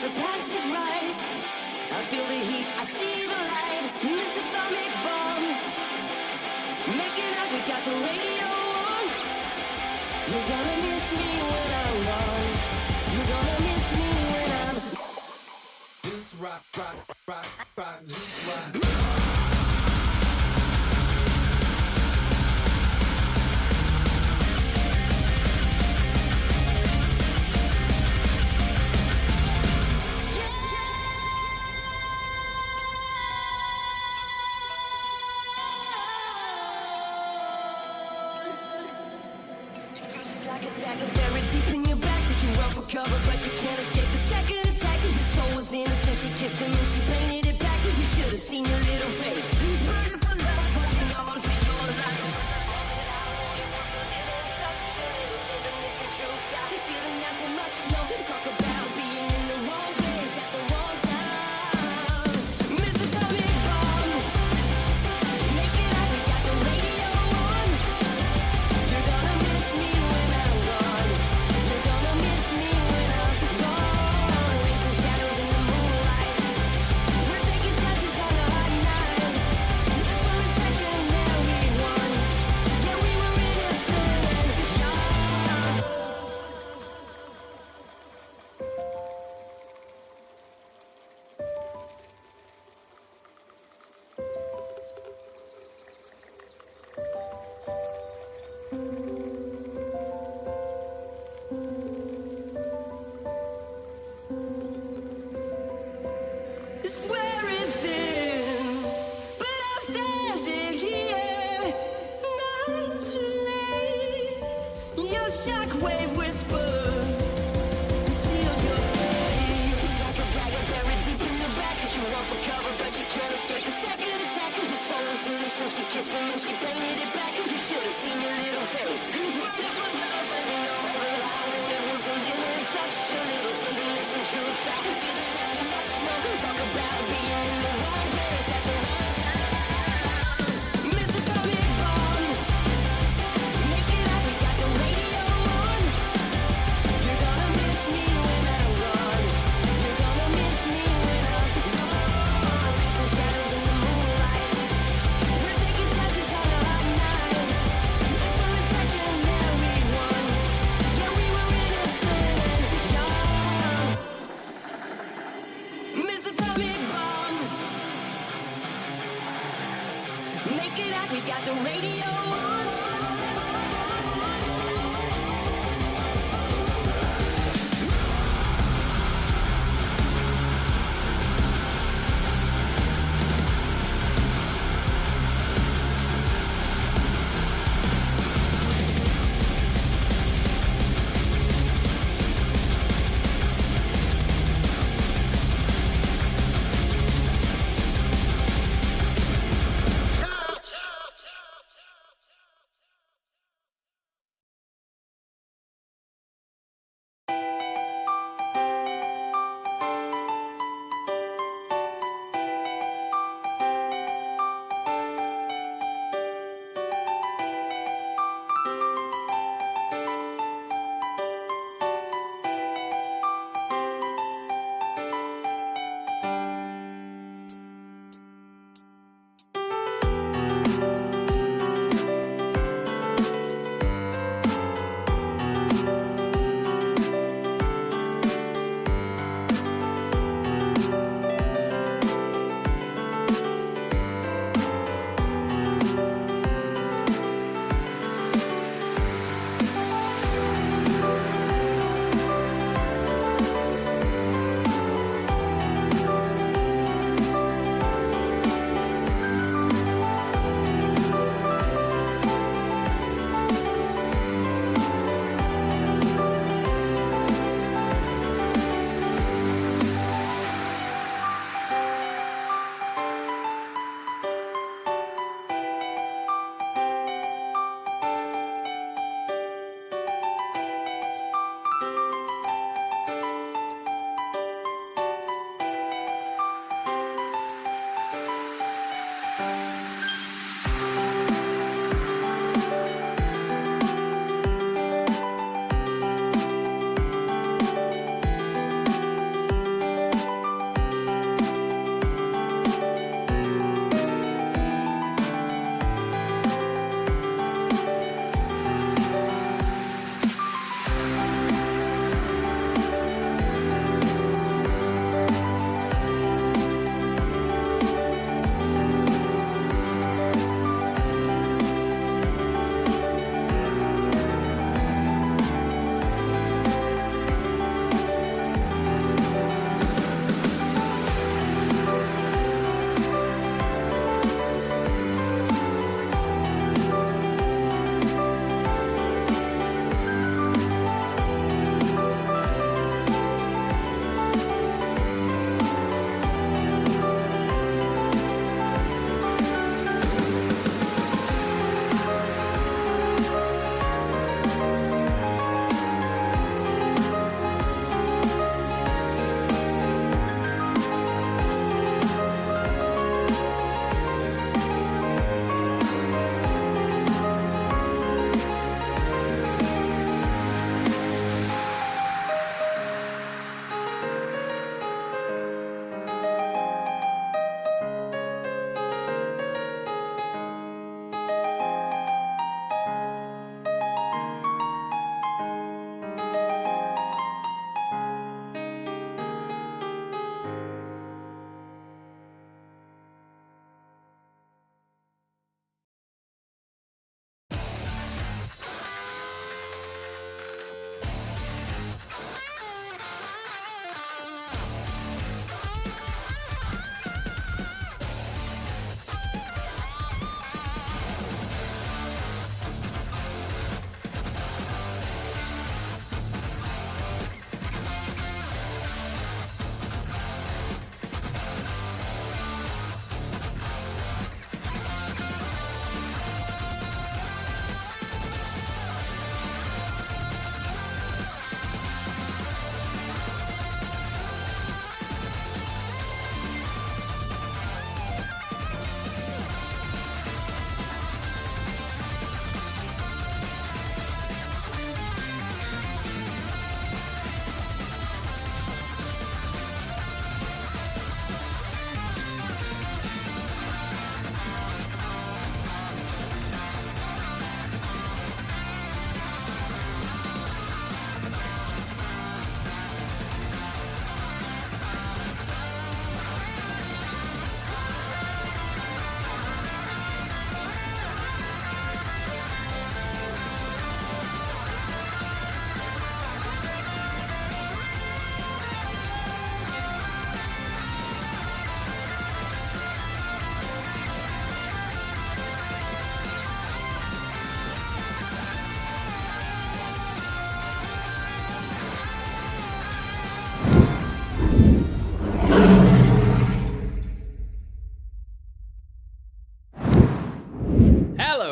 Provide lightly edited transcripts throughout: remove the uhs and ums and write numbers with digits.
the passage right. I feel the heat, I see the light. Miss atomic bomb. Make it up, we got the radio on. You're gonna miss me when I'm gone. You're gonna miss me when I'm. Just rock, rock, rock, rock, just rock. Cover, but you can't escape the second attack. Your soul was innocent, she kissed him and she painted it back. You should have seen your little face. Burning for love, holding on for your life. It was a little touch, a little tenderness and truth. I didn't ask for much, no. Talk about being in the wrong place at the wrong time. Miss Atomic Bomb. Make it up, we got the radio on. You're gonna miss me when I'm gone. You're gonna miss me. Shockwave whisper seals your face. It's like a dagger buried deep in your back. You run for cover, but you can't escape the second attack. Your soul was innocent, she kissed him and she painted it back. You should have seen your little face. Burning for love, and you know that it was a little touch, a little tenderness and truth. I didn't ask for much, no. Talk about being in the wrong place at the wrong time. Miss Atomic Bomb. Make it up, we got the radio. We got the radio on.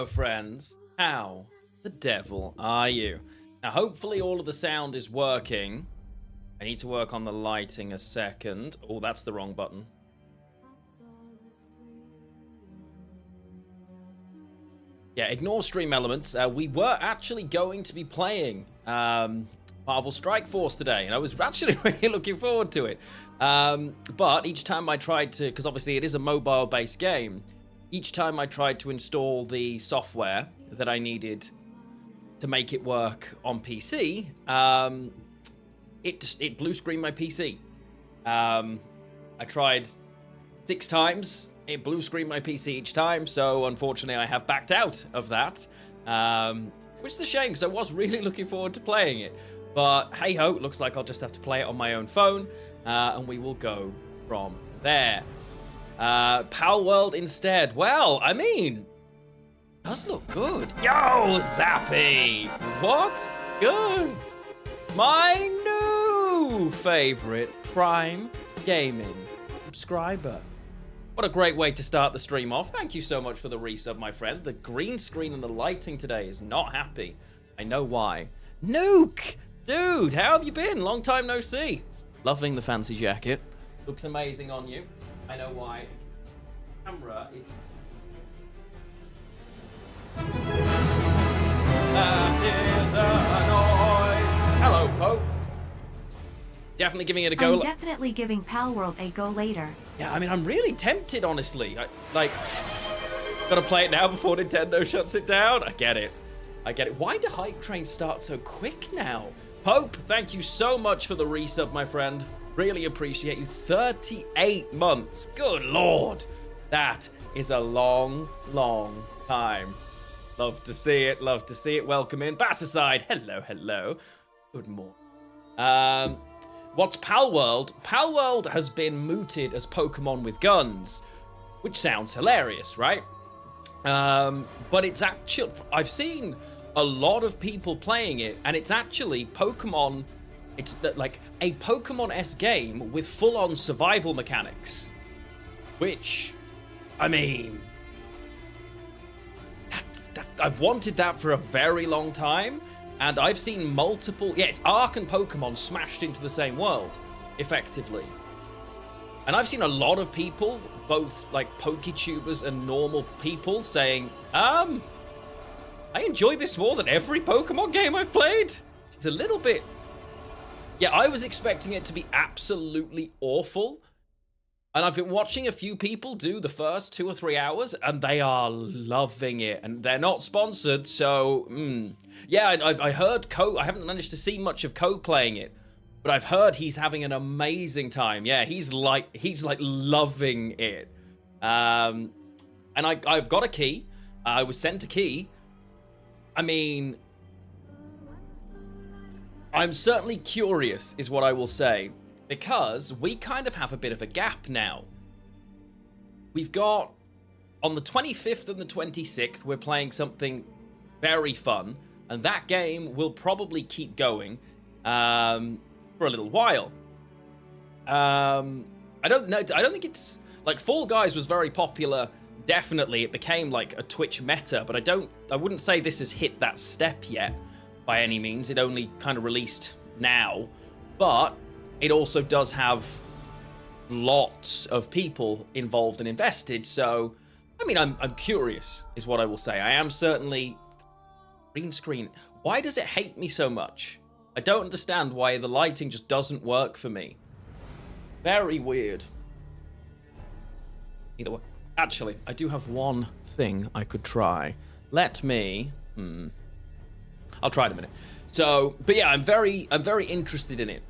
Hello, friends. How the devil are you? Now, hopefully all of the sound is working. I need to work on the lighting a second. Oh, that's the wrong button. Yeah, ignore stream elements. We were actually going to be playing Marvel Strike Force today, and I was actually really looking forward to it. But each time I tried to, because obviously it is a mobile-based game, each time I tried to install the software that I needed to make it work on PC, it blue screened my PC. I tried 6 times. It blue screened my PC each time, so unfortunately I have backed out of that, which is a shame because I was really looking forward to playing it. But hey ho, looks like I'll just have to play it on my own phone, and we will go from there. Pal World instead. Well, I mean, does look good. Yo, Zappy! What's good? My new favorite Prime Gaming subscriber. What a great way to start the stream off. Thank you so much for the resub, my friend. The green screen and the lighting today is not happy. I know why. Nuke! Dude, how have you been? Long time no see. Loving the fancy jacket. Looks amazing on you. I know why. Camera is... That is a noise. Hello, Pope. Definitely giving it a go. I'm definitely giving Pal World a go later. Yeah, I mean, I'm really tempted, honestly. Gotta play it now before Nintendo shuts it down. I get it. I get it. Why do hype trains start so quick now? Pope, thank you so much for the resub, my friend. Really appreciate you. 38 months. Good lord. That is a long, long time. Love to see it. Love to see it. Welcome in. Bass aside. Hello, hello. Good morning. What's Pal World? Pal World has been mooted as Pokemon with guns, which sounds hilarious, right? But it's actually... I've seen a lot of people playing it, and it's actually Pokemon... It's like a Pokemon-esque game with full-on survival mechanics. Which, I mean... I've wanted that for a very long time. And I've seen multiple... Yeah, it's Ark and Pokemon smashed into the same world, effectively. And I've seen a lot of people, both like PokeTubers and normal people, saying, I enjoy this more than every Pokemon game I've played. It's a little bit... Yeah, I was expecting it to be absolutely awful. And I've been watching a few people do the first 2 or 3 hours, and they are loving it. And they're not sponsored, so... Yeah, I heard Co... I haven't managed to see much of Co playing it, but I've heard he's having an amazing time. Yeah, he's like loving it. And I've got a key. I was sent a key. I mean... I'm certainly curious, is what I will say. Because we kind of have a bit of a gap now. We've got, on the 25th and the 26th, we're playing something very fun. And that game will probably keep going for a little while. I don't know. I don't think it's... Like, Fall Guys was very popular. Definitely, it became like a Twitch meta. But I wouldn't say this has hit that step yet, by any means. It only kind of released now. But... it also does have lots of people involved and invested, so, I mean, I'm curious, is what I will say. I am certainly... Green screen. Why does it hate me so much? I don't understand why the lighting just doesn't work for me. Very weird. Either way. Actually, I do have one thing I could try. Let me... I'll try it in a minute. So, but yeah, I'm very interested in it.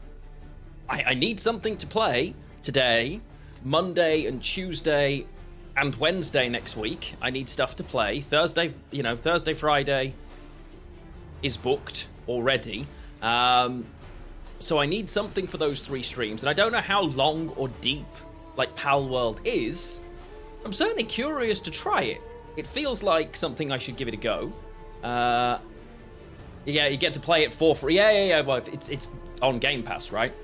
I need something to play today, Monday and Tuesday and Wednesday next week. I need stuff to play. Thursday, Friday is booked already. So I need something for those 3 streams. And I don't know how long or deep, like, Pal World is. I'm certainly curious to try it. It feels like something I should give it a go. Yeah, you get to play it for free. Yeah. Well, it's on Game Pass, right?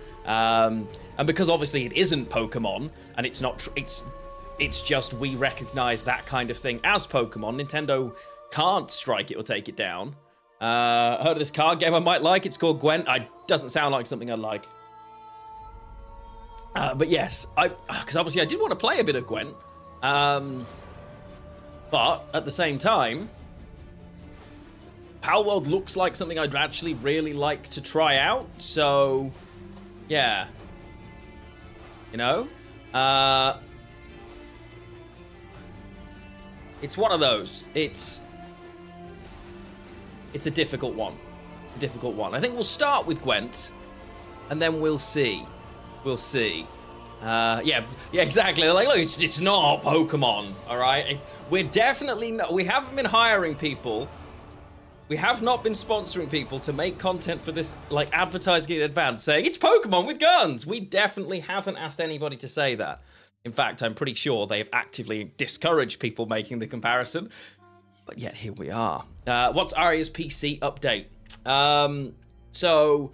And because obviously it isn't Pokemon, and it's not, it's just we recognize that kind of thing as Pokemon. Nintendo can't strike it or take it down. Heard of this card game I might like. It's called Gwent. Doesn't sound like something I'd like. But yes, because obviously I did want to play a bit of Gwent. But at the same time, Palworld looks like something I'd actually really like to try out. So, yeah. You know? It's one of those. It's a difficult one. I think we'll start with Gwent, and then we'll see. We'll see. Yeah, exactly. Like, look, it's not Pokemon, all right? We're definitely not. We haven't been hiring people. We have not been sponsoring people to make content for this, like, advertising in advance, saying it's Pokemon with guns. We definitely haven't asked anybody to say that. In fact, I'm pretty sure they've actively discouraged people making the comparison. But yet, here we are. What's Arya's PC update? So,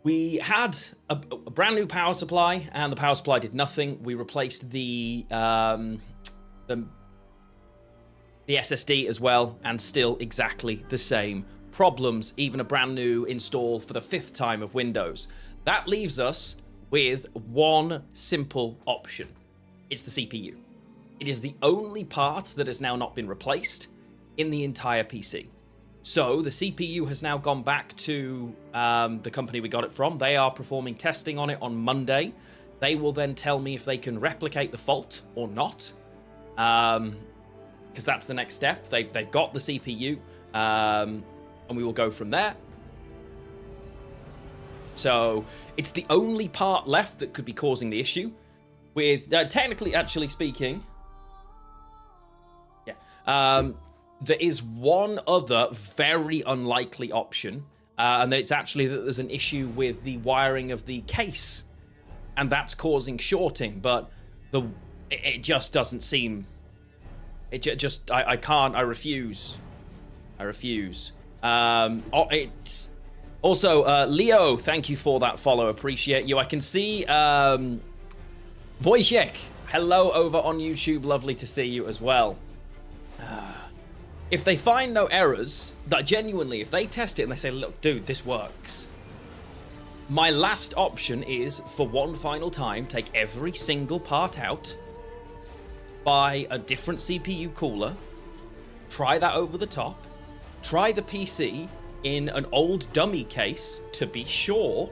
we had a brand new power supply, and the power supply did nothing. We replaced the SSD as well, and still exactly the same problems. Even a brand new install for the 5th time of Windows. That leaves us with one simple option. It's the CPU. It is the only part that has now not been replaced in the entire PC. So the CPU has now gone back to the company we got it from. They are performing testing on it on Monday. They will then tell me if they can replicate the fault or not. Because that's the next step. They've got the CPU, and we will go from there. So it's the only part left that could be causing the issue. With technically, actually speaking, yeah, there is one other very unlikely option, and it's actually that there's an issue with the wiring of the case, and that's causing shorting. But it just doesn't seem. I can't. I refuse. Also, Leo, thank you for that follow. Appreciate you. I can see Wojciech. Hello over on YouTube. Lovely to see you as well. If they find no errors, that genuinely, if they test it and they say, look, dude, this works. My last option is, for one final time, take every single part out, buy a different CPU cooler, try that over the top, try the PC in an old dummy case to be sure,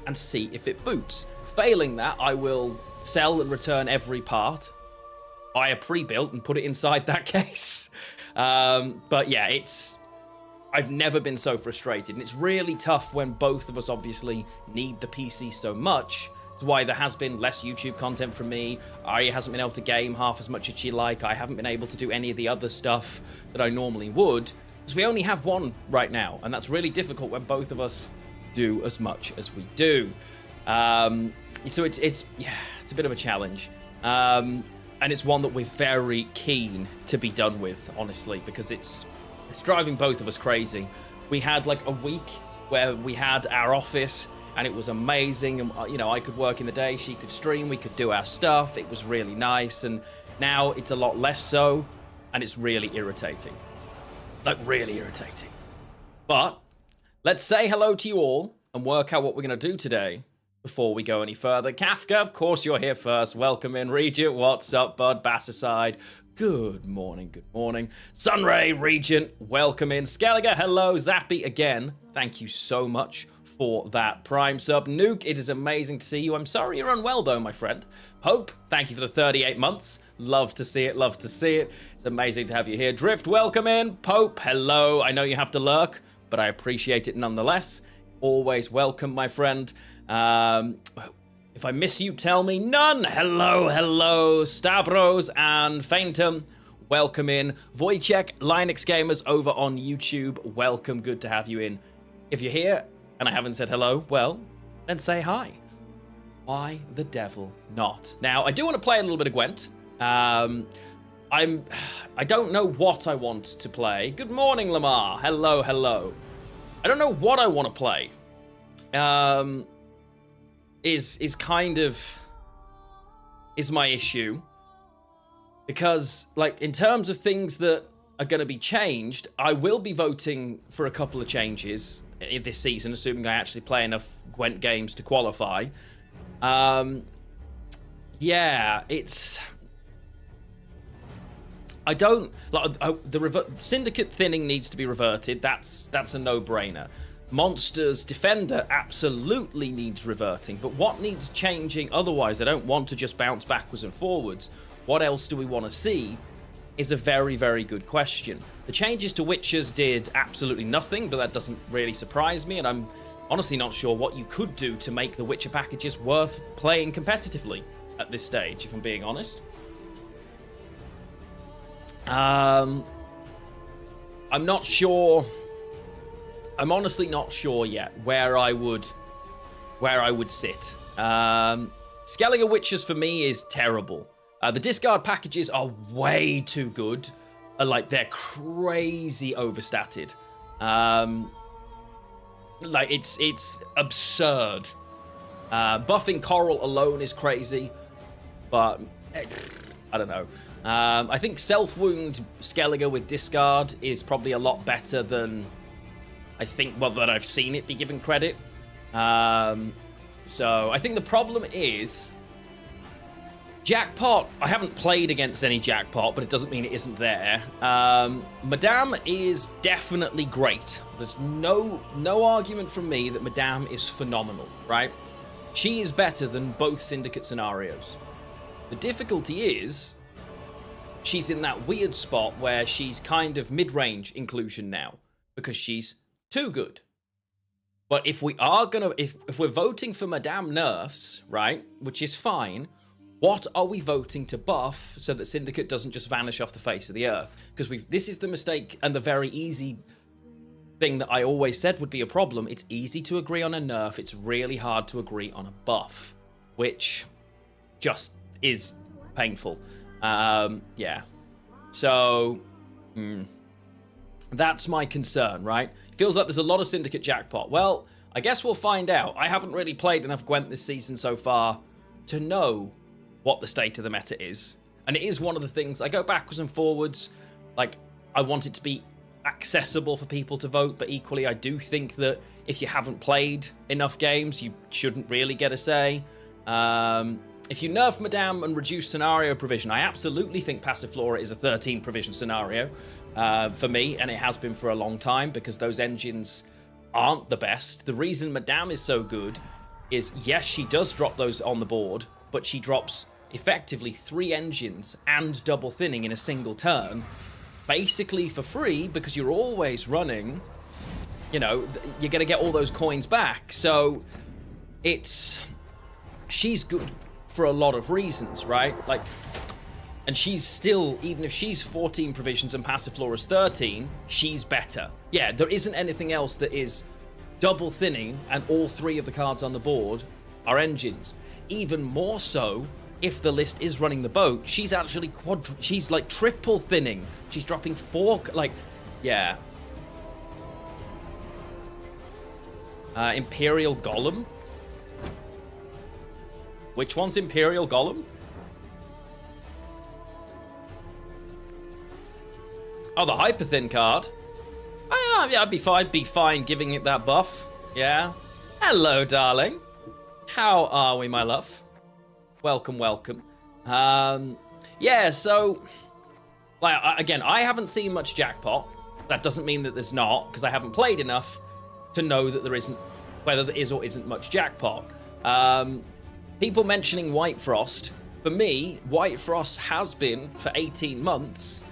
and see if it boots. Failing that, I will sell and return every part, buy a pre-built and put it inside that case. But yeah, I've never been so frustrated, and it's really tough when both of us obviously need the PC so much. It's why there has been less YouTube content from me. Arya hasn't been able to game half as much as she'd like. I haven't been able to do any of the other stuff that I normally would, because we only have one right now, and that's really difficult when both of us do as much as we do. So it's a bit of a challenge. And it's one that we're very keen to be done with, honestly, because it's driving both of us crazy. We had like a week where we had our office, and it was amazing. And, you know, I could work in the day, she could stream, we could do our stuff. It was really nice. And now it's a lot less so, and it's really irritating. Like, really irritating. But let's say hello to you all and work out what we're going to do today before we go any further. Kafka, of course you're here first. Welcome in. Regent, what's up, bud? Bass aside. Good morning, good morning. Sunray, Regent, welcome in. Skelliger, hello. Zappy again. Thank you so much for that Prime sub. Nuke, it is amazing to see you. I'm sorry you're unwell though, my friend. Hope, thank you for the 38 months. Love to see it, love to see it. It's amazing to have you here. Drift, welcome in. Pope, hello. I know you have to lurk, but I appreciate it nonetheless. Always welcome, my friend. If I miss you, tell me. None. Hello. Stavros and Phantom, welcome in. Wojciech, Linux Gamers over on YouTube, welcome. Good to have you in. If you're here and I haven't said hello, well, then say hi. Why the devil not? Now, I do want to play a little bit of Gwent. I don't know what I want to play. Good morning, Lamar. Hello. I don't know what I want to play. Is my issue, because like in terms of things that are going to be changed. I will be voting for a couple of changes in this season, assuming I actually play enough Gwent games to qualify. Yeah, it's... I don't... Like, Syndicate thinning needs to be reverted. That's a no-brainer. Monsters Defender absolutely needs reverting. But what needs changing otherwise? I don't want to just bounce backwards and forwards. What else do we want to see? Is a very, very good question. The changes to Witchers did absolutely nothing, but that doesn't really surprise me, and I'm honestly not sure what you could do to make the Witcher packages worth playing competitively at this stage, if I'm being honest. I'm not sure. I'm honestly not sure yet where I would sit. Skellige Witchers for me is terrible. The discard packages are way too good. Like, they're crazy overstated. Like, it's absurd. Buffing Coral alone is crazy, but I don't know. I think Self-Wound Skellige with discard is probably a lot better than I think, well, that I've seen it be given credit. So I think the problem is Jackpot. I haven't played against any Jackpot, but it doesn't mean it isn't there. Madame is definitely great. There's no argument from me that Madame is phenomenal, right? She is better than both Syndicate scenarios. The difficulty is she's in that weird spot where she's kind of mid-range inclusion now because she's too good. But if we are gonna, if we're voting for Madame nerfs, right, which is fine, what are we voting to buff so that Syndicate doesn't just vanish off the face of the earth? Because this is the mistake and the very easy thing that I always said would be a problem. It's easy to agree on a nerf. It's really hard to agree on a buff, which just is painful. Yeah. So, that's my concern, right? It feels like there's a lot of Syndicate Jackpot. Well, I guess we'll find out. I haven't really played enough Gwent this season so far to know what the state of the meta is. And it is one of the things, I go backwards and forwards. Like, I want it to be accessible for people to vote, but equally I do think that if you haven't played enough games, you shouldn't really get a say. If you nerf Madame and reduce scenario provision, I absolutely think Passiflora is a 13 provision scenario for me, and it has been for a long time because those engines aren't the best. The reason Madame is so good is, yes, she does drop those on the board, but she drops effectively 3 engines and double thinning in a single turn, basically for free, because you're always running, you know, you're going to get all those coins back. So she's good for a lot of reasons, right? Like, and she's still, even if she's 14 provisions and Passiflora's 13, she's better. Yeah, there isn't anything else that is double thinning and all 3 of the cards on the board are engines. Even more so, if the list is running the boat, she's actually she's like triple thinning. She's dropping 4, like, yeah. Imperial Golem? Which one's Imperial Golem? Oh, the hyper thin card. Oh, yeah, I'd be fine giving it that buff. Yeah. Hello, darling. How are we, my love? Welcome, welcome. Yeah, so, like, again, I haven't seen much Jackpot. That doesn't mean that there's not, because I haven't played enough to know that there isn't, whether there is or isn't much Jackpot. People mentioning White Frost. For me, White Frost has been, for 18 months,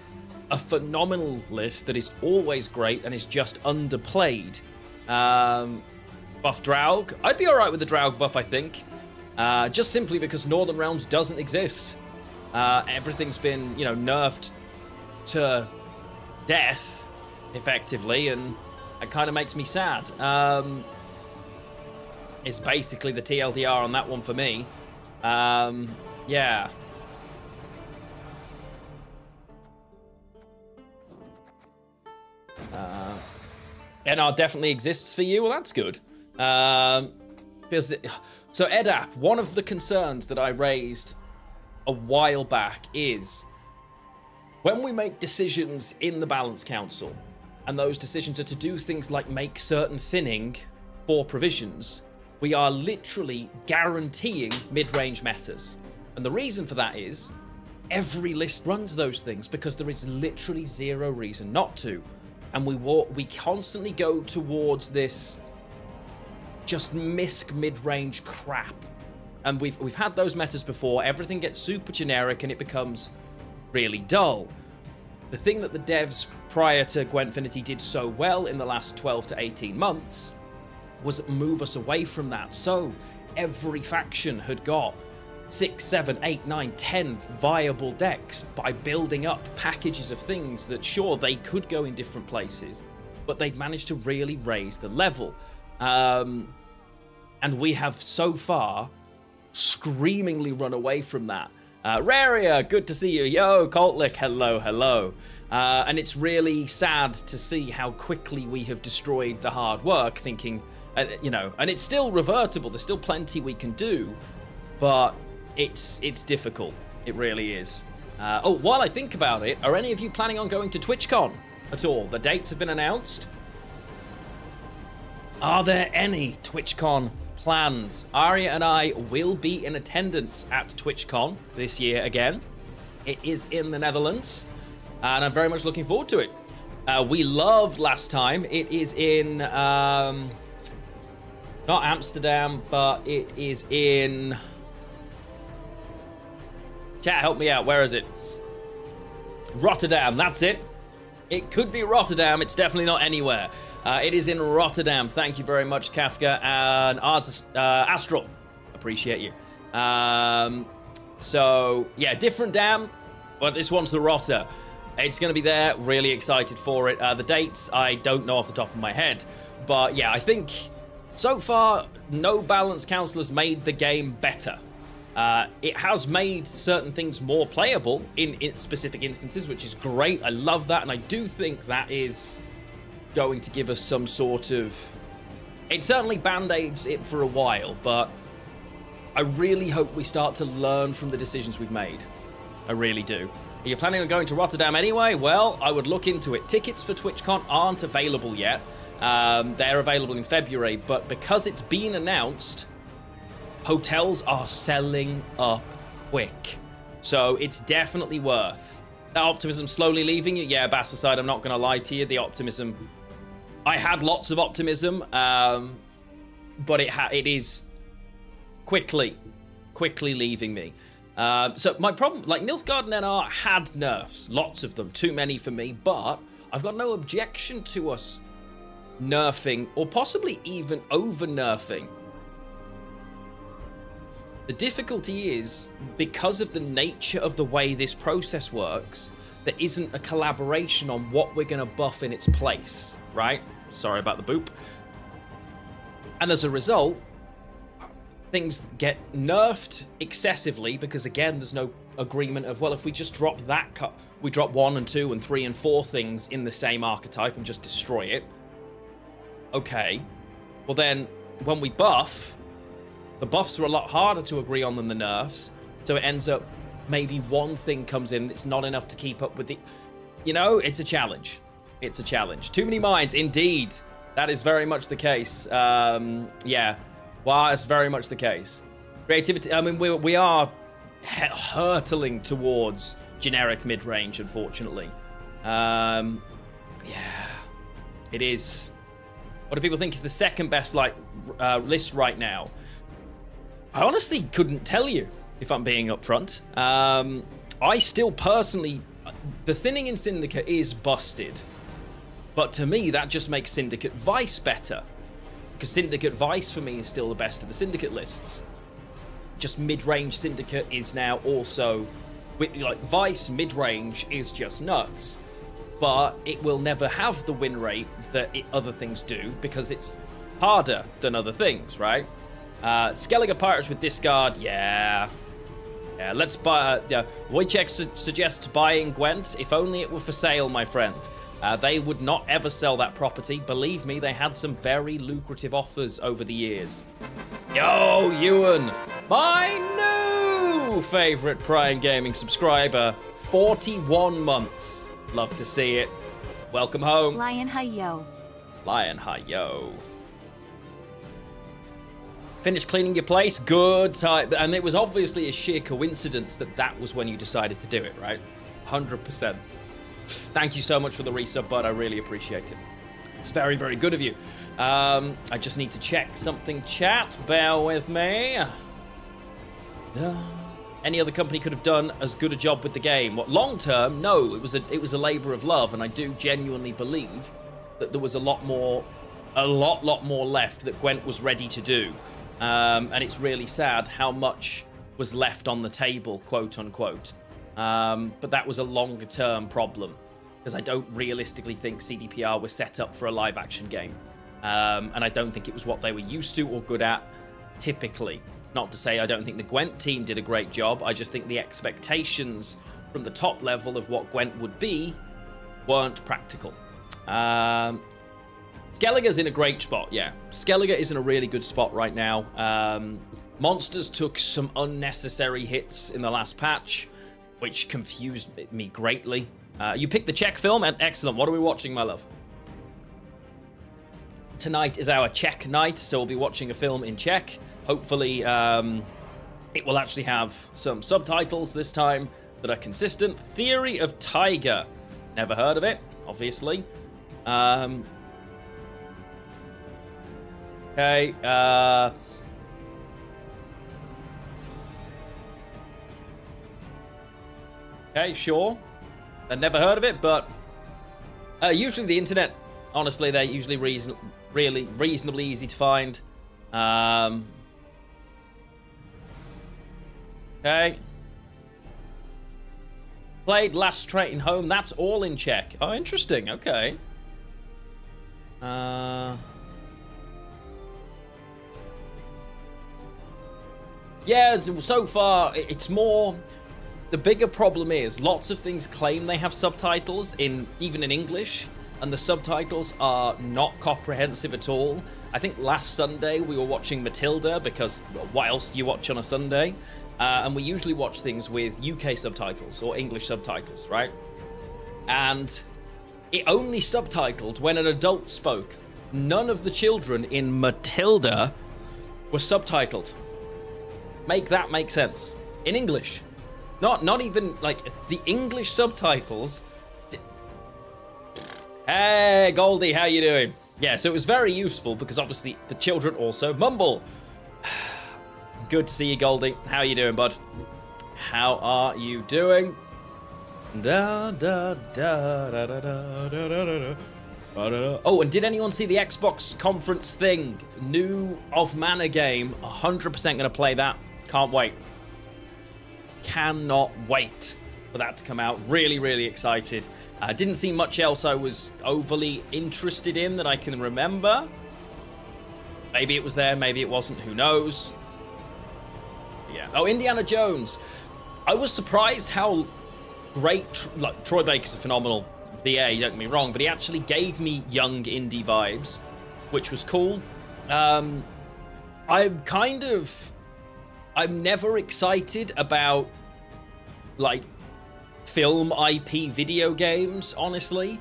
a phenomenal list that is always great and is just underplayed. Buff Draug. I'd be alright with the Draug buff, I think. Just simply because Northern Realms doesn't exist. Everything's been, you know, nerfed to death, effectively, and it kind of makes me sad. It's basically the TLDR on that one for me. Yeah. NR definitely exists for you. Well, that's good. So Edap, one of the concerns that I raised a while back is when we make decisions in the Balance Council, and those decisions are to do things like make certain thinning for provisions, we are literally guaranteeing mid-range metas. And the reason for that is every list runs those things because there is literally zero reason not to. And we constantly go towards this just misc mid-range crap. And we've had those metas before. Everything gets super generic and it becomes really dull. The thing that the devs prior to Gwentfinity did so well in the last 12 to 18 months was move us away from that. So every faction had got 6, 7, 8, 9, 10 viable decks by building up packages of things that, sure, they could go in different places, but they'd managed to really raise the level. And we have so far screamingly run away from that. Raria, good to see you. Yo, Coltlick, hello, hello. And it's really sad to see how quickly we have destroyed the hard work, thinking, you know, and it's still revertible. There's still plenty we can do, but it's difficult. It really is. Oh, while I think about it, are any of you planning on going to TwitchCon at all? The dates have been announced. Are there any TwitchCon plans? Aria and I will be in attendance at TwitchCon this year again. It is in the Netherlands, and I'm very much looking forward to it. We loved last time. It is in, not Amsterdam, but it is in... Chat, help me out. Where is it? Rotterdam, that's it. It could be Rotterdam. It's definitely not anywhere. It is in Rotterdam. Thank you very much, Kafka and Astral. Appreciate you. So, yeah, different dam, but this one's the Rotter. It's going to be there. Really excited for it. The dates, I don't know off the top of my head. But, yeah, I think so far, no Balance Council has made the game better. It has made certain things more playable in specific instances, which is great. I love that, and I do think that is going to give us some sort of... It certainly band-aids it for a while, but I really hope we start to learn from the decisions we've made. I really do. Are you planning on going to Rotterdam anyway? Well, I would look into it. Tickets for TwitchCon aren't available yet. They're available in February, but because it's been announced, hotels are selling up quick. So it's definitely worth. That optimism slowly leaving you? Yeah, Bass aside, I'm not going to lie to you. The optimism... I had lots of optimism, but it is quickly leaving me. So my problem, like Nilfgaard and NR had nerfs, lots of them, too many for me, but I've got no objection to us nerfing or possibly even over-nerfing. The difficulty is, because of the nature of the way this process works, there isn't a collaboration on what we're going to buff in its place, right? Sorry about the boop. And as a result, things get nerfed excessively because, again, there's no agreement of, well, if we just drop that cut, we drop 1 and 2 and 3 and 4 things in the same archetype and just destroy it. Okay. Well, then, when we buff... The buffs are a lot harder to agree on than the nerfs, so it ends up maybe one thing comes in, it's not enough to keep up with the... You know, it's a challenge. It's a challenge. Too many minds, indeed. That is very much the case. Yeah. Well, it's very much the case. Creativity, I mean, we are hurtling towards generic mid-range, unfortunately. Yeah. It is... What do people think is the second best list right now? I honestly couldn't tell you, if I'm being upfront. I still personally... The thinning in Syndicate is busted. But to me, that just makes Syndicate Vice better. Because Syndicate Vice, for me, is still the best of the Syndicate lists. Just mid-range Syndicate is now also... Like, Vice mid-range is just nuts. But it will never have the win rate that other things do, because it's harder than other things, right? Skellige Pirates with discard, yeah. Yeah, let's buy... Wojciech suggests buying Gwent. If only it were for sale, my friend. They would not ever sell that property. Believe me, they had some very lucrative offers over the years. Yo, Ewan, my new favorite Prime Gaming subscriber. 41 months. Love to see it. Welcome home. Lion Hi-Yo. Lion Hi-Yo. Finished cleaning your place? Good time. And it was obviously a sheer coincidence that that was when you decided to do it, right? 100%. Thank you so much for the resub, bud. I really appreciate it. It's very, very good of you. I just need to check something, chat. Bear with me. Any other company could have done as good a job with the game. What, long term? No, it was a labor of love, and I do genuinely believe that there was a lot more left that Gwent was ready to do. And it's really sad how much was left on the table, quote unquote. But that was a longer term problem, because I don't realistically think CDPR was set up for a live action game. And I don't think it was what they were used to or good at typically. It's not to say I don't think the Gwent team did a great job. I just think the expectations from the top level of what Gwent would be weren't practical. Skellige's in a great spot, yeah. Skellige is in a really good spot right now. Monsters took some unnecessary hits in the last patch, which confused me greatly. You picked the Czech film, and excellent. What are we watching, my love? Tonight is our Czech night, so we'll be watching a film in Czech. Hopefully, it will actually have some subtitles this time that are consistent. Theory of Tiger. Never heard of it, obviously. Okay, okay, sure. I've never heard of it, but usually the internet, honestly, they're usually really reasonably easy to find. Okay. Played Last Train Home. That's all in Czech. Oh, interesting. Okay. Yeah, so far, it's more... The bigger problem is, lots of things claim they have subtitles, even in English, and the subtitles are not comprehensive at all. I think last Sunday we were watching Matilda, because what else do you watch on a Sunday? And we usually watch things with UK subtitles, or English subtitles, right? And it only subtitled when an adult spoke. None of the children in Matilda were subtitled. Make that make sense. In English. Not even, like, the English subtitles. Hey, Goldie, how you doing? Yeah, so it was very useful because obviously the children also mumble. Good to see you, Goldie. How you doing, bud? How are you doing? Da, da, da, da, da, da, da, da, da. Oh, and did anyone see the Xbox conference thing? New of Mana game. 100% going to play that. Can't wait. Cannot wait for that to come out. Really, really excited. Didn't see much else I was overly interested in that I can remember. Maybe it was there, maybe it wasn't. Who knows? Yeah. Oh, Indiana Jones. I was surprised how great... Like, Troy Baker's a phenomenal VA, don't get me wrong, but he actually gave me young indie vibes, which was cool. I'm never excited about, like, film IP video games, honestly.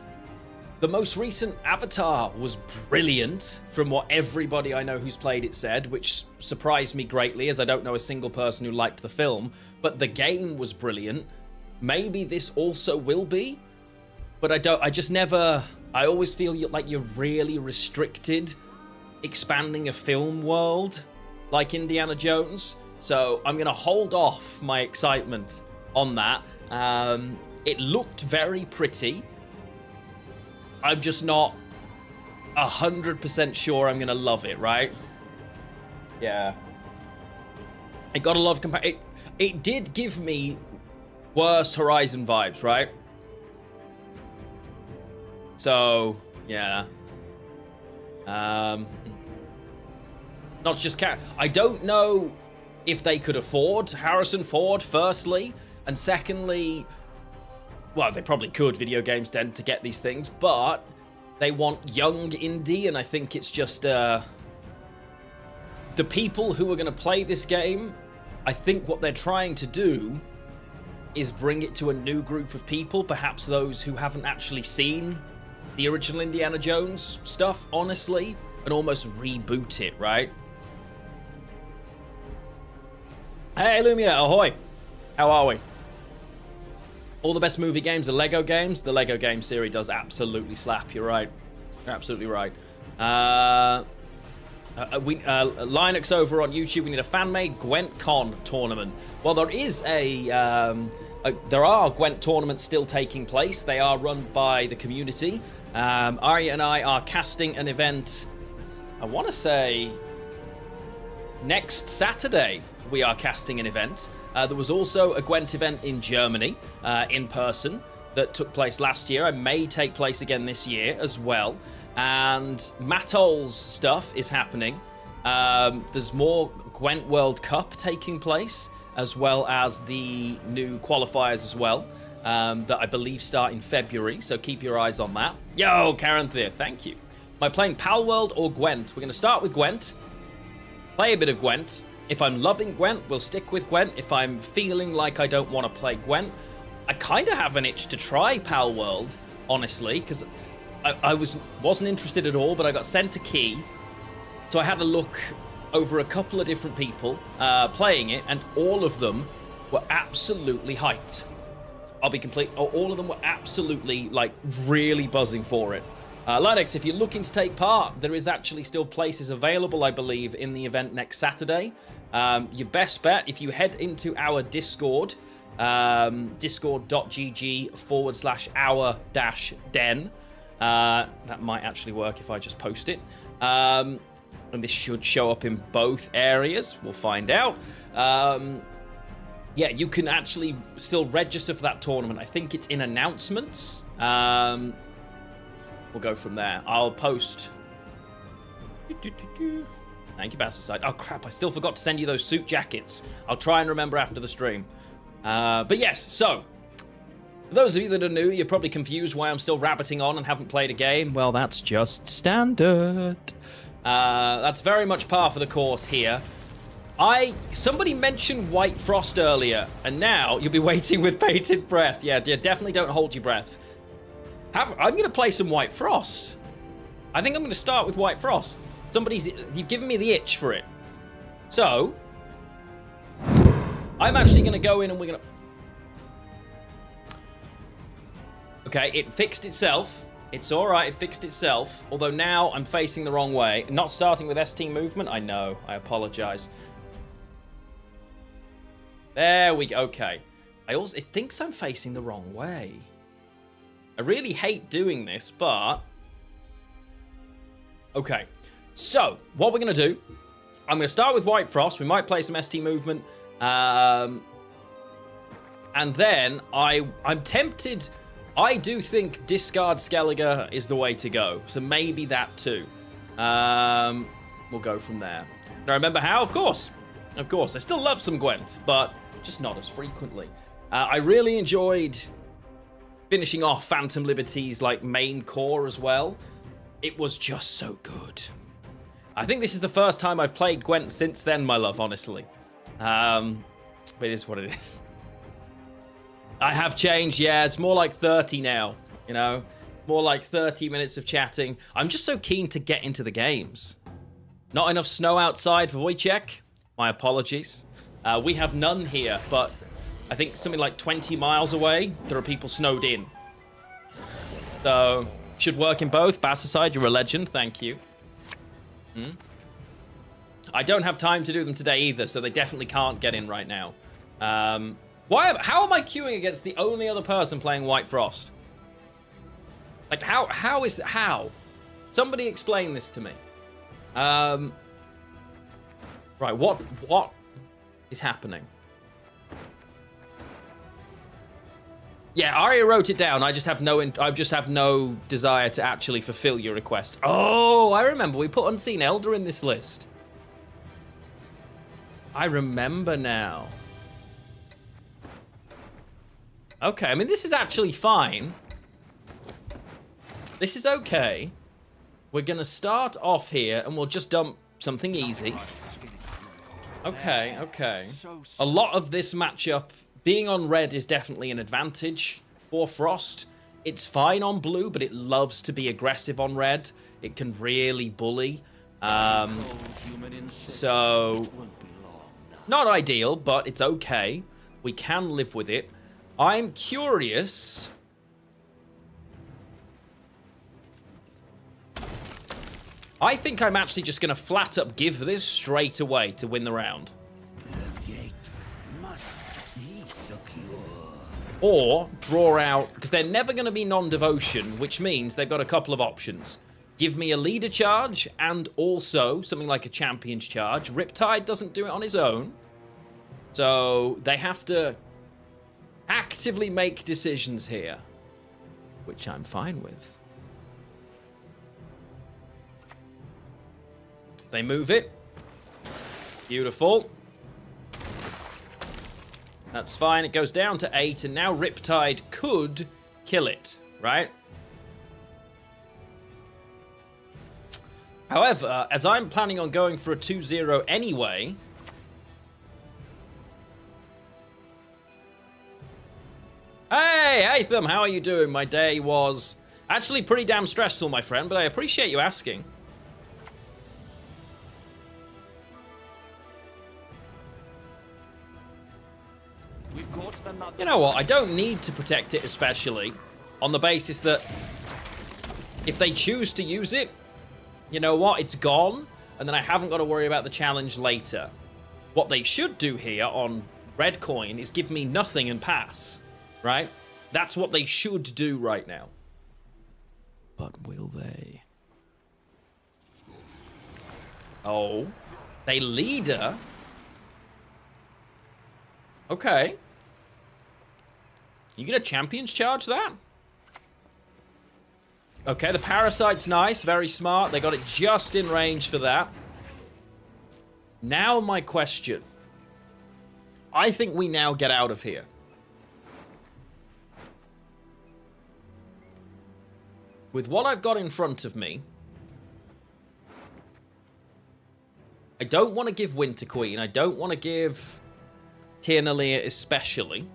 The most recent Avatar was brilliant, from what everybody I know who's played it said, which surprised me greatly, as I don't know a single person who liked the film, but the game was brilliant. Maybe this also will be, but I always feel like you're really restricted expanding a film world like Indiana Jones. So I'm going to hold off my excitement on that. It looked very pretty. I'm just not 100% sure I'm going to love it, right? Yeah. I got a lot of... It did give me worse Horizon vibes, right? So, yeah. Not just cat. I don't know if they could afford Harrison Ford, firstly, and secondly, well, they probably could. Video games tend to get these things, but they want young indie, and I think it's just the people who are going to play this game. I think what they're trying to do is bring it to a new group of people, perhaps those who haven't actually seen the original Indiana Jones stuff, honestly, and almost reboot it, right? Hey, Lumia, ahoy. How are we? All the best movie games are Lego games. The Lego game series does absolutely slap. You're right. You're absolutely right. Linux over on YouTube. We need a fan-made Gwent Con tournament. Well, there is there are Gwent tournaments still taking place. They are run by the community. Arya and I are casting an event. I want to say next Saturday. We are casting an event. There was also a Gwent event in Germany, in person, that took place last year. It may take place again this year as well. And Matol's stuff is happening. There's more Gwent World Cup taking place, as well as the new qualifiers as well, that I believe start in February. So keep your eyes on that. Yo, Caranthea, thank you. Am I playing Pal World or Gwent? We're going to start with Gwent. Play a bit of Gwent. If I'm loving Gwent, we'll stick with Gwent. If I'm feeling like I don't want to play Gwent, I kind of have an itch to try Pal World, honestly, because I wasn't interested at all, but I got sent a key. So I had a look over a couple of different people playing it, and all of them were absolutely hyped. I'll be complete. All of them were absolutely, like, really buzzing for it. Linux, if you're looking to take part, there is actually still places available, I believe, in the event next Saturday. Your best bet, if you head into our Discord, discord.gg/our-den, that might actually work if I just post it. And this should show up in both areas. We'll find out. Yeah, you can actually still register for that tournament. I think it's in announcements. We'll go from there. I'll post. Thank you, Bastard. Oh, crap. I still forgot to send you those suit jackets. I'll try and remember after the stream. But yes, so for those of you that are new, you're probably confused why I'm still rabbiting on and haven't played a game. Well, that's just standard. That's very much par for the course here. Somebody mentioned White Frost earlier, and now you'll be waiting with bated breath. Yeah, definitely don't hold your breath. I'm going to play some White Frost. I think I'm going to start with White Frost. You've given me the itch for it. So, I'm actually going to go in and we're going to... Okay, it fixed itself. It's all right, it fixed itself. Although now I'm facing the wrong way. Not starting with ST movement? I know, I apologize. There we go, okay. It thinks I'm facing the wrong way. I really hate doing this, but... Okay, so what we're going to do, I'm going to start with White Frost. We might play some ST movement. And then I'm tempted... I do think discard Skellige is the way to go. So maybe that too. We'll go from there. Do I remember how? Of course. Of course. I still love some Gwent, but just not as frequently. I really enjoyed... finishing off Phantom Liberty's like main core as well. It was just so good. I think this is the first time I've played Gwent since then, my love, honestly. But it is what it is. I have changed, yeah. It's more like 30 now, you know? More like 30 minutes of chatting. I'm just so keen to get into the games. Not enough snow outside for Wojciech. My apologies. We have none here, but... I think something like 20 miles away, there are people snowed in. So, should work in both. Bassaside, you're a legend. Thank you. I don't have time to do them today either, so they definitely can't get in right now. How am I queuing against the only other person playing White Frost? Like, how? Somebody explain this to me. Right, what is happening? Yeah, Arya wrote it down. I just have no desire to actually fulfill your request. Oh, I remember. We put Unseen Elder in this list. I remember now. Okay, I mean, this is actually fine. This is okay. We're going to start off here, and we'll just dump something easy. Okay, okay. A lot of this matchup being on red is definitely an advantage for Frost. It's fine on blue, but it loves to be aggressive on red. It can really bully. So, not ideal, but it's okay. We can live with it. I'm curious. I think I'm actually just going to flat up give this straight away to win the round. The gate must be secure. Or draw out, because they're never going to be non-devotion, which means they've got a couple of options. Give me a leader charge and also something like a champion's charge. Riptide doesn't do it on his own. So they have to actively make decisions here, which I'm fine with. They move it. Beautiful. That's fine. It goes down to 8, and now Riptide could kill it, right? However, as I'm planning on going for a 2-0 anyway... Hey, Atham, how are you doing? My day was actually pretty damn stressful, my friend, but I appreciate you asking. You know what? I don't need to protect it, especially on the basis that if they choose to use it, you know what? It's gone, and then I haven't got to worry about the challenge later. What they should do here on red coin is give me nothing and pass, right? That's what they should do right now. But will they? Oh, they leader? Okay. You get a champion's charge that? Okay, the parasite's nice, very smart. They got it just in range for that. Now my question. I think we now get out of here. With what I've got in front of me, I don't want to give Winter Queen. I don't want to give Tiernalia especially.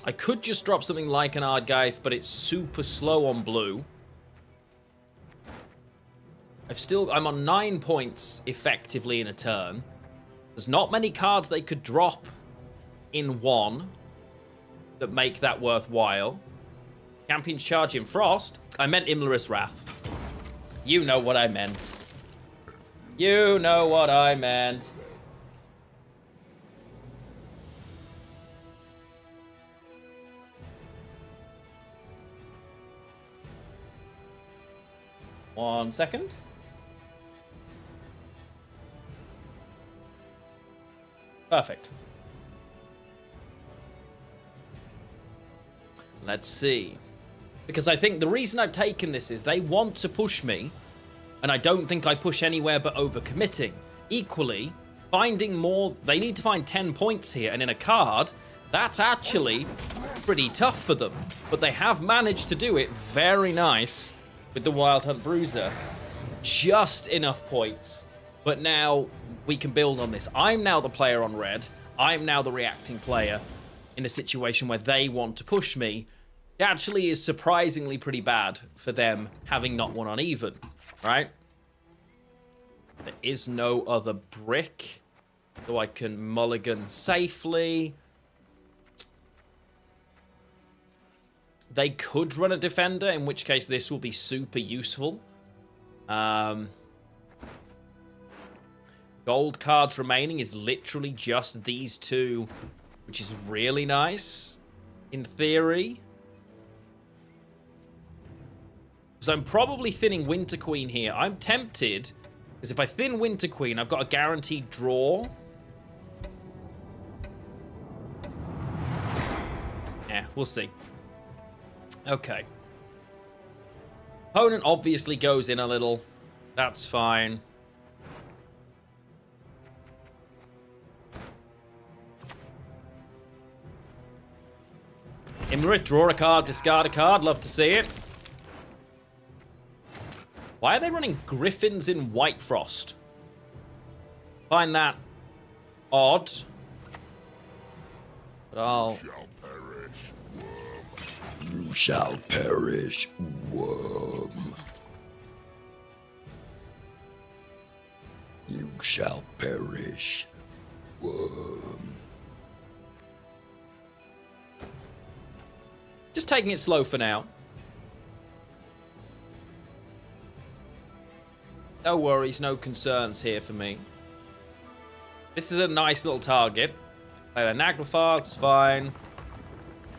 I could just drop something like an Ardgeith, but it's super slow on blue. I'm on 9 points effectively in a turn. There's not many cards they could drop in one that make that worthwhile. Champion's Charge in Frost. I meant Imlerith's Wrath. You know what I meant. You know what I meant. One second. Perfect. Let's see. Because I think the reason I've taken this is they want to push me, and I don't think I push anywhere but overcommitting. Equally, finding more... They need to find 10 points here, and in a card, that's actually pretty tough for them. But they have managed to do it very nice with the Wild Hunt Bruiser. Just enough points. But now we can build on this. I'm now the player on red. I'm now the reacting player in a situation where they want to push me. It actually is surprisingly pretty bad for them having not won on even, right? There is no other brick, so I can mulligan safely. They could run a defender, in which case this will be super useful. Gold cards remaining is literally just these two, which is really nice, in theory. Because I'm probably thinning Winter Queen here. I'm tempted, because if I thin Winter Queen, I've got a guaranteed draw. Yeah, we'll see. Okay. Opponent obviously goes in a little. That's fine. Imlerith, draw a card, discard a card. Love to see it. Why are they running Griffins in White Frost? Find that odd. But I'll... You shall perish, worm. You shall perish, worm. Just taking it slow for now. No worries, no concerns here for me. This is a nice little target. Naglfar, it's fine.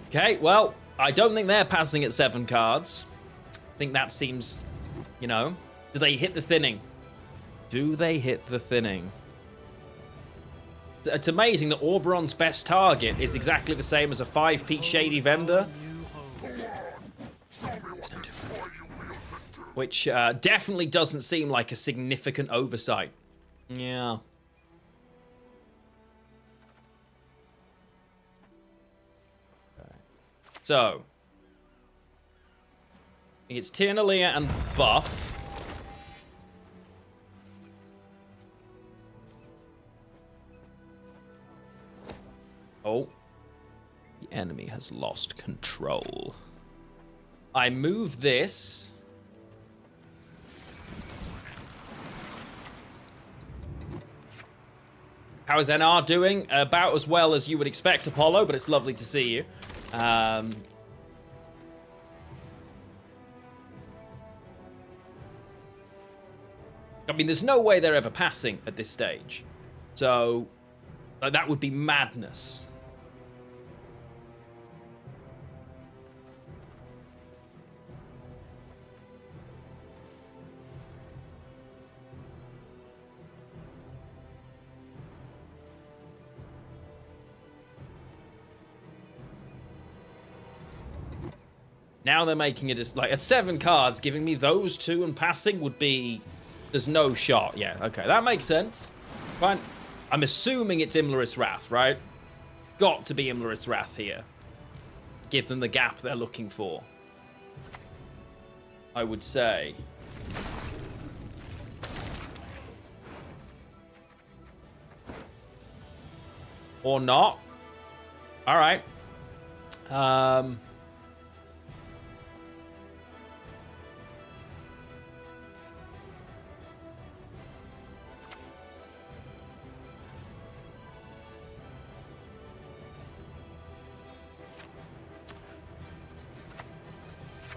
Okay, well, I don't think they're passing at 7 cards. I think that seems, you know... Do they hit the thinning? Do they hit the thinning? It's amazing that Auberon's best target is exactly the same as a 5p Shady Vendor. It's no different. Which definitely doesn't seem like a significant oversight. Yeah. Okay. So. I think it's Tiernalia and buff. Oh. The enemy has lost control. I move this. How is NR doing? About as well as you would expect, Apollo, but it's lovely to see you. I mean, there's no way they're ever passing at this stage. So, that would be madness. Now they're making it as, like, at 7 cards, giving me those 2 and passing would be... There's no shot. Yeah, okay, that makes sense. Fine. I'm assuming it's Imlerith's Wrath, right? Got to be Imlerith's Wrath here. Give them the gap they're looking for. I would say. Or not. All right.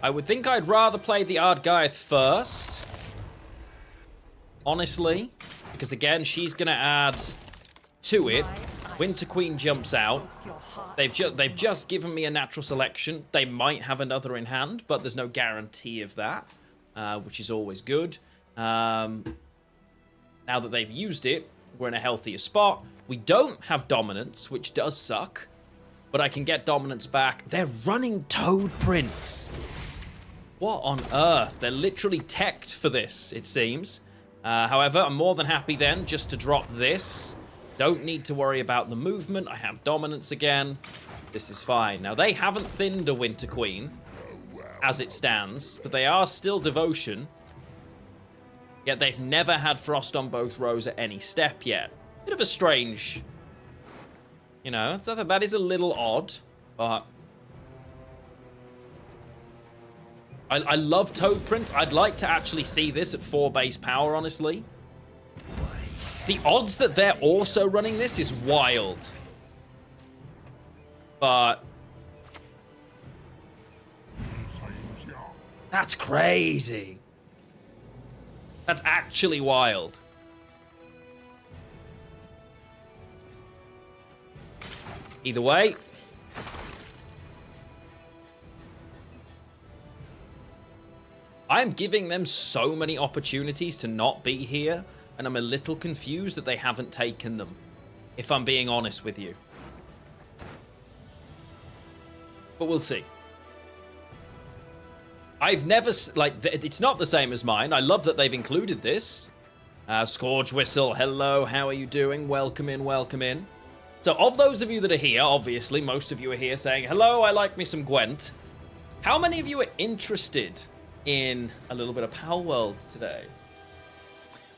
I would think I'd rather play the Ardgaith first. Honestly. Because again, she's going to add to it. Winter Queen jumps out. They've just given me a natural selection. They might have another in hand, but there's no guarantee of that. Which is always good. Now that they've used it, we're in a healthier spot. We don't have dominance, which does suck. But I can get dominance back. They're running Toad Prince. What on earth? They're literally teched for this, it seems. However, I'm more than happy then just to drop this. Don't need to worry about the movement. I have dominance again. This is fine. Now, they haven't thinned a Winter Queen as it stands, but they are still Devotion. Yet they've never had Frost on both rows at any step yet. Bit of a strange... You know, that is a little odd, but... I love Toad Prince. I'd like to actually see this at 4 base power, honestly. The odds that they're also running this is wild. But... That's crazy. That's actually wild. Either way... I'm giving them so many opportunities to not be here, and I'm a little confused that they haven't taken them, if I'm being honest with you. But we'll see. I've never, like, it's not the same as mine. I love that they've included this. Scourge Whistle, hello, how are you doing? Welcome in, welcome in. So, of those of you that are here, obviously, most of you are here saying, hello, I like me some Gwent. How many of you are interested in a little bit of Power World today?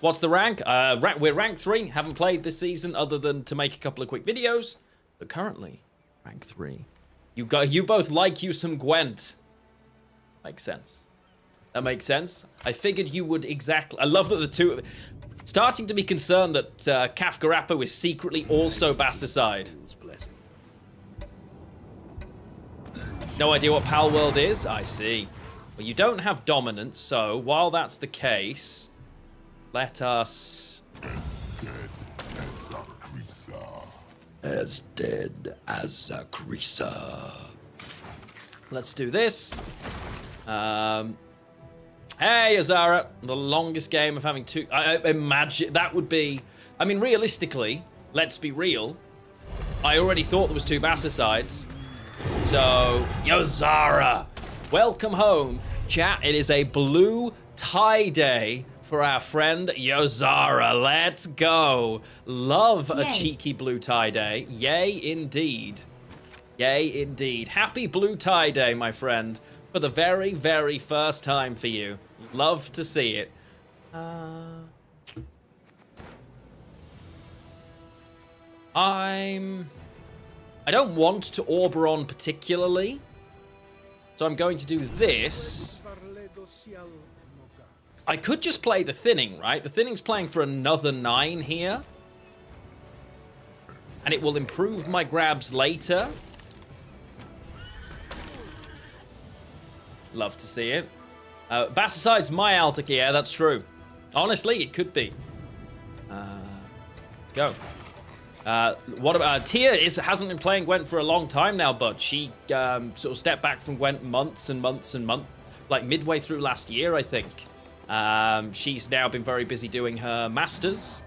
What's the rank? We're rank 3. Haven't played this season other than to make a couple of quick videos. But currently, rank 3. You both like you some Gwent. Makes sense. That makes sense. I figured you would exactly... I love that the two... Starting to be concerned that Kafka Rapper is secretly also Basticide. No idea what Pal World is? I see. Well, you don't have dominance, so while that's the case, let us... As dead as a creaser. Let's do this. Hey, Azara. The longest game of having two... I imagine that would be... I mean, realistically, let's be real. I already thought there was 2 Basticides. So, Yozara, welcome home. Chat, it is a blue tie day for our friend Yozara. Let's go. Love a cheeky blue tie day. Yay, indeed. Yay, indeed. Happy blue tie day, my friend. For the very, very first time for you. Love to see it. I don't want to Oberon particularly, so I'm going to do this. I could just play the Thinning, right? The Thinning's playing for another 9 here. And it will improve my grabs later. Love to see it. Basticide's my Altic, yeah, that's true. Honestly, it could be. Let's go. What about Tia? Hasn't been playing Gwent for a long time now, but she sort of stepped back from Gwent months and months and months, like midway through last year, I think. She's now been very busy doing her masters,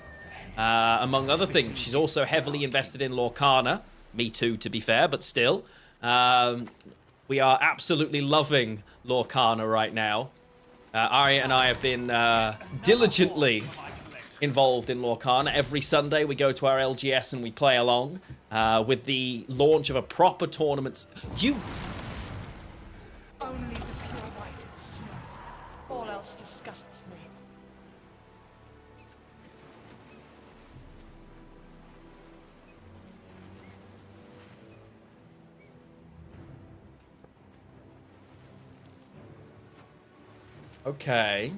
among other things. She's also heavily invested in Lorcana. Me too, to be fair, but still. We are absolutely loving Lorcana right now. Arya and I have been diligently involved in Lorcana. Every Sunday we go to our LGS and we play along with the launch of a proper tournament. Only the pure white of the snow. All else disgusts me. Okay.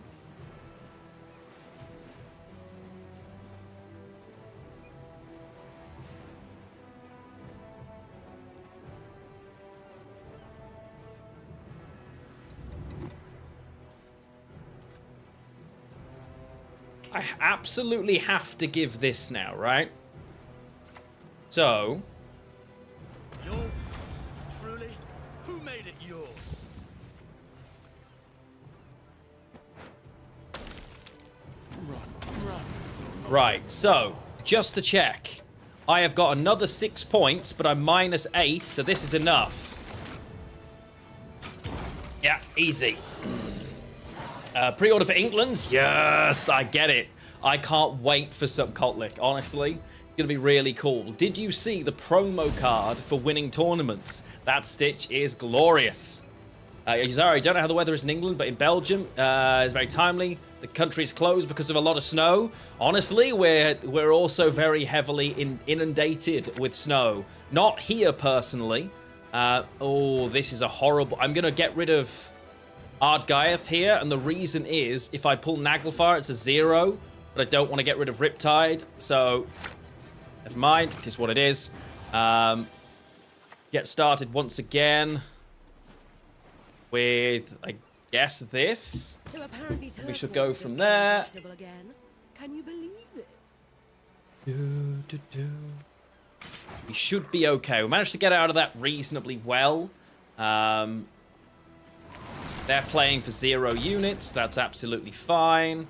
I absolutely have to give this now, right? So... Yours? Truly? Who made it yours? Run. Right, so, just to check. I have got another 6 points, but I'm minus 8, so this is enough. Yeah, easy. Pre-order for England? Yes, I get it. I can't wait for some Kotlik, honestly. It's going to be really cool. Did you see the promo card for winning tournaments? That stitch is glorious. Sorry, I don't know how the weather is in England, but in Belgium, it's very timely. The country is closed because of a lot of snow. Honestly, we're also very heavily inundated with snow. Not here, personally. Oh, this is a horrible... I'm going to get rid of Ardgaiath here, and the reason is, if I pull Naglfar, it's a 0, but I don't want to get rid of Riptide, so... Never mind, it is what it is. Get started once again with, I guess, this. We should go from there. Can you believe it? We should be okay. We managed to get out of that reasonably well. They're playing for 0 units. That's absolutely fine.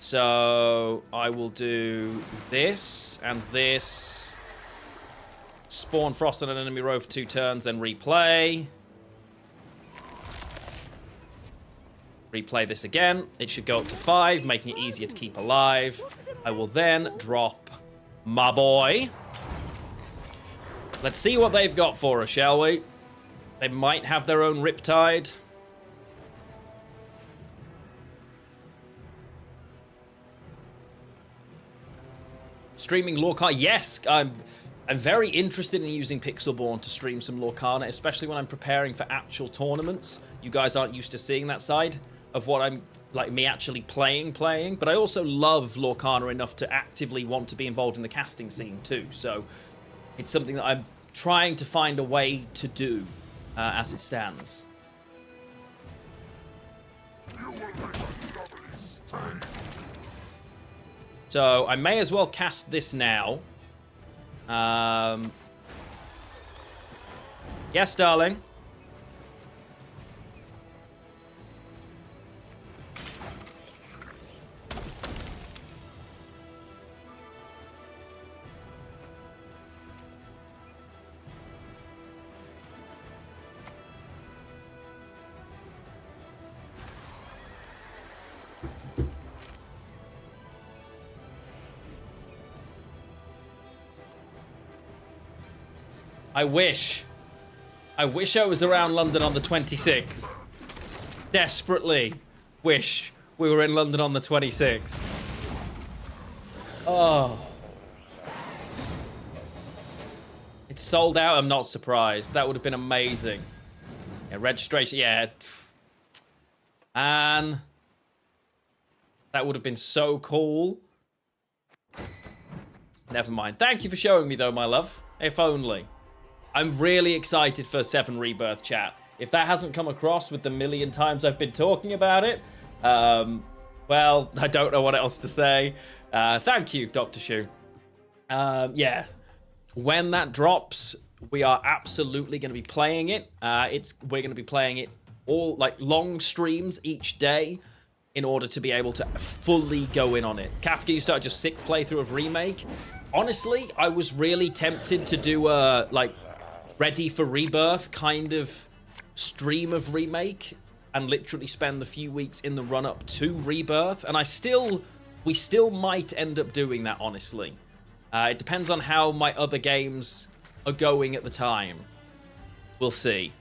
So I will do this and this. Spawn Frost on an enemy row for 2 turns, then replay. Replay this again. It should go up to 5, making it easier to keep alive. I will then drop my boy. Let's see what they've got for us, shall we? They might have their own Riptide. streaming Lorcana. Yes, I'm very interested in using Pixelborn to stream some Lorcana, especially when I'm preparing for actual tournaments. You guys aren't used to seeing that side of what I'm, like, me actually playing. But I also love Lorcana enough to actively want to be involved in the casting scene too. So it's something that I'm trying to find a way to do as it stands. So I may as well cast this now. Yes, darling. I wish I was around London on the 26th. Desperately wish we were in London on the 26th. Oh. It's sold out. I'm not surprised. That would have been amazing. Yeah, registration. Yeah. And that would have been so cool. Never mind. Thank you for showing me, though, my love. If only. I'm really excited for 7 Rebirth, chat. If that hasn't come across with the million times I've been talking about it, well, I don't know what else to say. Thank you, Dr. Shu. Yeah, when that drops, we are absolutely going to be playing it. We're going to be playing it all, like, long streams each day in order to be able to fully go in on it. Kafka, you started your 6th playthrough of Remake. Honestly, I was really tempted to do a, like, ready for Rebirth kind of stream of Remake and literally spend the few weeks in the run-up to Rebirth. And we still might end up doing that, honestly. It depends on how my other games are going at the time. We'll see.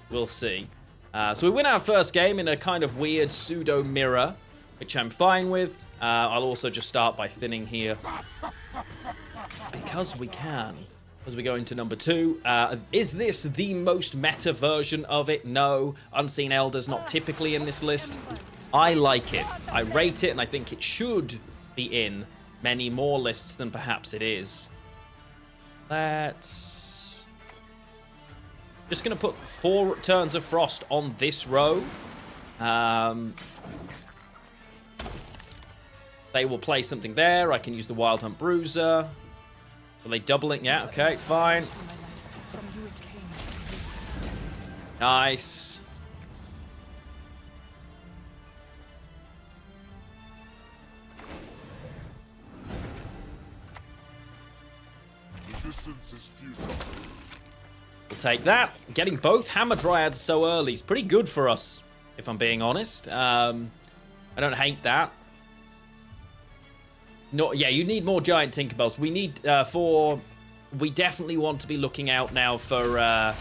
We'll see. So we win our first game in a kind of weird pseudo-mirror, which I'm fine with. I'll also just start by thinning here. Because we can. As we go into number 2, is this the most meta version of it? No. Unseen Elder's not typically in this list. I like it. I rate it, and I think it should be in many more lists than perhaps it is. Let's... Just going to put 4 Turns of Frost on this row. They will play something there. I can use the Wild Hunt Bruiser. Are they doubling? Yeah, okay, fine. Nice. Resistance is futile. We'll take that. Getting both Hammer Dryads so early is pretty good for us, if I'm being honest. I don't hate that. No, yeah, you need more giant Tinkerbells. We need we definitely want to be looking out now for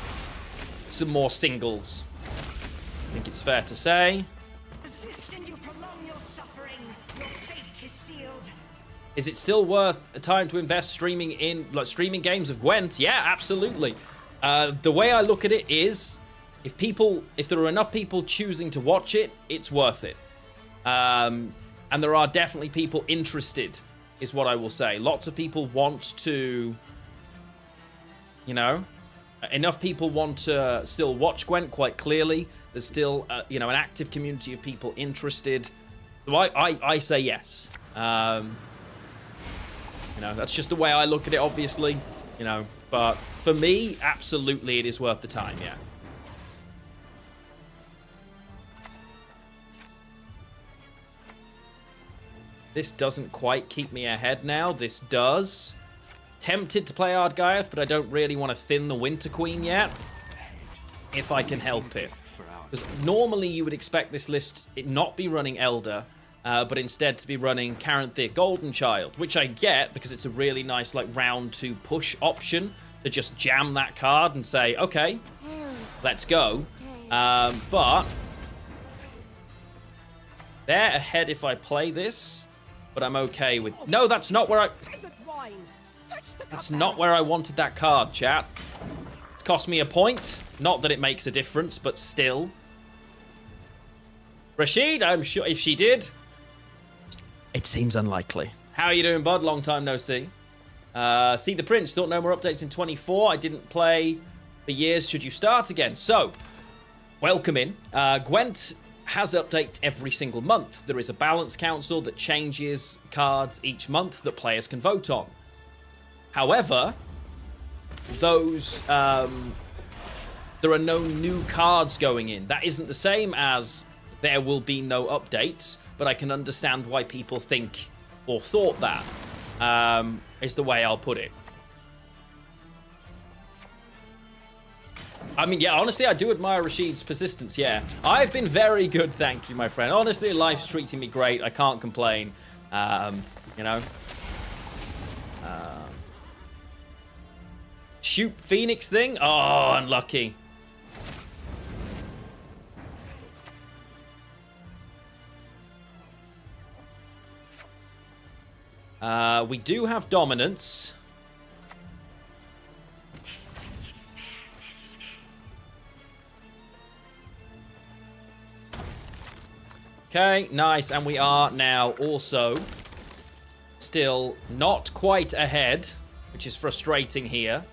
some more singles. I think it's fair to say. Resist and you prolong your suffering. Your fate is sealed. Is it still worth a time to invest streaming in, like, streaming games of Gwent? Yeah, absolutely. The way I look at it is, if there are enough people choosing to watch it, it's worth it. And there are definitely people interested, is what I will say. Lots of people want to, you know, enough people want to still watch Gwent quite clearly. There's still, you know, an active community of people interested. So I say yes. You know, that's just the way I look at it, obviously. You know, but for me, absolutely it is worth the time, yeah. This doesn't quite keep me ahead now. This does. Tempted to play Ardgaiath, but I don't really want to thin the Winter Queen yet. If I can help it. Because normally you would expect this list it not be running Elder, but instead to be running Caranthir Golden Child, which I get because it's a really nice, like, round 2 push option to just jam that card and say, okay, let's go. But they're ahead if I play this. But I'm okay with... No, that's not where I... Is it wine? That's not where I wanted that card, chat. It's cost me a point. Not that it makes a difference, but still. Rashid, I'm sure if she did, it seems unlikely. How are you doing, bud? Long time no see. See the Prince. Thought no more updates in 24. I didn't play for years. Should you start again? So, welcome in. Gwent has updates every single month. There is a balance council that changes cards each month that players can vote on. However, those there are no new cards going in. That isn't the same as there will be no updates, but I can understand why people think or thought that, is the way I'll put it. I mean, yeah, honestly, I do admire Rashid's persistence, yeah. I've been very good, thank you, my friend. Honestly, life's treating me great. I can't complain, you know. Shoot Phoenix thing? Oh, unlucky. We do have dominance. Okay, nice. And we are now also still not quite ahead, which is frustrating here.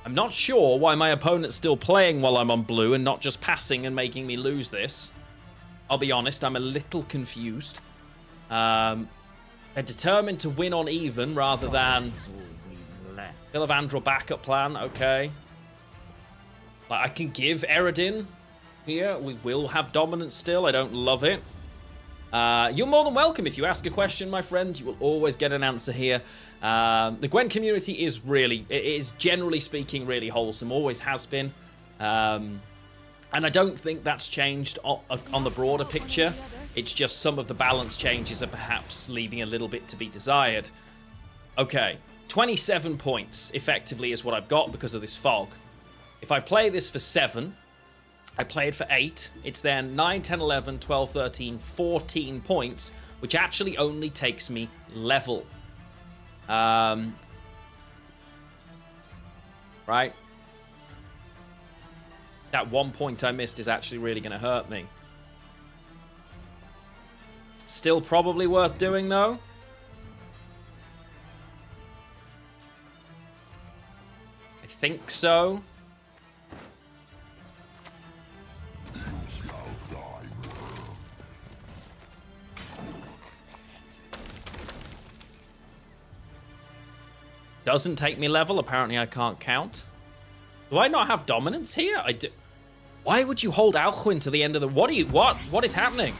I'm not sure why my opponent's still playing while I'm on blue and not just passing and making me lose this. I'll be honest, I'm a little confused. They're determined to win on even rather than Philavandrel backup plan. Okay. Like, I can give Eredin here. We will have dominance still. I don't love it. You're more than welcome. If you ask a question, my friend, you will always get an answer here. The Gwent community is really, it is generally speaking really wholesome. Always has been. And I don't think that's changed on the broader picture. It's just some of the balance changes are perhaps leaving a little bit to be desired. Okay, 27 points effectively is what I've got because of this fog. If I play this for 7, I play it for 8, it's then 9, 10, 11, 12, 13, 14 points, which actually only takes me level. Right? That 1 point I missed is actually really going to hurt me. Still probably worth doing, though. I think so. Doesn't take me level. Apparently I can't count. Do I not have dominance here? I do. Why would you hold Alcuin to the end of the... What is happening?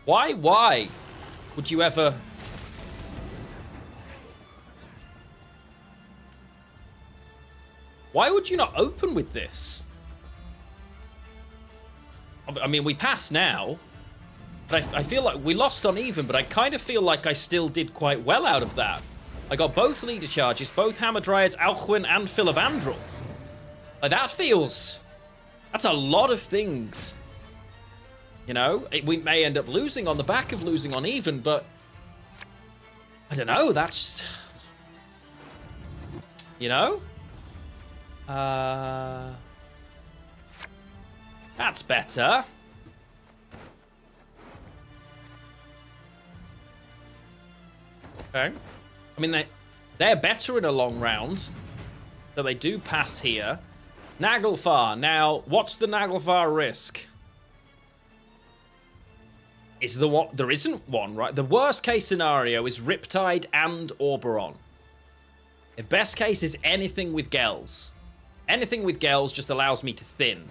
Why would you ever... Why would you not open with this? I mean, we pass now. But I feel like we lost on even, but I kind of feel like I still did quite well out of that. I got both leader charges, both Hammer Dryads, Alcuin, and Philavandrel. Like, that feels... That's a lot of things. You know? We may end up losing on the back of losing on even, but... I don't know, that's... You know? That's better. Okay. I mean, they're better in a long round, so they do pass here. Naglfar. Now, what's the Naglfar risk? There isn't one, right? The worst case scenario is Riptide and Oberon. The best case is anything with Gels. Anything with Gels just allows me to thin.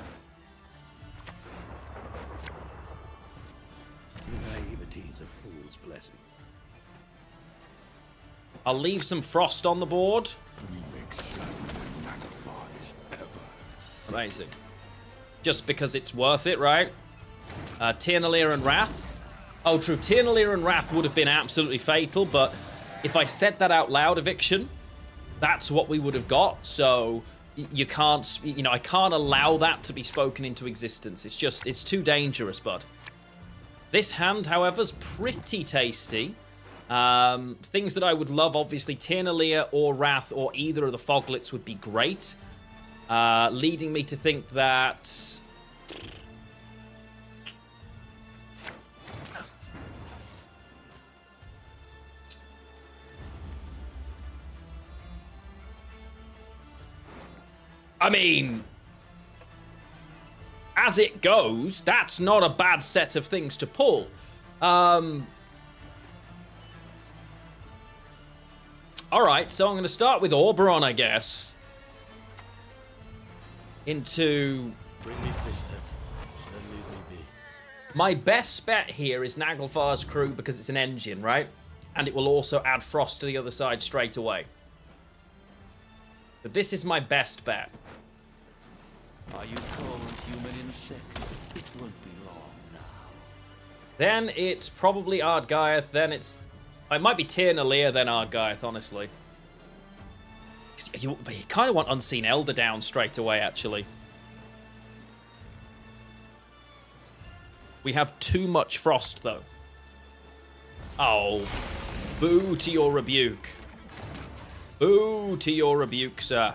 Naivety is a fool's blessing. I'll leave some Frost on the board. We make certain that Naglfar is ever. Amazing. Just because it's worth it, right? Tyrnalir and Wrath. Oh, true. Tyrnalir and Wrath would have been absolutely fatal, but if I said that out loud, Eviction, that's what we would have got. So you can't, you know, I can't allow that to be spoken into existence. It's just, it's too dangerous, bud. This hand, however, is pretty tasty. Things that I would love, obviously, Tiernalia or Wrath or either of the Foglets would be great. Leading me to think that... I mean, as it goes, that's not a bad set of things to pull. Alright, so I'm going to start with Oberon, I guess. Into... Bring me Fister. Then leave me be. My best bet here is Naglfar's crew because it's an engine, right? And it will also add frost to the other side straight away. But this is my best bet. Are you cold, human insect? It won't be long now. Then it's probably Ardgaiath, then it's... It might be Tiernalia, then Ardgaiath, honestly. You kind of want Unseen Elder down straight away, actually. We have too much frost, though. Oh. Boo to your rebuke. Boo to your rebuke, sir.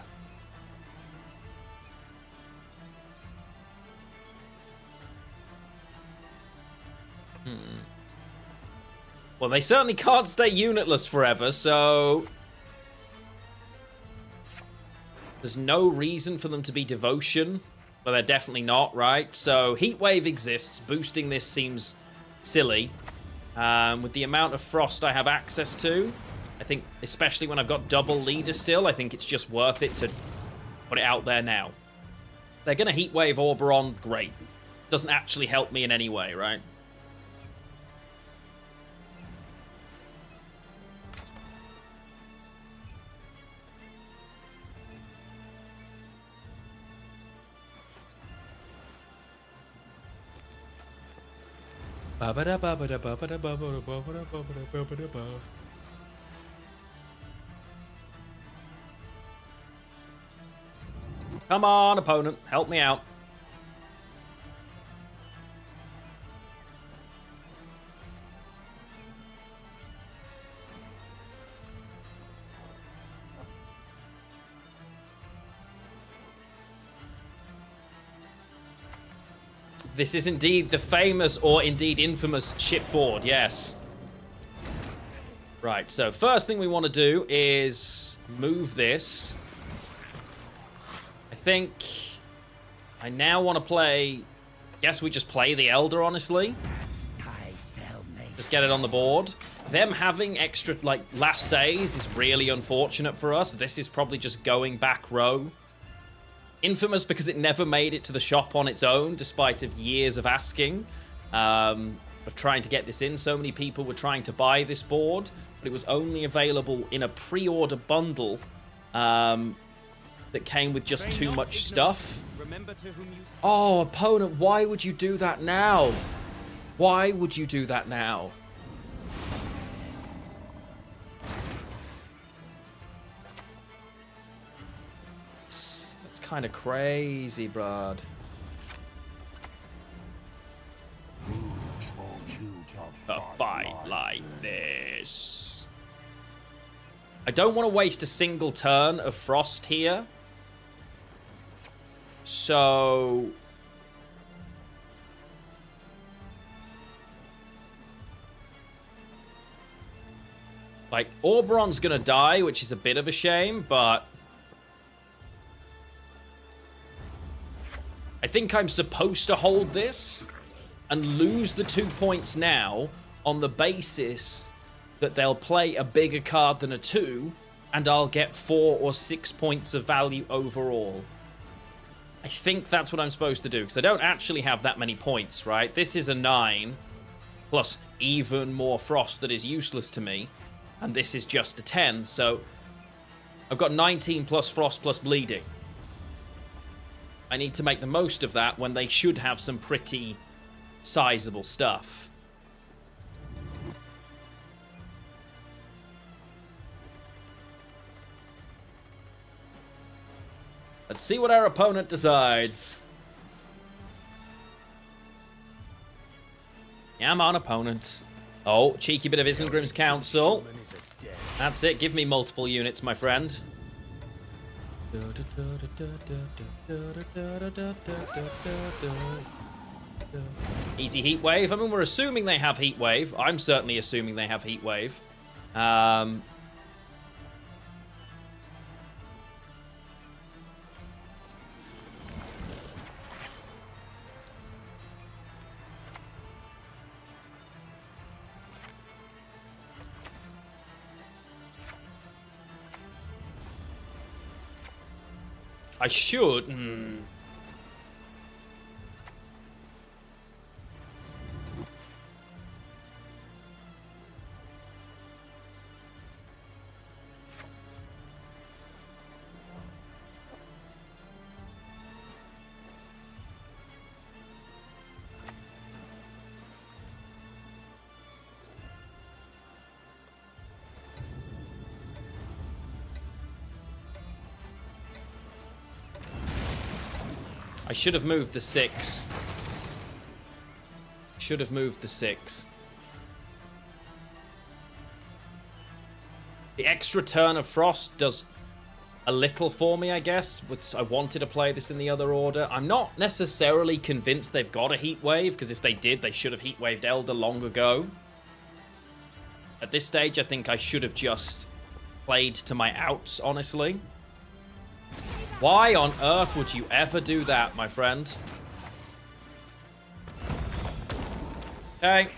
Well, they certainly can't stay unitless forever, so... There's no reason for them to be Devotion, but they're definitely not, right? So, Heatwave exists. Boosting this seems silly. With the amount of frost I have access to, I think, especially when I've got double leader still, I think it's just worth it to put it out there now. They're going to Heatwave Oberon, great. Doesn't actually help me in any way, right? Come on, opponent. Help me out. This is indeed the famous, or indeed infamous, shipboard, yes. Right, so first thing we want to do is move this. I think I now want to play... Guess we just play the Elder, honestly. Just get it on the board. Them having extra, like, last says is really unfortunate for us. This is probably just going back row. Infamous because it never made it to the shop on its own, despite of years of asking, of trying to get this in. So many people were trying to buy this board, but it was only available in a pre-order bundle that came with just too much stuff. Oh, opponent, why would you do that now? Why would you do that now? Kind of crazy, bruh. A fight like this. I don't want to waste a single turn of frost here. So... like, Oberon's gonna die, which is a bit of a shame, but... I think I'm supposed to hold this and lose the 2 points now on the basis that they'll play a bigger card than a 2 and I'll get 4 or 6 points of value overall. I think that's what I'm supposed to do because I don't actually have that many points, right? This is a 9 plus even more frost that is useless to me, and this is just a 10, so I've got 19 plus frost plus bleeding. I need to make the most of that when they should have some pretty sizable stuff. Let's see what our opponent decides. Come on, opponent. Oh, cheeky bit of Isengrim's Council. That's it. Give me multiple units, my friend. Easy heat wave. I mean, we're assuming they have heat wave. I'm certainly assuming they have heat wave. I should. I should have moved the 6. Should have moved the 6. The extra turn of Frost does a little for me, I guess. I wanted to play this in the other order. I'm not necessarily convinced they've got a heat wave, because if they did, they should have heat waved Elder long ago. At this stage, I think I should have just played to my outs, honestly. Why on earth would you ever do that, my friend? Okay.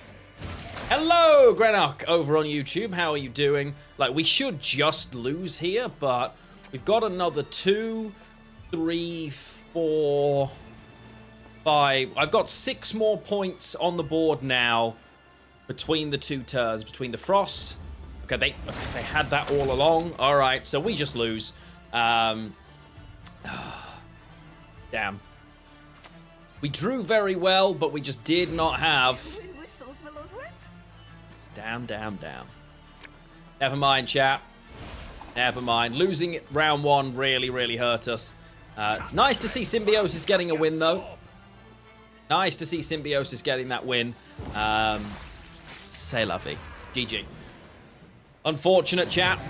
Hello, Greenock, over on YouTube. How are you doing? Like, we should just lose here, but we've got another 2, 3, 4, 5. I've got 6 more points on the board now between the 2 turns, between the Frost. Okay, they had that all along. All right, so we just lose. Damn. We drew very well, but we just did not have... Damn. Never mind, chat. Never mind. Losing round 1 really, really hurt us. Nice to see Symbiosis getting a win, though. Nice to see Symbiosis getting that win. C'est la vie. GG. Unfortunate, chat,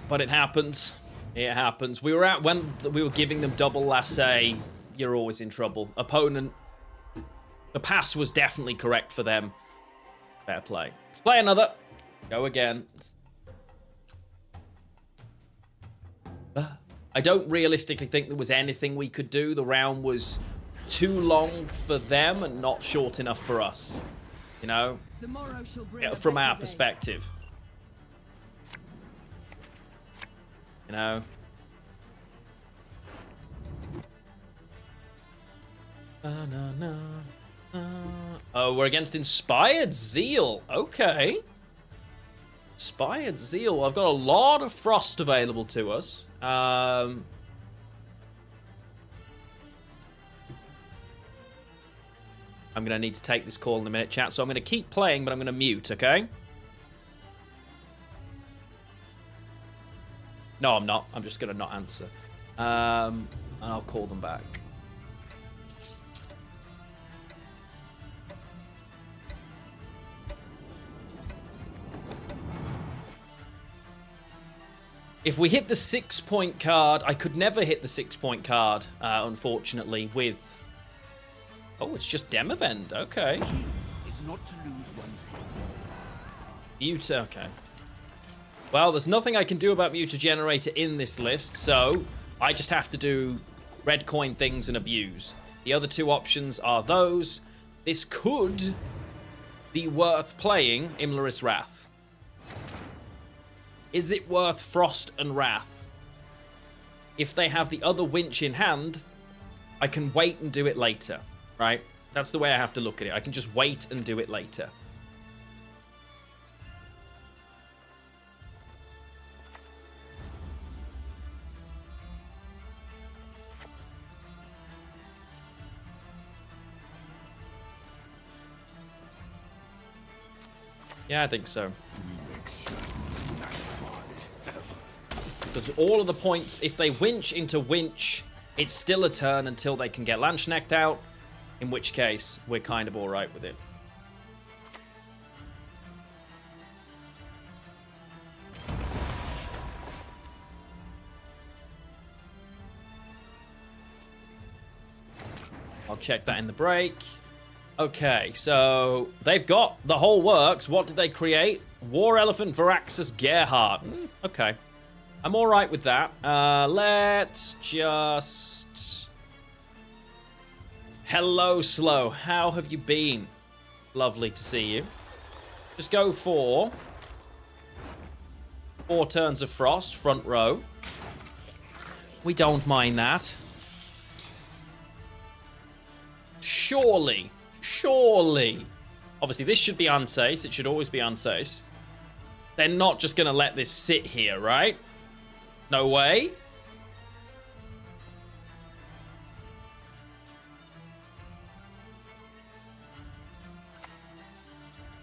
but it happens. It happens. We were at when we were giving them double lassé. You're always in trouble. Opponent. The pass was definitely correct for them. Fair play. Let's play another. Go again. I don't realistically think there was anything we could do. The round was too long for them and not short enough for us. You know? From our perspective. You know? Oh, we're against Inspired Zeal. Okay. Inspired Zeal. I've got a lot of Frost available to us. I'm going to need to take this call in a minute, chat. So I'm going to keep playing, but I'm going to mute, okay? No, I'm not. I'm just going to not answer. And I'll call them back. If we hit the 6-point card, I could never hit the 6-point card, unfortunately, with... Oh, it's just Demavend. Okay. Is not to lose one's Mute, okay. Well, there's nothing I can do about Mutagenerator in this list, so I just have to do red coin things and abuse. The other 2 options are those. This could be worth playing Imlerith's Wrath. Is it worth Frost and Wrath? If they have the other winch in hand, I can wait and do it later, right? That's the way I have to look at it. I can just wait and do it later. Yeah, I think so. Because all of the points, if they winch into winch, it's still a turn until they can get Landsknecht out, in which case, we're kind of alright with it. I'll check that in the break. Okay, so they've got the whole works. What did they create? War Elephant Varaxus Gerhard. Okay. I'm all right with that. Let's just... Hello, Slow. How have you been? Lovely to see you. Just go for 4 turns of Frost, front row. We don't mind that. Surely. Obviously, this should be unsafe. It should always be unsafe. They're not just going to let this sit here, right? No way.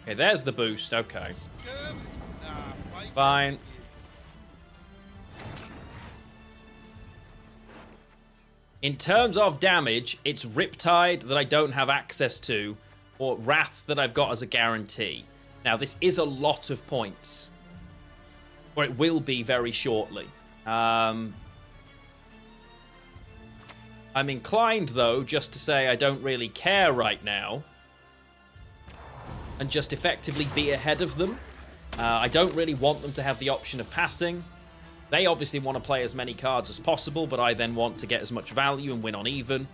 Okay, there's the boost. Okay. Fine. In terms of damage, it's Riptide that I don't have access to, or Wrath that I've got as a guarantee. Now, this is a lot of points, or it will be very shortly. I'm inclined, though, just to say I don't really care right now, and just effectively be ahead of them. I don't really want them to have the option of passing. They obviously want to play as many cards as possible, but I then want to get as much value and win on even.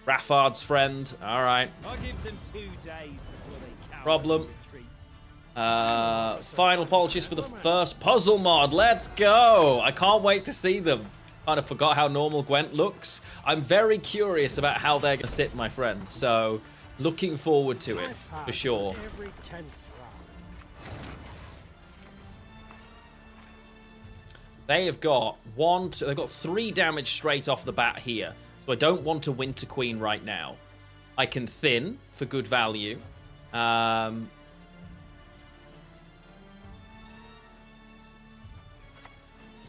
Raffard's friend. All right. I'll give them 2 days before they Problem. Final polishes for the first puzzle mod. Let's go. I can't wait to see them. Kind of forgot how normal Gwent looks. I'm very curious about how they're going to sit, my friend. So, looking forward to it, for sure. They have got they've got 3 damage straight off the bat here. So I don't want to Winter Queen right now. I can thin for good value. Which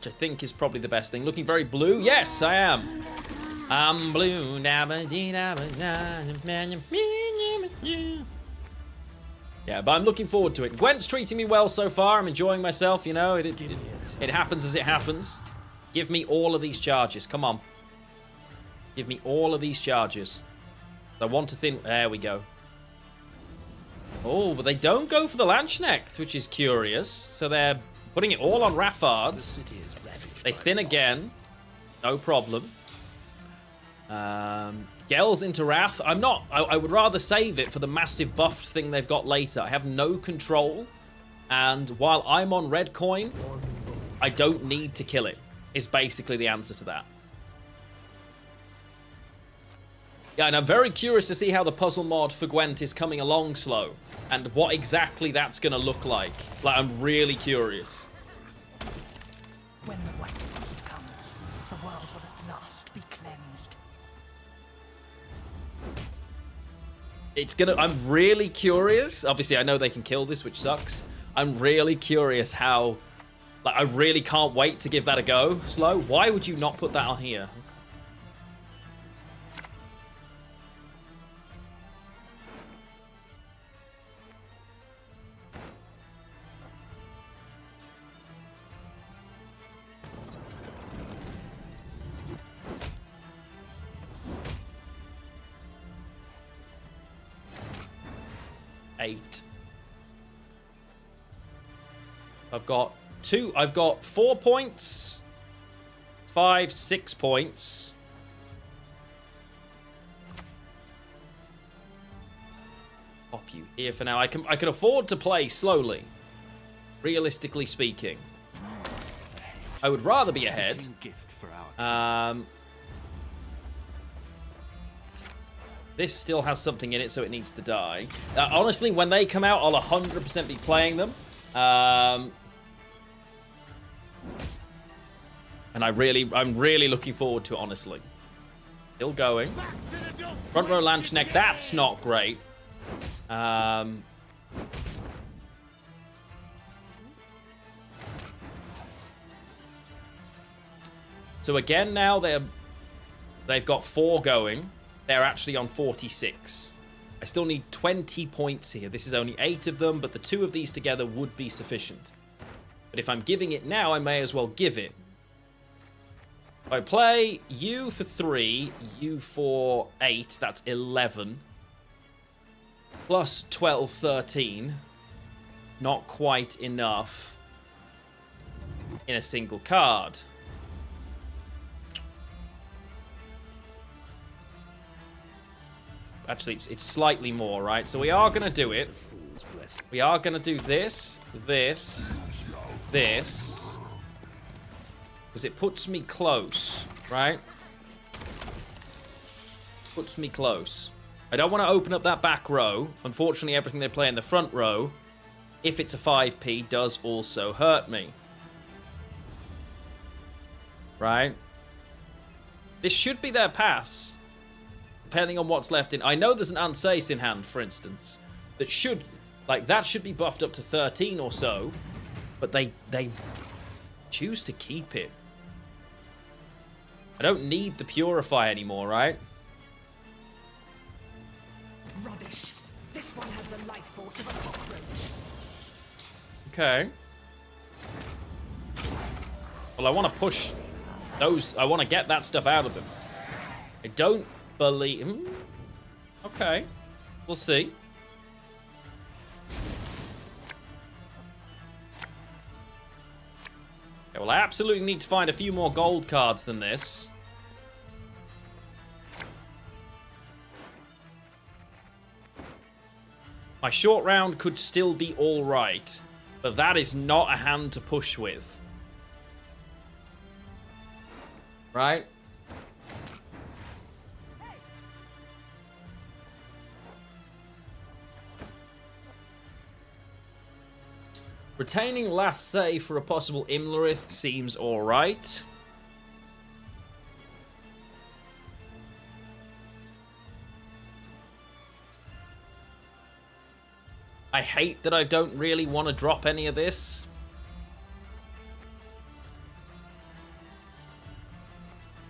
I think is probably the best thing. Looking very blue. Yes, I am. I'm blue. Yeah, but I'm looking forward to it. Gwent's treating me well so far. I'm enjoying myself, you know. It happens as it happens. Give me all of these charges. Come on. Give me all of these charges. I want to thin... There we go. Oh, but they don't go for the Lanchknecht, which is curious. So they're putting it all on Raffards. They thin again. No problem. Gel's into Wrath. I'm not. I would rather save it for the massive buffed thing they've got later. I have no control. And while I'm on red coin, I don't need to kill it. Is basically the answer to that. Yeah, and I'm very curious to see how the puzzle mod for Gwent is coming along slow. And what exactly that's going to look like. Like, I'm really curious. When the white frost comes, the world will at last be cleansed. It's gonna... I'm really curious. Obviously, I know they can kill this, which sucks. I'm really curious how... Like, I really can't wait to give that a go. Slow, why would you not put that on here? I've got 4 points, 5, 6 points. Pop you here for now. I can afford to play slowly. Realistically speaking, I would rather be ahead. This still has something in it, so it needs to die. Honestly, when they come out, I'll 100% be playing them. And I'm really looking forward to it, honestly. Still going. Front row Lanchknecht, that's not great. So again, now they've got 4 going. They're actually on 46. I still need 20 points here. This is only 8 of them, but the 2 of these together would be sufficient. But if I'm giving it now, I may as well give it. I play you for 3, you for 8. That's 11. Plus 12, 13. Not quite enough in a single card. Actually, it's slightly more, right? So we are going to do it. We are going to do this, this, this. Because it puts me close, right? Puts me close. I don't want to open up that back row. Unfortunately, everything they play in the front row, if it's a 5p, does also hurt me. Right? This should be their pass. Depending on what's left in. I know there's an Ansace in hand, for instance, that should, like, that should be buffed up to 13 or so, but they choose to keep it. I don't need the Purify anymore, right? Rubbish. This one has the life force of a cockroach. Okay. Well, I want to push those. I want to get that stuff out of them. I don't believe... Okay. We'll see. Okay, well, I absolutely need to find a few more gold cards than this. My short round could still be all right, but that is not a hand to push with. Right? Retaining last save for a possible Imlerith seems alright. I hate that I don't really want to drop any of this.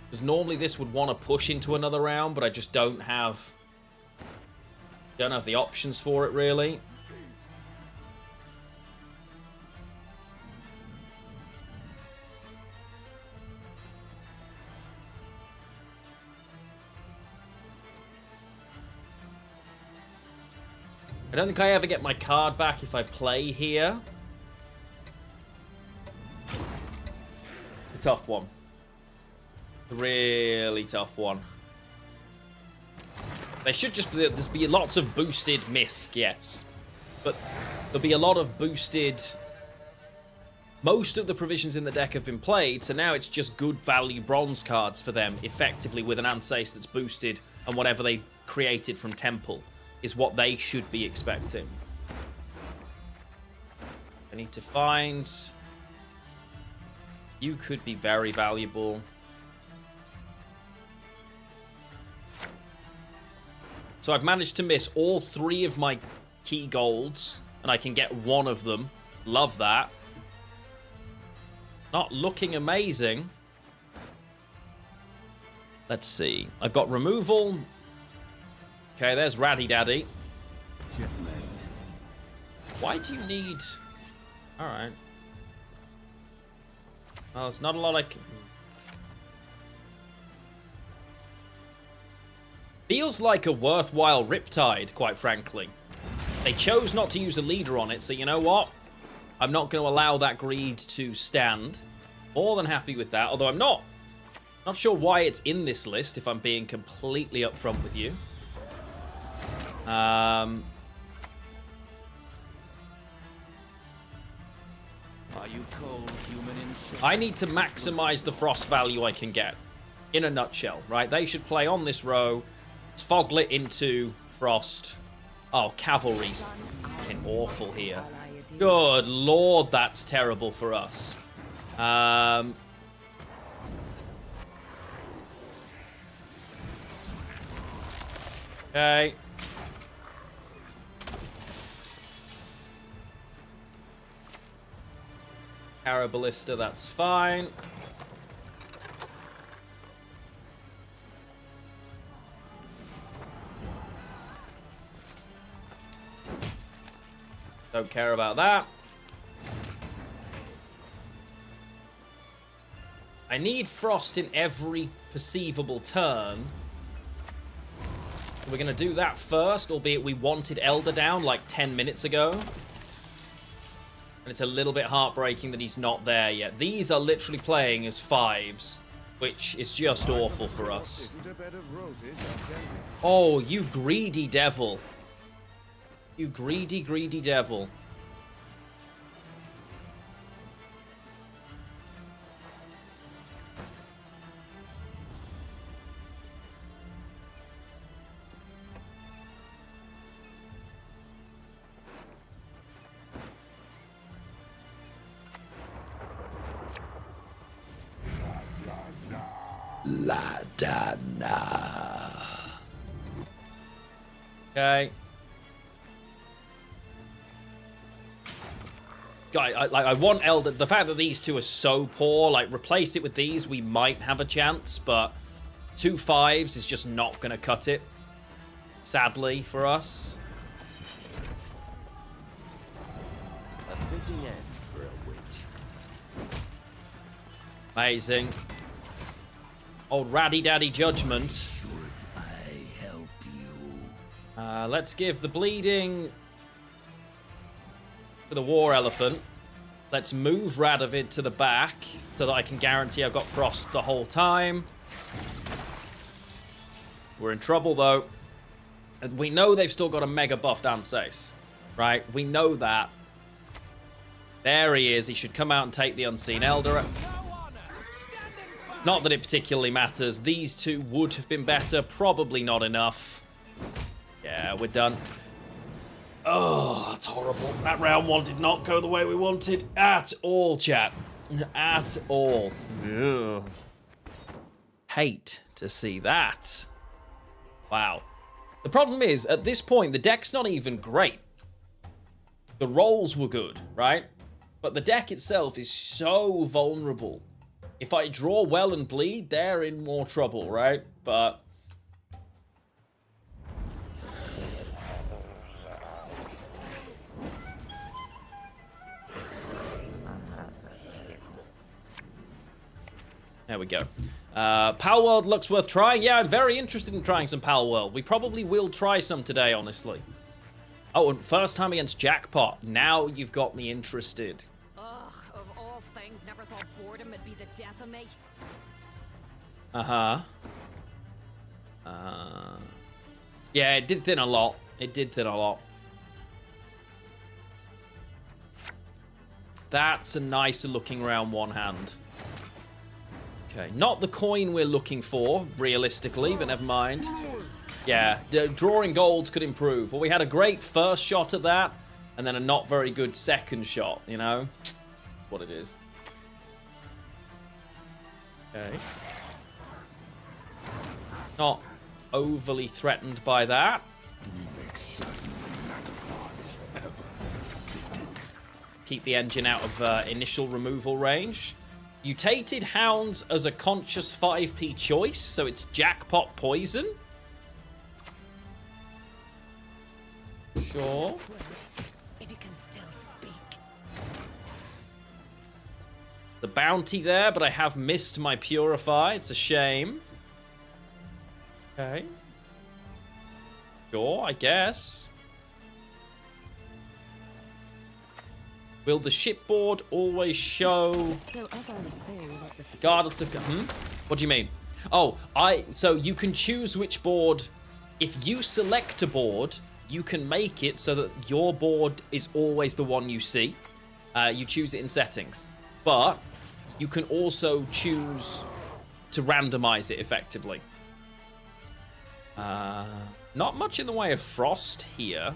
Because normally this would want to push into another round, but I just don't have the options for it, really. I don't think I ever get my card back if I play here. It's a tough one. A really tough one. There should just be, there's be lots of boosted Misk, yes. But there'll be a lot of boosted... Most of the provisions in the deck have been played, so now it's just good value bronze cards for them, effectively with an Ansace that's boosted, and whatever they created from Temple is what they should be expecting. I need to find... You could be very valuable. So I've managed to miss all 3 of my key golds, and I can get 1 of them. Love that. Not looking amazing. Let's see. I've got removal. Okay, there's Raddy Daddy. Checkmate. Why do you need... Alright. Well, there's not a lot I can... Feels like a worthwhile Riptide, quite frankly. They chose not to use a leader on it, so you know what? I'm not going to allow that greed to stand. More than happy with that, although I'm not sure why it's in this list, if I'm being completely upfront with you. Are you cold, human insect? I need to maximize the frost value I can get. In a nutshell, right? They should play on this row. It's Foglit into frost. Oh, cavalry's fucking awful here. Good lord, that's terrible for us. Okay. Caraballista, that's fine. Don't care about that. I need frost in every perceivable turn. We're going to do that first, albeit we wanted Elder down like 10 minutes ago. And it's a little bit heartbreaking that he's not there yet. These are literally playing as 5s, which is just awful for us. Oh, you greedy devil. You greedy, greedy devil. Ladana. Okay. Guy, I want Elder. The fact that these two are so poor, like, replace it with these, we might have a chance, but 2 5s is just not going to cut it. Sadly for us. A fitting end for a witch. Amazing. Old Raddy Daddy Judgment. Should I help you? Let's give the bleeding to the War Elephant. Let's move Radovid to the back so that I can guarantee I've got Frost the whole time. We're in trouble, though. And we know they've still got a mega buffed Ansace, right? We know that. There he is. He should come out and take the Unseen Elder. Not that it particularly matters. These two would have been better. Probably not enough. Yeah, we're done. Oh, that's horrible. That round 1 did not go the way we wanted at all, chat. At all. Ugh. Hate to see that. Wow. The problem is, at this point, the deck's not even great. The rolls were good, right? But the deck itself is so vulnerable. If I draw well and bleed, they're in more trouble, right? But there we go. Pal World looks worth trying. Yeah, I'm very interested in trying some Pal World. We probably will try some today, honestly. Oh, and first time against Jackpot. Now you've got me interested. Ugh, of all things, never thought boredom would be the death of me. Uh-huh. Yeah, it did thin a lot. It did thin a lot. That's a nicer looking round 1 hand. Okay, not the coin we're looking for, realistically, but never mind. Yeah, drawing golds could improve. Well, we had a great first shot at that, and then a not very good second shot, you know? What it is. Okay. Not overly threatened by that. We make certain the Nagathar is ever defeated. Keep the engine out of initial removal range. Mutated Hounds as a conscious 5p choice, so it's Jackpot Poison. Sure. If you can still speak. The bounty there, but I have missed my Purify. It's a shame. Okay. Sure, I guess. Will the shipboard always show regardless of What do you mean? Oh, so you can choose which board. If you select a board, you can make it so that your board is always the one you see. You choose it in settings. But you can also choose to randomize it effectively. Not much in the way of frost here.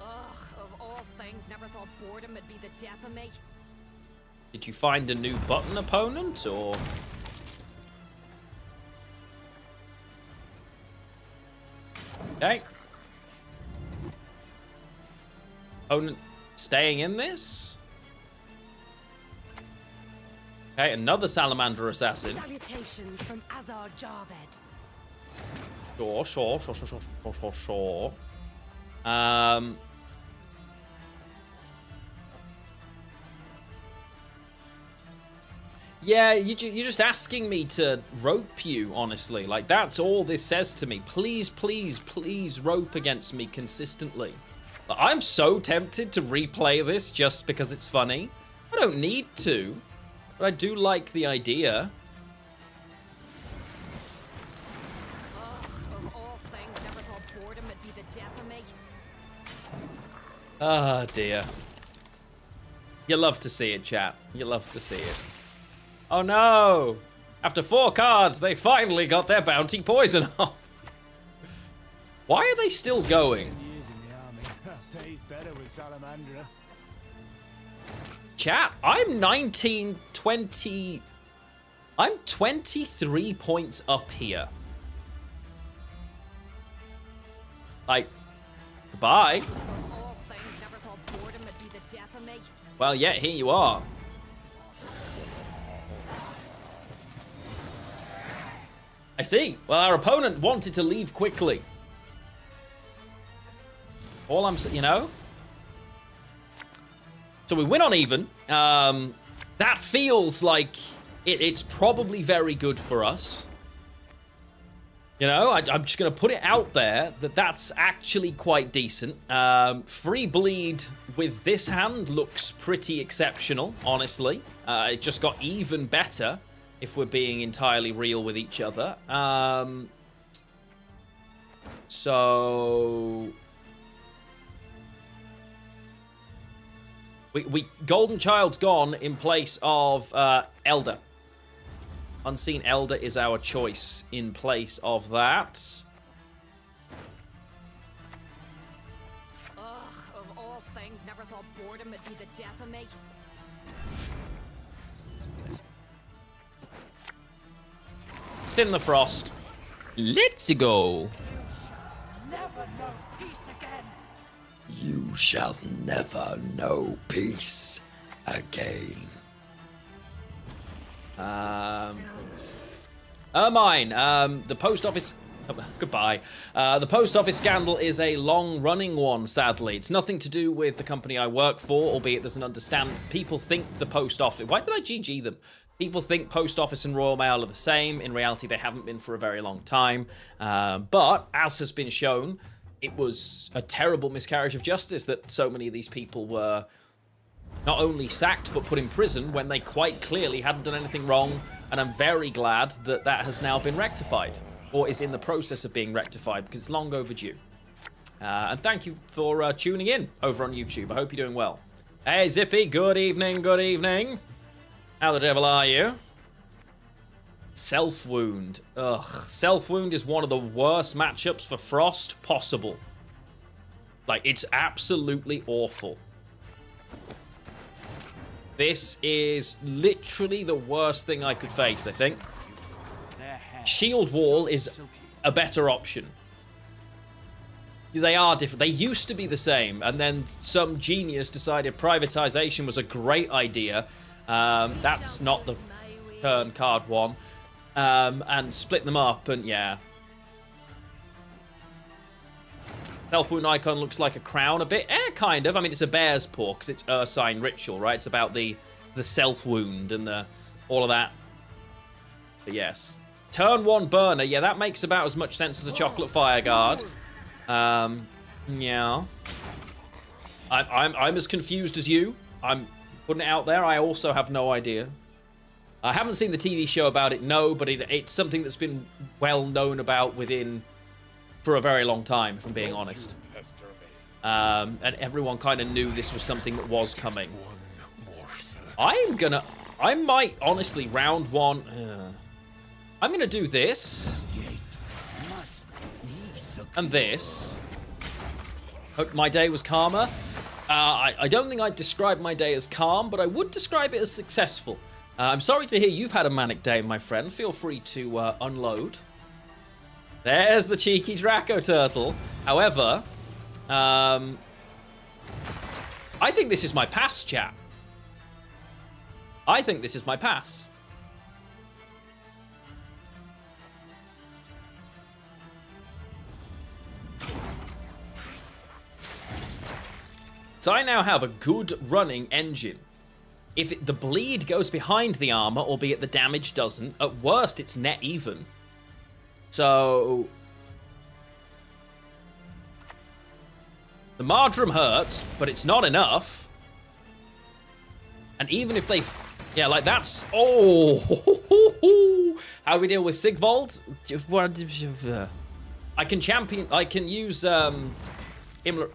Ugh, of all things, never thought boredom would be the death of me. Did you find a new button opponent, or? Okay. Opponent staying in this. Okay, another Salamander Assassin. Salutations from Azar Jarbed. Sure. Yeah, you're just asking me to rope you, honestly. Like, that's all this says to me. Please, please, please rope against me consistently. I'm so tempted to replay this just because it's funny. I don't need to, but I do like the idea. Ugh, of all things, never thought boredom would be the death of me. Ah, dear. You love to see it, chat. You love to see it. Oh no! After 4 cards, they finally got their bounty poison off. Why are they still going? Years in the army. Pays better with Salamandra. Chat, I'm 19, 20... I'm 23 points up here. Like, goodbye. Of all things, never thought boredom would be the death of me. Well, yeah, here you are. I see. Well, our opponent wanted to leave quickly. All I'm, you know. So we win on even. That feels like it's probably very good for us. You know, I'm just going to put it out there that that's actually quite decent. Free bleed with this hand looks pretty exceptional, honestly. It just got even better, if we're being entirely real with each other. So... We Golden Child's gone in place of Elder. Unseen Elder is our choice in place of that. Ugh, of all things, never thought boredom would be the death of me. Thin the Frost. Let's go. Never know peace again. You shall never know peace again. Ermine, the post office... goodbye. The post office scandal is a long-running one, sadly. It's nothing to do with the company I work for, albeit there's an understand... People think the post office... Why did I GG them? People think post office and Royal Mail are the same. In reality, they haven't been for a very long time. But, as has been shown, it was a terrible miscarriage of justice that so many of these people were not only sacked, but put in prison when they quite clearly hadn't done anything wrong. And I'm very glad that that has now been rectified, or is in the process of being rectified, because it's long overdue. And thank you for tuning in over on YouTube. I hope you're doing well. Hey, Zippy, good evening, good evening. How the devil are you? Self-wound. Ugh. Self-wound is one of the worst matchups for Frost possible. Like, it's absolutely awful. This is literally the worst thing I could face, I think. Shield Wall is a better option. They are different. They used to be the same, and then some genius decided privatization was a great idea. That's not the turn card one. And split them up, and yeah. Self-wound icon looks like a crown a bit. Kind of. I mean, it's a bear's paw, because it's Ursine Ritual, right? It's about the self-wound and all of that. But yes. Turn 1 burner. Yeah, that makes about as much sense as a chocolate fire guard. Yeah. I'm as confused as you. I'm putting it out there. I also have no idea. I haven't seen the TV show about it, no, but it's something that's been well known about for a very long time, if I'm being honest. And everyone kind of knew this was something that was coming. I might, honestly, round 1... I'm going to do this. And this. Hope my day was calmer. I don't think I'd describe my day as calm, but I would describe it as successful. I'm sorry to hear you've had a manic day, my friend. Feel free to unload. There's the cheeky Draco Turtle. However, I think this is my pass, chat. I think this is my pass. So I now have a good running engine. If the bleed goes behind the armor, albeit the damage doesn't, at worst it's net even. So the Marjoram hurts, but it's not enough. And even if they... Yeah, like that's... Oh! How do we deal with Sigvald? I can champion... I can use... Himmler...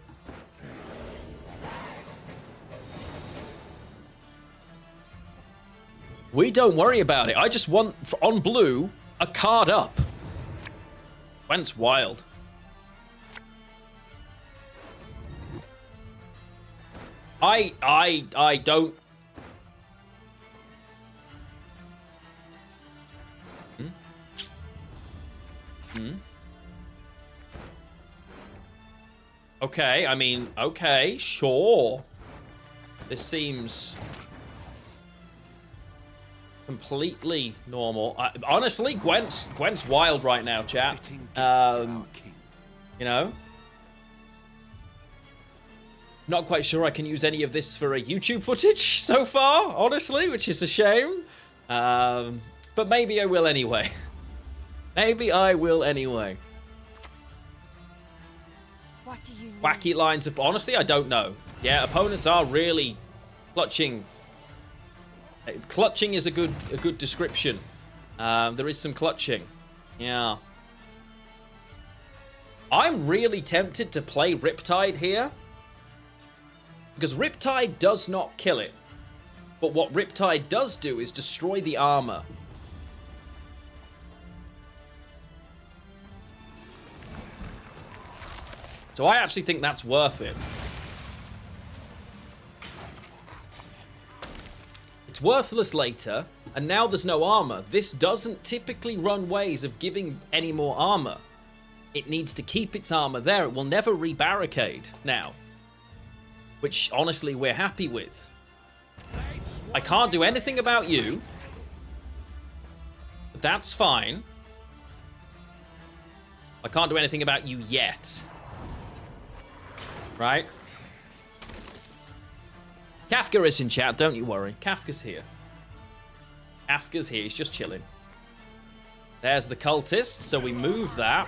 We don't worry about it. I just want, on blue, a card up. Gwent's wild. I don't... Okay, I mean, okay, sure. This seems completely normal. Honestly, Gwent's wild right now, chat. You know? Not quite sure I can use any of this for a YouTube footage so far, honestly, which is a shame. But maybe I will anyway. Maybe I will anyway. What do you need? Wacky lines of... Honestly, I don't know. Yeah, opponents are really clutching. Clutching is a good description. There is some clutching. Yeah. I'm really tempted to play Riptide here. Because Riptide does not kill it. But what Riptide does do is destroy the armor. So I actually think that's worth it. It's worthless later, and now there's no armor. This doesn't typically run ways of giving any more armor. It needs to keep its armor there. It will never re-barricade now. Which, honestly, we're happy with. I can't do anything about you. But that's fine. I can't do anything about you yet. Right? Kafka is in chat, don't you worry. Kafka's here. Kafka's here, he's just chilling. There's the cultist, so we move that.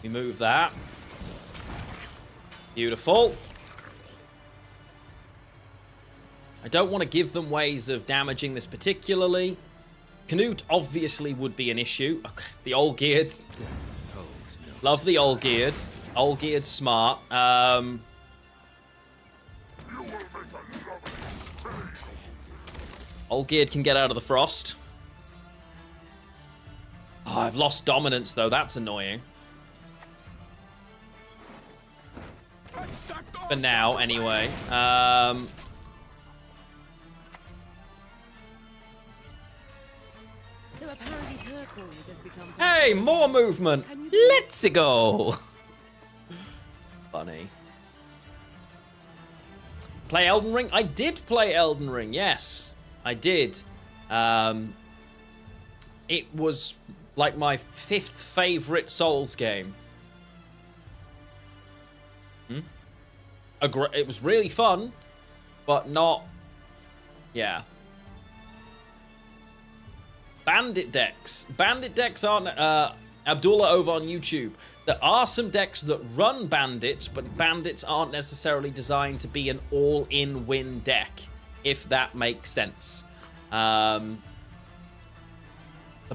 We move that. Beautiful. I don't want to give them ways of damaging this particularly. Canute obviously would be an issue. Okay, the Olgeared. Love the Olgeared. Olgeared's smart. Olgeared can get out of the frost. Oh, I've lost dominance though. That's annoying. For now, anyway. Hey, more movement. Let's go. Funny. Play Elden Ring? I did play Elden Ring, yes. I did. It was like my 5th favorite Souls game. It was really fun, but not... Yeah. Bandit decks. Bandit decks aren't... Abdullah over on YouTube. There are some decks that run bandits, but bandits aren't necessarily designed to be an all-in win deck, if that makes sense. The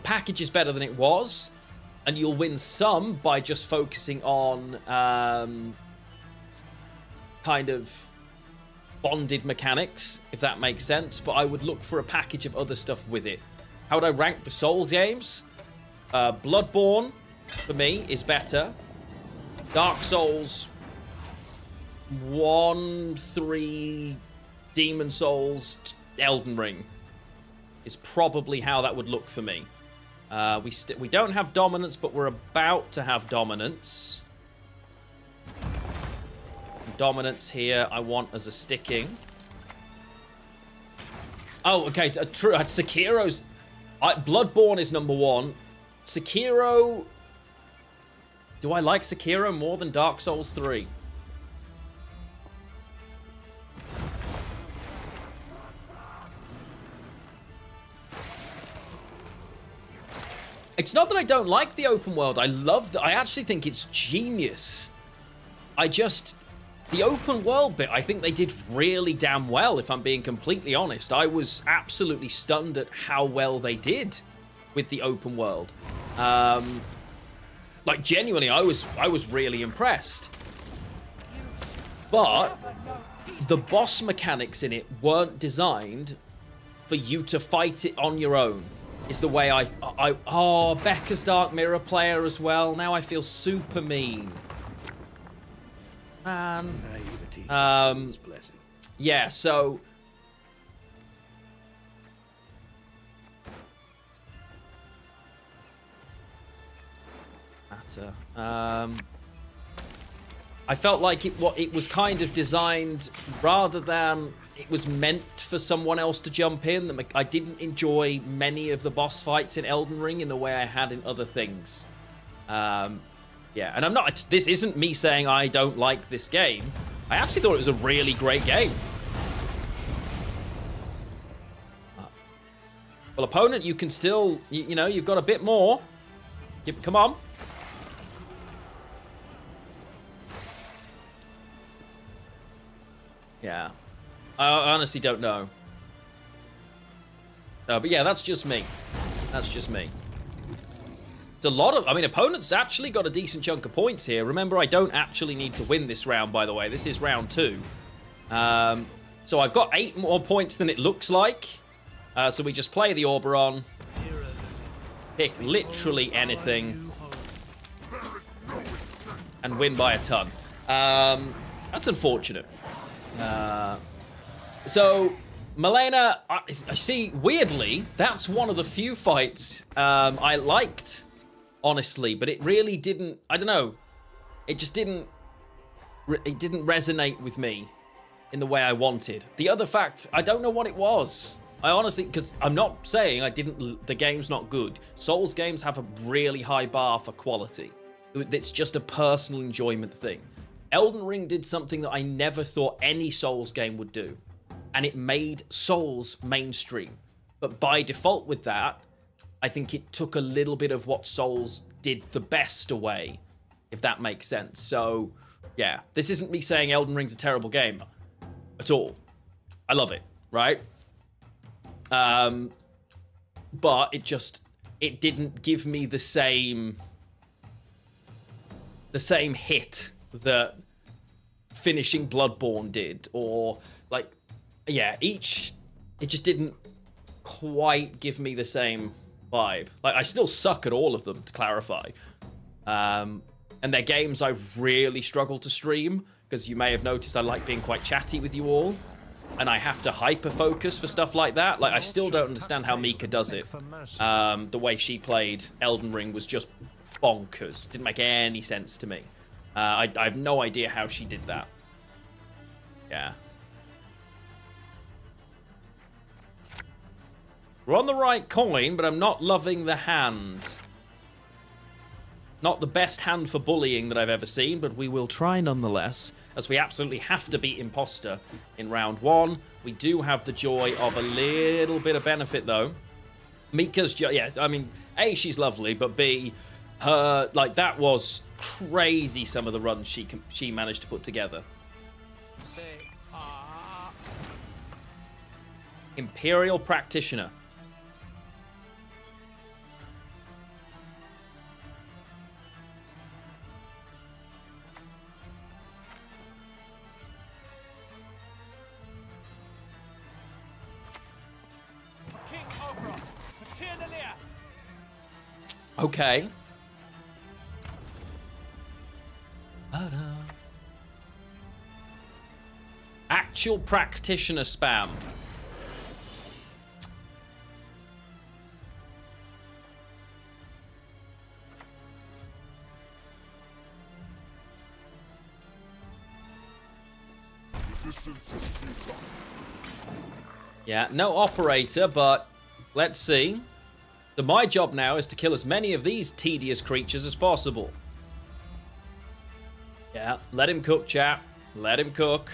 package is better than it was, and you'll win some by just focusing on... kind of bonded mechanics, if that makes sense, but I would look for a package of other stuff with it. How would I rank the Soul games? Bloodborne, for me, is better. Dark Souls 1, 3, Demon Souls, Elden Ring is probably how that would look for me. We don't have dominance, but we're about to have dominance. dominance here. I want as a sticking. Oh, okay. True. Sekiro's... Bloodborne is number 1. Sekiro... Do I like Sekiro more than Dark Souls 3? It's not that I don't like the open world. I love that. I actually think it's genius. The open world bit, I think they did really damn well, if I'm being completely honest. I was absolutely stunned at how well they did with the open world. Like, genuinely, I was really impressed. But the boss mechanics in it weren't designed for you to fight it on your own. Is the way oh, Becca's Dark Mirror player as well. Now I feel super mean. Man. Yeah, so... I felt like it was kind of designed rather than it was meant for someone else to jump in. I didn't enjoy many of the boss fights in Elden Ring in the way I had in other things. Yeah, and I'm not... This isn't me saying I don't like this game. I actually thought it was a really great game. Well, opponent, you can still... You know, you've got a bit more. Come on. Yeah. I honestly don't know. But yeah, that's just me. That's just me. It's a lot of... I mean, opponents actually got a decent chunk of points here. Remember, I don't actually need to win this round, by the way. This is round 2. So I've got 8 more points than it looks like. So we just play the Oberon. Pick literally anything. And win by a ton. That's unfortunate. So, Malena, I see, weirdly, that's one of the few fights I liked, honestly, but it really didn't, I don't know, it just didn't resonate with me in the way I wanted. The other fact, I don't know what it was. I honestly, because I'm not saying the game's not good. Souls games have a really high bar for quality. It's just a personal enjoyment thing. Elden Ring did something that I never thought any Souls game would do. And it made Souls mainstream. But by default with that, I think it took a little bit of what Souls did the best away, if that makes sense. So, yeah, this isn't me saying Elden Ring's a terrible game at all. I love it, right? But it didn't give me the same hit that finishing Bloodborne did, or like, yeah, it just didn't quite give me the same vibe. Like, I still suck at all of them, to clarify. And they're games I really struggle to stream, because you may have noticed I like being quite chatty with you all, and I have to hyper-focus for stuff like that. Like, I still don't understand how Mika does it. The way she played Elden Ring was just bonkers. Didn't make any sense to me. I have no idea how she did that. Yeah. We're on the right coin, but I'm not loving the hand. Not the best hand for bullying that I've ever seen, but we will try nonetheless, as we absolutely have to beat Imposter in round 1. We do have the joy of a little bit of benefit, though. Mika's, yeah, I mean, A, she's lovely, but B, her, like, that was crazy, some of the runs she managed to put together. Imperial Practitioner. Okay. Actual practitioner spam. Yeah, no operator, but let's see. So my job now is to kill as many of these tedious creatures as possible. Yeah, let him cook, chat. Let him cook.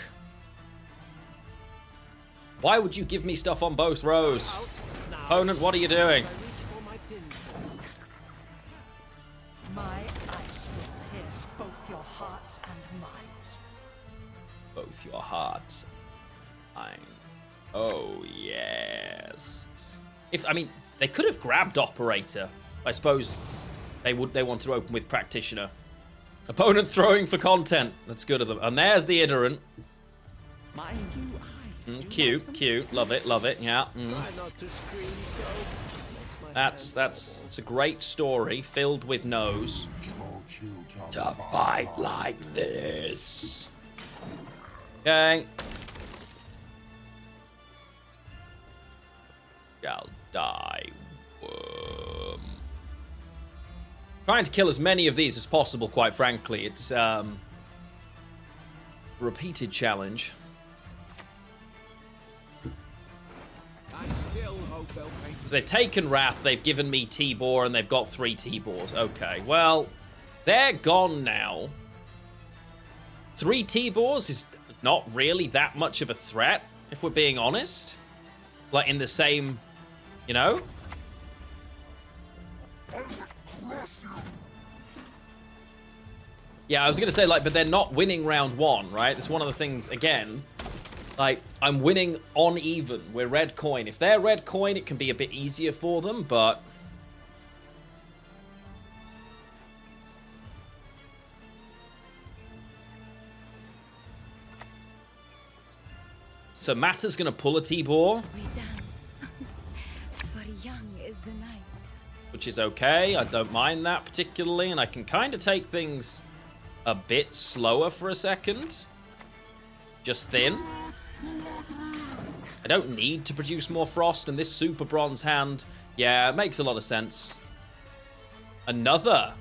Why would you give me stuff on both rows? Opponent, what are you doing? My ice will pierce both your hearts and minds. Both your hearts. Mine. Oh, yes. I mean, they could have grabbed Operator. I suppose they want to open with Practitioner. Opponent throwing for content. That's good of them. And there's the Idorant. Mind you, Cute. Love it. Yeah. That's a great story filled with no's. To fight like this. Okay. Shall die. Worm. Trying to kill as many of these as possible, quite frankly. It's a repeated challenge. So they've taken Wrath, they've given me T-Bor, and they've got 3 T-Bors. Okay, well, they're gone now. 3 T-Bors is not really that much of a threat, if we're being honest. Like, in the same, you know? Yeah, I was going to say, like, but they're not winning round 1, right? That's one of the things, again, like, I'm winning on even. We're red coin. If they're red coin, it can be a bit easier for them, but... So Matta's going to pull a T-Bor. We dance, for young is the night. Which is okay. I don't mind that particularly, and I can kind of take things a bit slower for a second. Just thin. I don't need to produce more frost, and this super bronze hand, yeah, it makes a lot of sense. Another.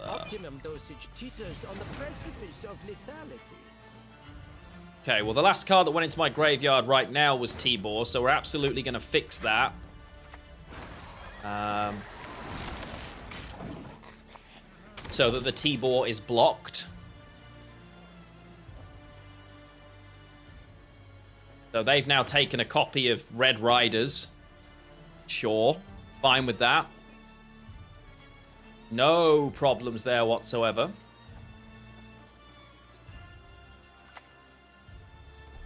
Optimum dosage teeters on the precipice of lethality. Okay, well, the last card that went into my graveyard right now was T-Bor, so we're absolutely going to fix that. So that the T-Bor is blocked. So they've now taken a copy of Red Riders. Sure, fine with that. No problems there whatsoever.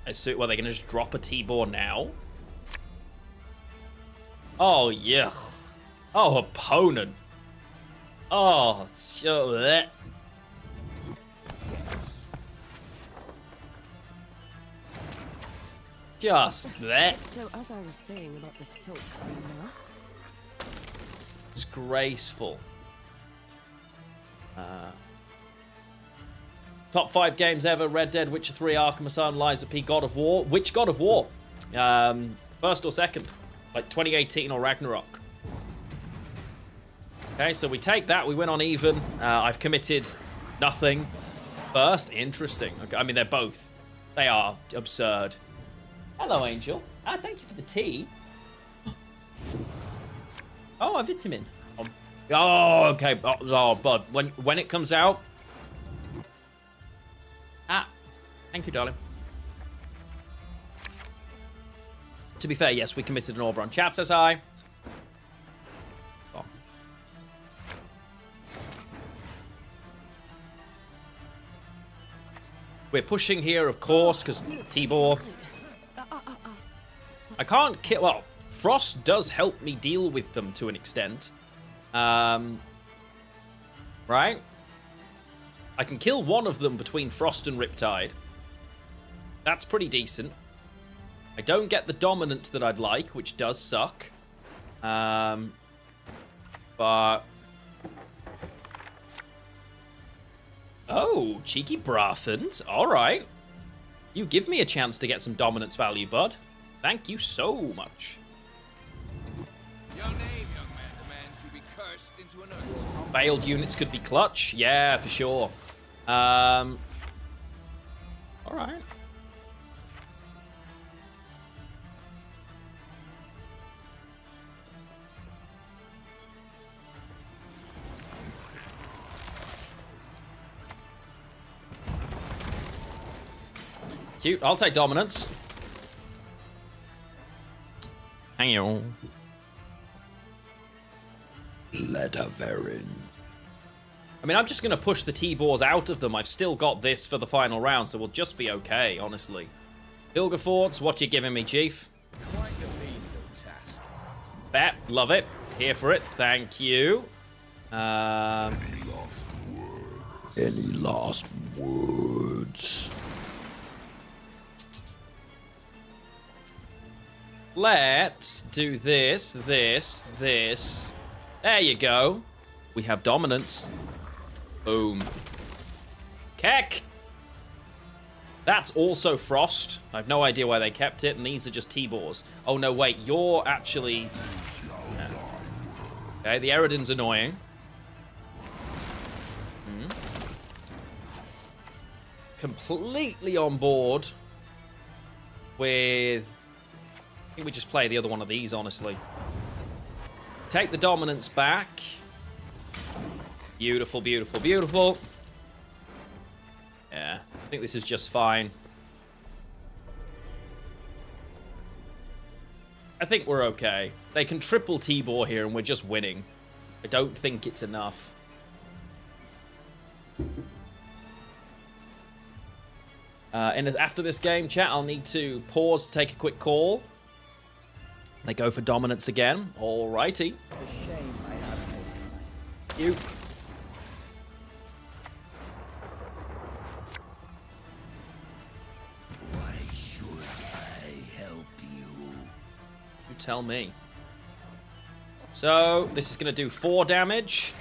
Well, they're going to just drop a T-Bor now. Oh, yeah. Oh, opponent. Oh, so that. Just that. So as I was saying about the silk, you know? Disgraceful. Top 5 games ever: Red Dead, Witcher 3, Arkham Asylum, Liza P, God of War. Which God of War? First or second? Like 2018 or Ragnarok? Okay, so we take that. We win on even. I've committed nothing. First, interesting. Okay, I mean, they're both. They are absurd. Hello, Angel. Thank you for the tea. Oh, a vitamin. Oh, okay. Oh, bud. When it comes out. Thank you, darling. To be fair, yes, we committed an Orbron. Chat says hi. Oh. We're pushing here, of course, because T-Bor. I can't kill... Well, Frost does help me deal with them to an extent. Right? I can kill one of them between Frost and Riptide. That's pretty decent. I don't get the dominant that I'd like, which does suck. But... Oh, cheeky Brathans. Alright. You give me a chance to get some dominance value, bud. Thank you so much. Your name, young man, demands you be cursed into an earth. Failed units could be clutch. Yeah, for sure. Alright. Cute. I'll take dominance. Hang on. Letaverin. I mean, I'm just going to push the T-Boars out of them. I've still got this for the final round, so we'll just be okay, honestly. Bilgerforts, what you giving me, Chief? Quite a menial task. Bet. Love it. Here for it. Thank you. Any last words? Let's do this. There you go. We have dominance. Boom. Keck! That's also frost. I have no idea why they kept it, and these are just T-Boars. Oh, no, wait. You're actually... Yeah. Okay, the Eridan's annoying. Completely on board with... I think we just play the other one of these, honestly. Take the dominance back. Beautiful, beautiful, beautiful. Yeah, I think this is just fine. I think we're okay. They can triple T-Boar here and we're just winning. I don't think it's enough. And after this game, chat, I'll need to pause to take a quick call. They go for dominance again. Alrighty. A shame I have no time. You. Why should I help you? You tell me. So, this is going to do 4 damage.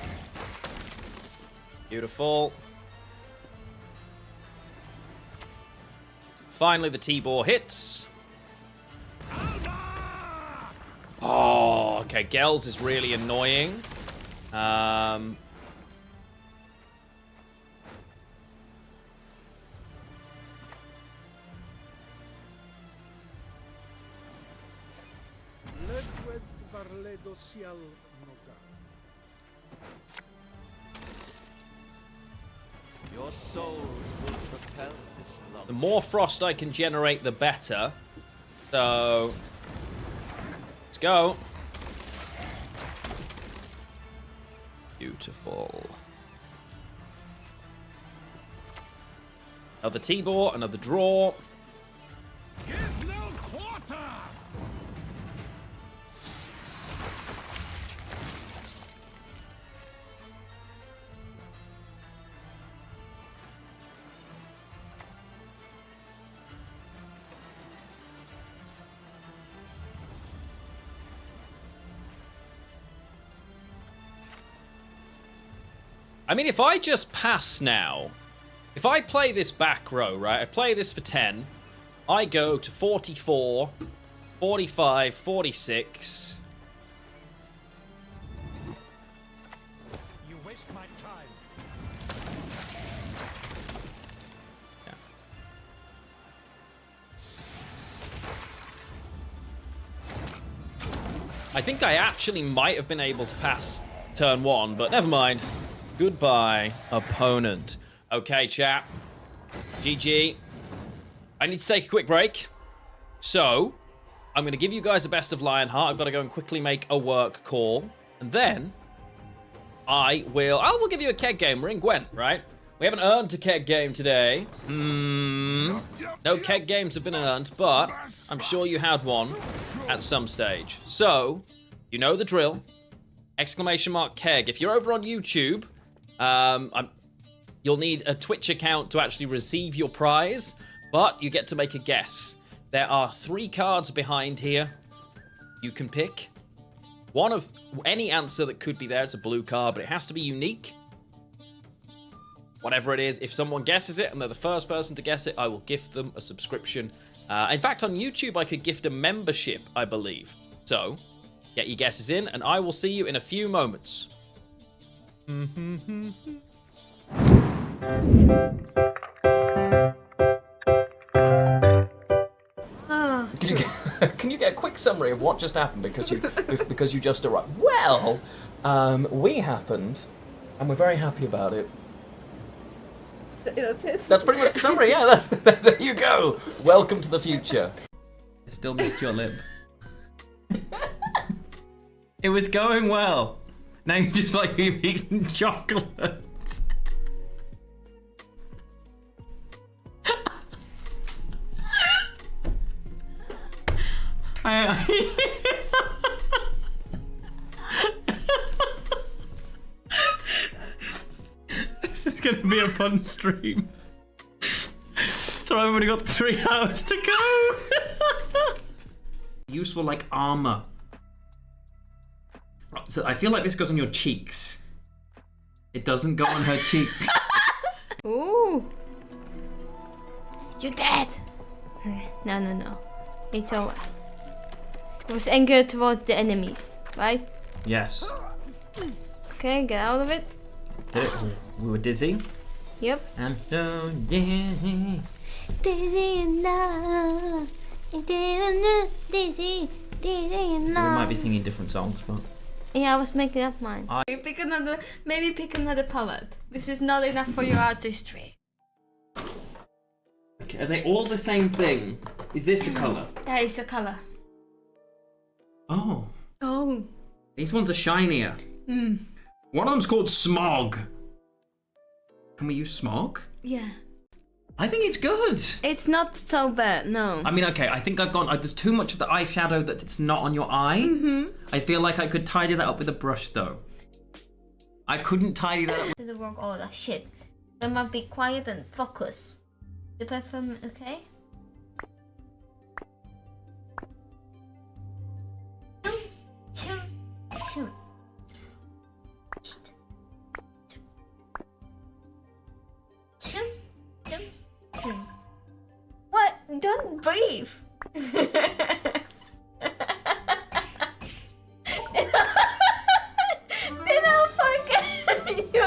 Beautiful. Finally, the T-Boar hits. Oh, okay. Gels is really annoying. Your souls will propel this love. The more frost I can generate, the better. So, let's go. Beautiful. Another T-Boar, another draw. Give no quarter! I mean, if I just pass now, if I play this back row, right, I play this for 10, I go to 44, 45, 46. You waste my time. Yeah. I think I actually might have been able to pass turn 1, but never mind. Goodbye, opponent. Okay, chat. GG. I need to take a quick break. So, I'm going to give you guys a best of Lionheart. I've got to go and quickly make a work call. And then, I will give you a keg game. We're in Gwent, right? We haven't earned a keg game today. No keg games have been earned, but I'm sure you had one at some stage. So, you know the drill. Exclamation mark keg. If you're over on YouTube, you'll need a Twitch account to actually receive your prize, but you get to make a guess. There are 3 cards behind here. You can pick one of any answer that could be there. It's a blue card, but it has to be unique. Whatever it is, if someone guesses it and they're the first person to guess it, I will gift them a subscription. In fact, on YouTube, I could gift a membership, I believe. So, get your guesses in, and I will see you in a few moments. Can you get a quick summary of what just happened because you just arrived? Well, we happened, and we're very happy about it. That's it. That's pretty much the summary, yeah. There you go. Welcome to the future. I still missed your lip. It was going well. Now you're just like you've eaten chocolate. This is gonna be a fun stream. So I've only got 3 hours to go. Useful like armor. So I feel like this goes on your cheeks. It doesn't go on her cheeks. Ooh. You're dead. No. It's over. It was anger towards the enemies, right? Yes. Okay, get out of it. Did it? We were dizzy. Yep. And oh yeah. Dizzy and love. Dizzy and We love. might be singing different songs, but Yeah, I was making up mine. Maybe pick another palette. This is not enough for your artistry. okay, are they all the same thing? Is this a color? That is the color. Oh, Oh. these ones are shinier. One of them's called Smog. Can we use Smog? Yeah. I think it's good. It's not so bad, no. I mean, okay, I think I've gone. There's too much of the eyeshadow that it's not on your eye. I feel like I could tidy that up with a brush, though. I couldn't tidy that up. Didn't work all that shit. I must be quiet and focus. The perfume, okay? Chum. Chum. What? Don't breathe. Then I'll forget you.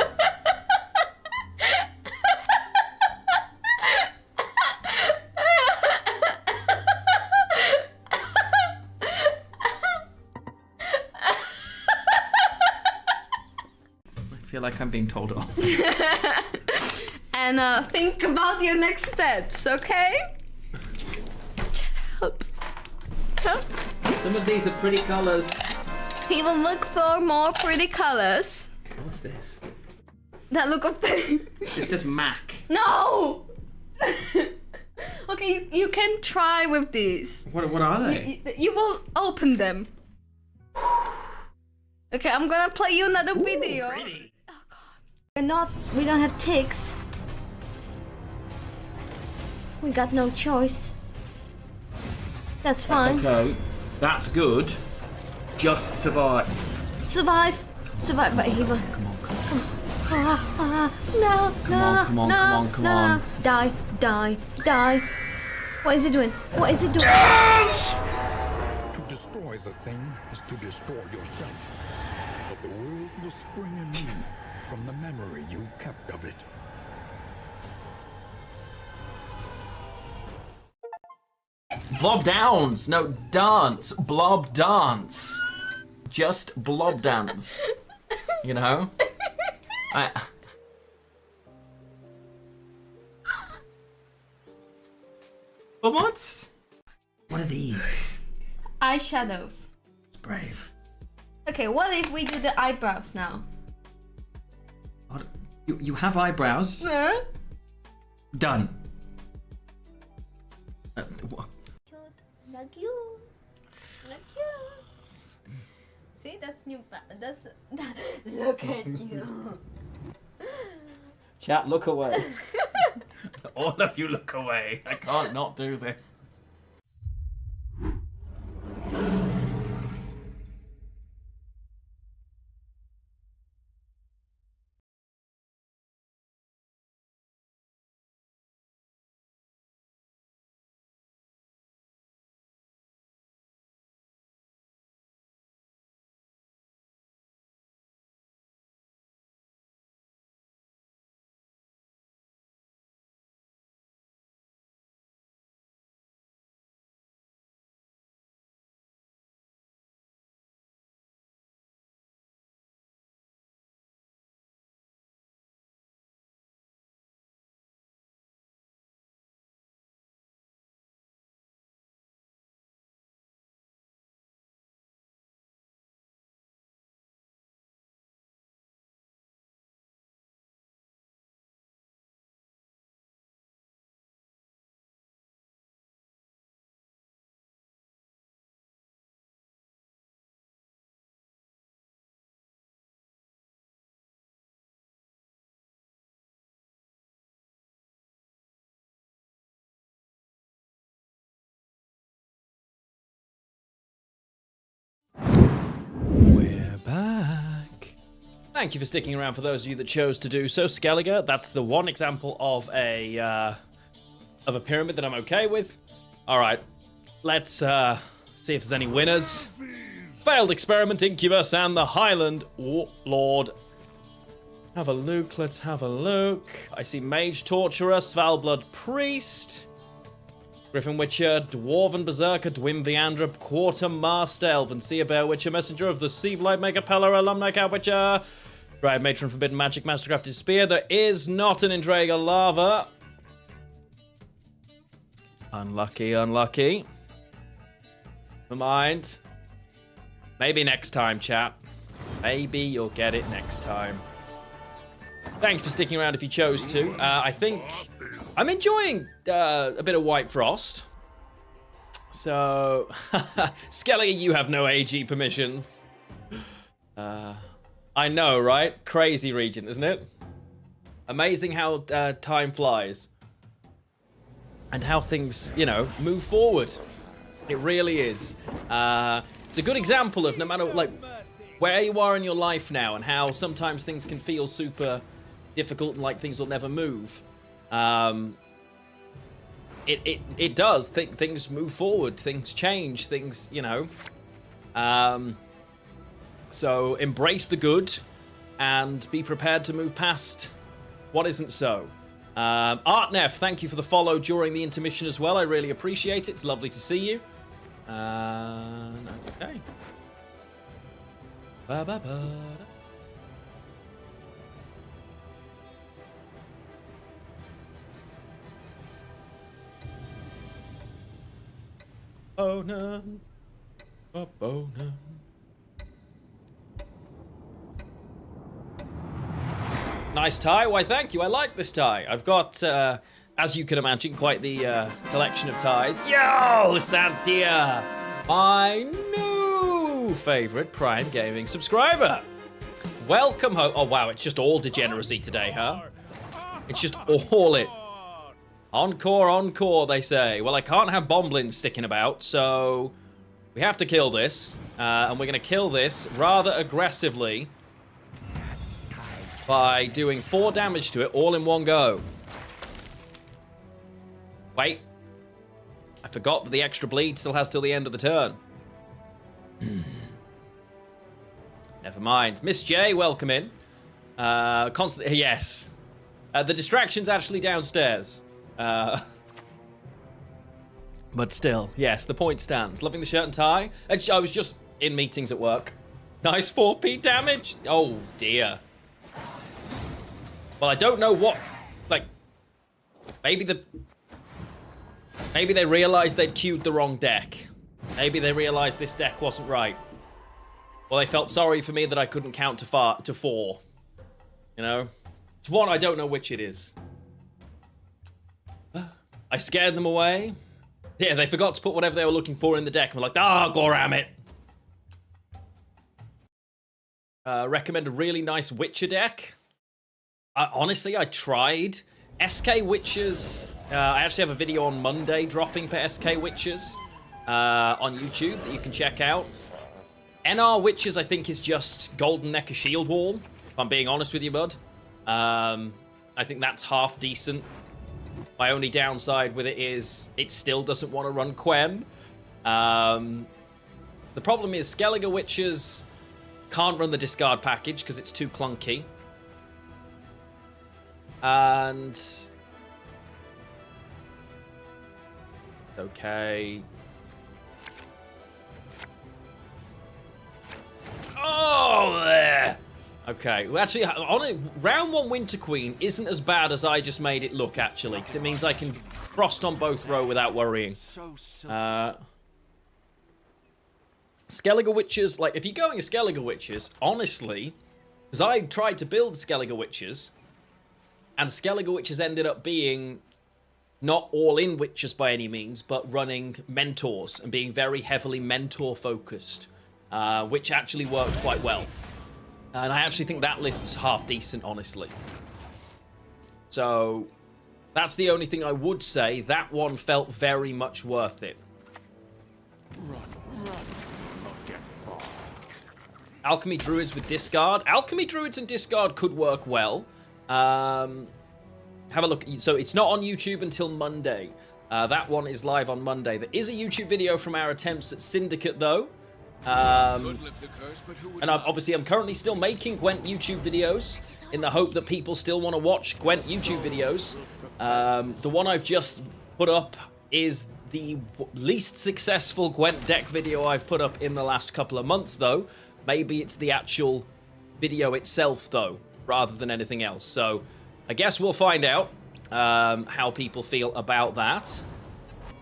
I feel like I'm being told off. And think about your next steps, okay? Shut up. Some of these are pretty colors. He will look for more pretty colors. What's this? That look of pain. It says Mac. No! Okay, you can try with these. What are they? You will open them. Okay, I'm gonna play you another video. Pretty. We don't have ticks. We got no choice. That's fine. Okay, that's good. Just survive. Survive. Survive, but he will. Come on. No, Come on. Die. What is it doing? To destroy the thing is to destroy yourself. But the world will spring anew from the memory you kept of it. Blob downs. No, dance. Blob dance. Just blob dance. You know? But what? What are these? Eyeshadows. It's brave. Okay, what if we do the eyebrows now? What? You have eyebrows. Done. What? Like you. See, that's new. That's look at you. Chat, look away. All of you look away. I can't not do this. Thank you for sticking around for those of you that chose to do so. Skellige, that's the one example of a pyramid that I'm okay with. All right, let's see if there's any winners. Failed Experiment, Incubus, and the Highland Lord. Have a look, let's have a look. I see Mage Torturer, Svalblood Priest, Griffin Witcher, Dwarven Berserker, Dwim Viandra, Quartermaster, Elven Seer Bear Witcher, Messenger of the Seablight, Mega Peller, Alumni Cat Witcher, Dryad Matron, Forbidden Magic, Mastercrafted Spear. There is not an Indraga Lava. Unlucky, unlucky. Never mind. Maybe next time, chat. Maybe you'll get it next time. Thank you for sticking around if you chose to. I think I'm enjoying a bit of White Frost. So, Skellige, you have no AG permissions. I know, right? Crazy region, isn't it? Amazing how time flies. And how things, you know, move forward. It really is. It's a good example of no matter, like, where you are in your life now and how sometimes things can feel super difficult and like things will never move. It does. Things move forward. Things change. Things, you know. So embrace the good and be prepared to move past what isn't so. Artnef, thank you for the follow during the intermission as well. I really appreciate it. It's lovely to see you. Okay. Ba-ba-ba. Oh no. Oh no. Nice tie. Why, thank you. I like this tie. I've got, as you can imagine, quite the collection of ties. Yo, Santia, my new favorite Prime Gaming subscriber. Welcome home. Oh, wow. It's just all degeneracy today, huh? It's just all it. Encore, encore, they say. Well, I can't have Bomblins sticking about, so we have to kill this. And we're going to kill this rather aggressively by doing 4 damage to it all in one go. Wait. I forgot that the extra bleed still has till the end of the turn. Never mind. Miss J, welcome in. Yes. The distraction's actually downstairs. But still, yes, the point stands. Loving the shirt and tie. I was just in meetings at work. Nice 4p damage. Oh, dear. Well, I don't know what, like, maybe they realized they'd queued the wrong deck. Maybe they realized this deck wasn't right. Well, they felt sorry for me that I couldn't count to 4. You know? It's one, I don't know which it is. I scared them away. Yeah, they forgot to put whatever they were looking for in the deck. I'm like, Goram it. Recommend a really nice Witcher deck. Honestly, I tried. SK Witchers. I actually have a video on Monday dropping for SK Witchers on YouTube that you can check out. NR Witchers, I think, is just Golden Necker Shield Wall, if I'm being honest with you, bud. I think that's half decent. My only downside with it is it still doesn't want to run Quen. The problem is Skellige Witchers can't run the discard package because it's too clunky. And okay. Oh, there. Okay. Well, actually, round 1 Winter Queen isn't as bad as I just made it look, actually, because it means I can frost on both row without worrying. Skellige Witchers, like, if you're going a Skellige Witchers, honestly, because I tried to build Skellige Witchers, and Skellige Witchers ended up being not all-in Witchers by any means, but running mentors and being very heavily mentor-focused, which actually worked quite well. And I actually think that list's half decent, honestly. So, that's the only thing I would say. That one felt very much worth it. Run, run, not get far. Alchemy Druids with Discard. Alchemy Druids and Discard could work well. Have a look. So it's not on YouTube until Monday. That one is live on Monday. There is a YouTube video from our attempts at Syndicate, though. And obviously, I'm currently still making Gwent YouTube videos in the hope that people still want to watch Gwent YouTube videos. The one I've just put up is the least successful Gwent deck video I've put up in the last couple of months, though. Maybe it's the actual video itself, though, rather than anything else. So I guess we'll find out how people feel about that.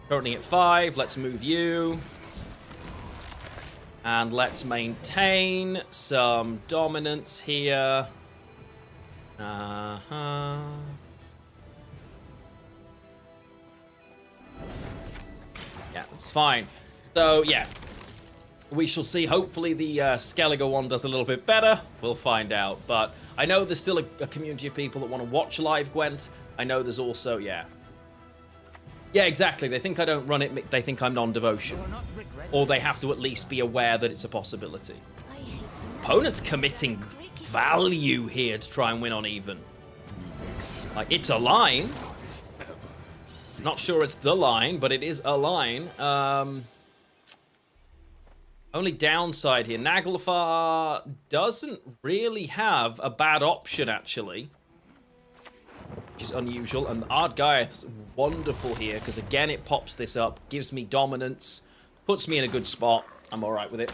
Currently at 5. Let's move you. And let's maintain some dominance here. Yeah, it's fine. So, yeah. We shall see. Hopefully the Skellige one does a little bit better. We'll find out. But I know there's still a community of people that want to watch live Gwent. I know there's also, yeah. Yeah, exactly. They think I don't run it. They think I'm non-devotion. Or they have to at least be aware that it's a possibility. Opponent's committing value here to try and win on even. Like, it's a line. Not sure it's the line, but it is a line. Only downside here, Naglfar doesn't really have a bad option, actually. Which is unusual. And Ardgaiath's wonderful here, because again, it pops this up, gives me dominance, puts me in a good spot. I'm alright with it.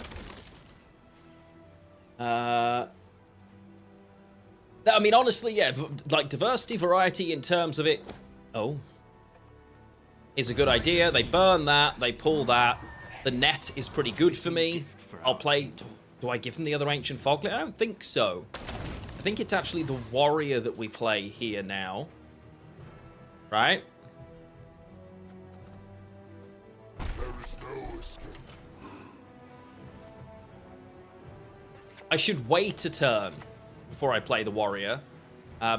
I mean, honestly, yeah, like, diversity, variety in terms of it... Oh. Is a good idea. They burn that, they pull that. The net is pretty good for me. I'll play... Do I give them the other Ancient Foglet? I don't think so. I think it's actually the Warrior that we play here now. Right? I should wait a turn before I play the Warrior.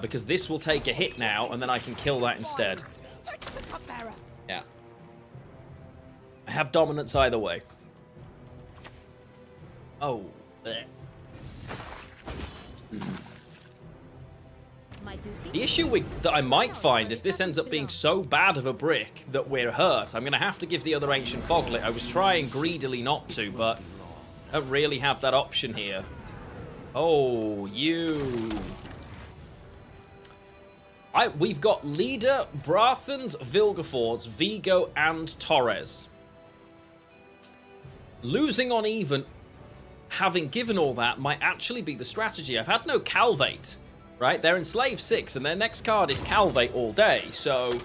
Because this will take a hit now, and then I can kill that instead. Yeah. I have dominance either way. Oh. Bleh. The issue that I might find is this ends up being so bad of a brick that we're hurt. I'm going to have to give the other Ancient Foglet. I was trying greedily not to, but I don't really have that option here. Oh, you... We've got Leader, Brathens, Vilgefortz, Vigo, and Torres. Losing on even, having given all that, might actually be the strategy. I've had no Calvate, right? They're in Slave 6, and their next card is Calvate all day. So,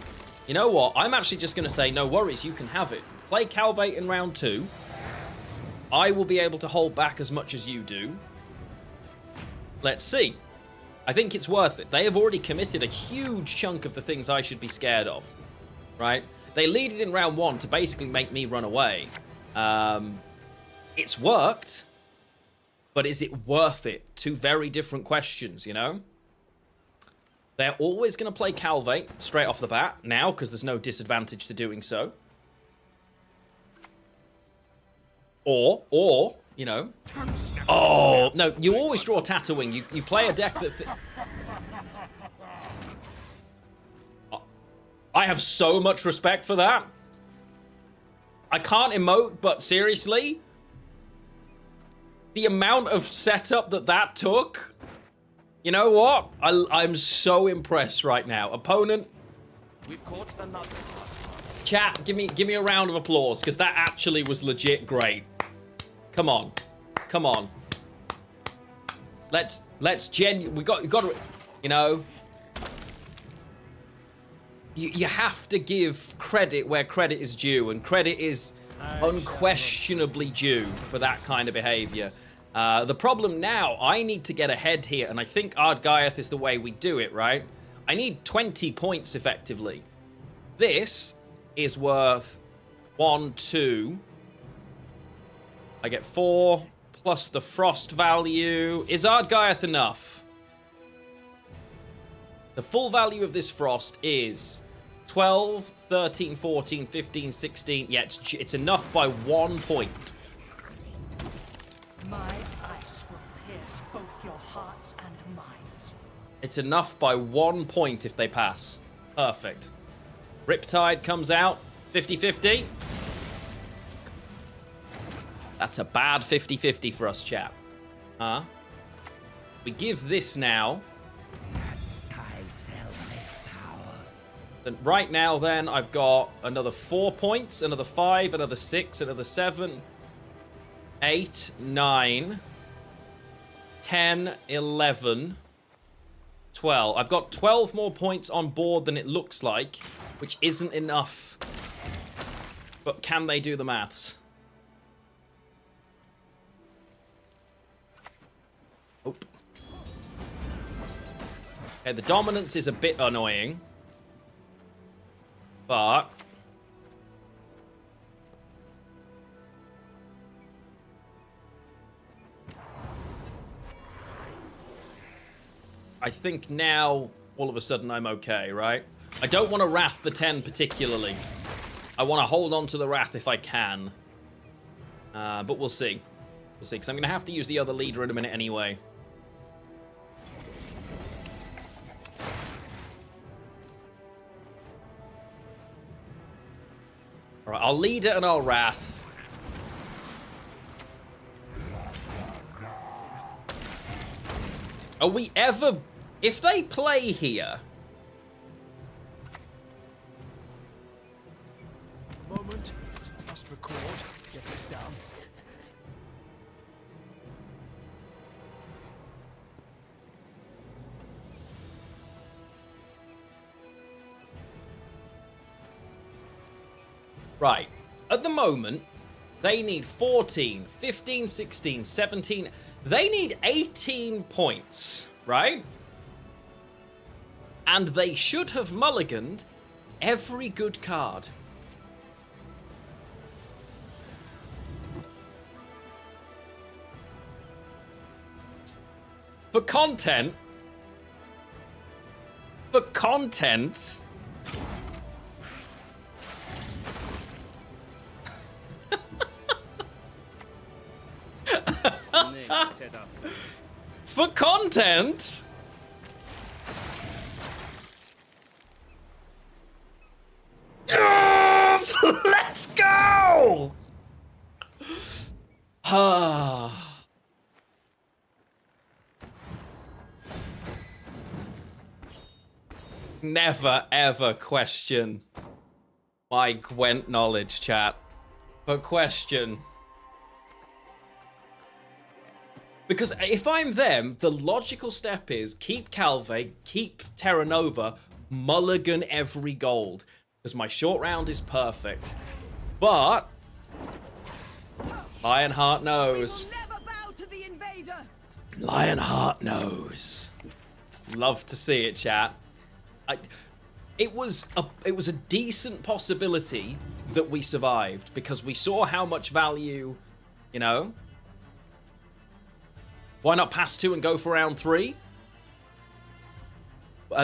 you know what? I'm actually just going to say, no worries, you can have it. Play Calvate in round 2. I will be able to hold back as much as you do. Let's see. I think it's worth it. They have already committed a huge chunk of the things I should be scared of, right? They lead it in round 1 to basically make me run away. It's worked, but is it worth it? Two very different questions, you know? They're always going to play Calvate straight off the bat now, because there's no disadvantage to doing so. Or, you know... Oh, no, you always draw Tatooine. You play a deck that... I have so much respect for that. I can't emote, but seriously... The amount of setup that took... You know what? I'm so impressed right now. Opponent... We've caught another. Chat, give me a round of applause, because that actually was legit great. Come on. Come on. Let's we got to, you know, you have to give credit where credit is due, and credit is unquestionably due for that kind of behavior. The problem now, I need to get ahead here, and I think Ardgaiath is the way we do it, right? I need 20 points effectively. This is worth 1, 2. I get 4. Plus the frost value. Is Ardgaiath enough? The full value of this frost is 12, 13, 14, 15, 16. Yeah, it's enough by 1 point. My ice will It's enough by 1 point if they pass. Perfect. Riptide comes out. 50-50. That's a bad 50-50 for us, chap. Huh? We give this now. And right now, then, I've got another 4 points, another 5, another 6, another 7, 8, 9, 10, 11, 12. I've got 12 more points on board than it looks like, which isn't enough. But can they do the maths? Nope. Okay, the dominance is a bit annoying. But I think now, all of a sudden, I'm okay, right? I don't want to Wrath the 10 particularly. I want to hold on to the Wrath if I can. But we'll see. We'll see, because I'm going to have to use the other leader in a minute anyway. Alright, I'll lead it and I'll Wrath. Are we ever... If they play here... Moment. Must record. Get this down. Right. At the moment, they need 14, 15, 16, 17. They need 18 points, right? And they should have mulliganed every good card. For content... For content... For content? Yes! Let's go! Never ever question my Gwent knowledge, chat. But question. Because if I'm them, the logical step is keep Calvé, keep Terra Nova, mulligan every gold. Because my short round is perfect. But Lionheart knows. Lionheart knows. Love to see it, chat. It was a decent possibility that we survived because we saw how much value, you know. Why not pass 2 and go for round 3?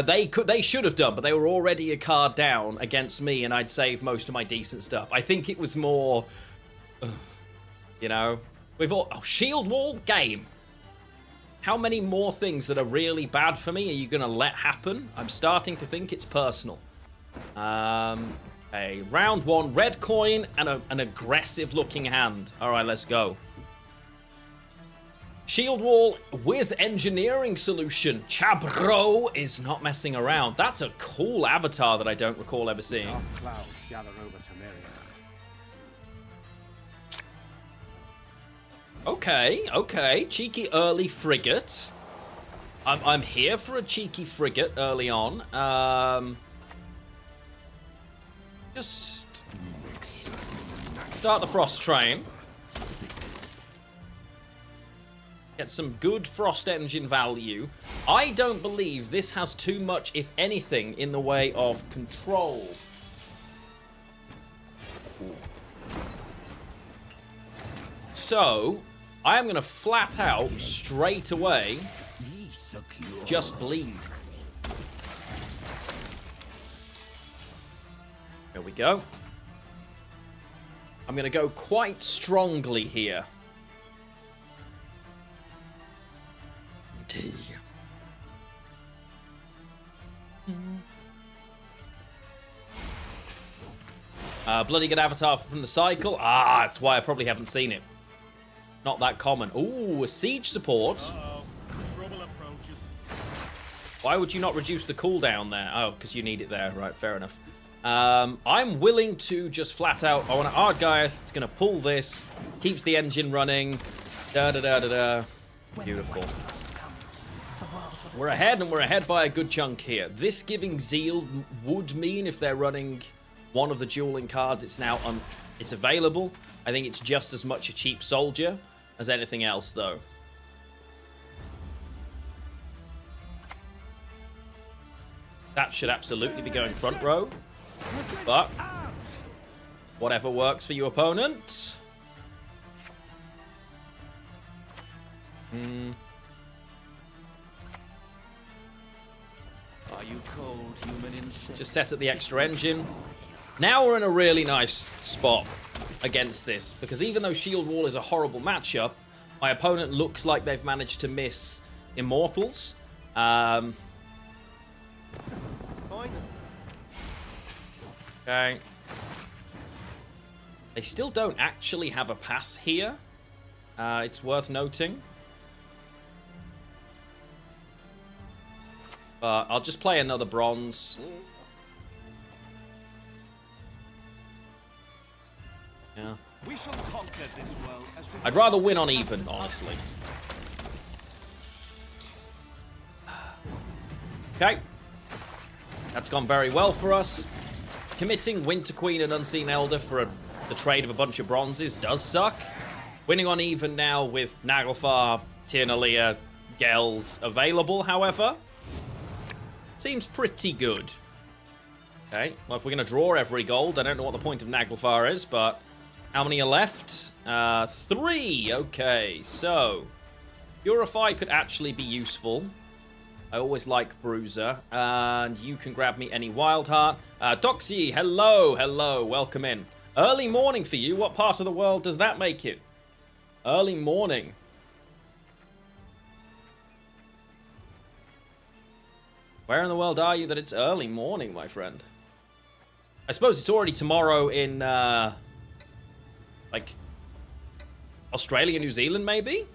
They should have done, but they were already a card down against me, and I'd saved most of my decent stuff. I think it was more, you know, we've all shield wall game. How many more things that are really bad for me are you gonna let happen? I'm starting to think it's personal. Okay, round 1, red coin and an aggressive looking hand. All right, let's go. Shield wall with engineering solution. Chabro is not messing around. That's a cool avatar that I don't recall ever seeing. Dark clouds gather over Temeria. Okay, okay. Cheeky early frigate. I'm here for a cheeky frigate early on. Just start the frost train. Get some good frost engine value. I don't believe this has too much, if anything, in the way of control. So, I am going to flat out, straight away, just bleed. There we go. I'm going to go quite strongly here. Bloody good avatar from the cycle. Ah, that's why I probably haven't seen it. Not that common. Ooh, a siege support. Trouble approaches. Why would you not reduce the cooldown there? Oh, because you need it there. Right, fair enough. I'm willing to just flat out... I want an Argaiath. It's going to pull this. Keeps the engine running. Da-da-da-da-da. Beautiful. We're ahead, and we're ahead by a good chunk here. This giving Zeal would mean if they're running one of the dueling cards, it's now it's available. I think it's just as much a cheap soldier as anything else, though. That should absolutely be going front row. But whatever works for your opponent. Are you cold, human insect? Just set up the extra engine. Now we're in a really nice spot against this, because even though Shield Wall is a horrible matchup, my opponent looks like they've managed to miss Immortals. Okay. They still don't actually have a pass here. It's worth noting. But I'll just play another bronze. Yeah. We shall conquer this world as we... I'd rather win on even, honestly. Okay. That's gone very well for us. Committing Winter Queen and Unseen Elder for the trade of a bunch of bronzes does suck. Winning on even now with Naglfar, Tirnalia, Gels available, however, seems pretty good. Okay, well, if we're going to draw every gold, I don't know what the point of Naglfar is, but how many are left? 3. Okay, so Purify could actually be useful. I always like Bruiser, and you can grab me any Wild Heart. Doxy, hello, hello, welcome in. Early morning for you. What part of the world does that make it? Early morning. Where in the world are you that it's early morning, my friend? I suppose it's already tomorrow in, like, Australia, New Zealand, maybe?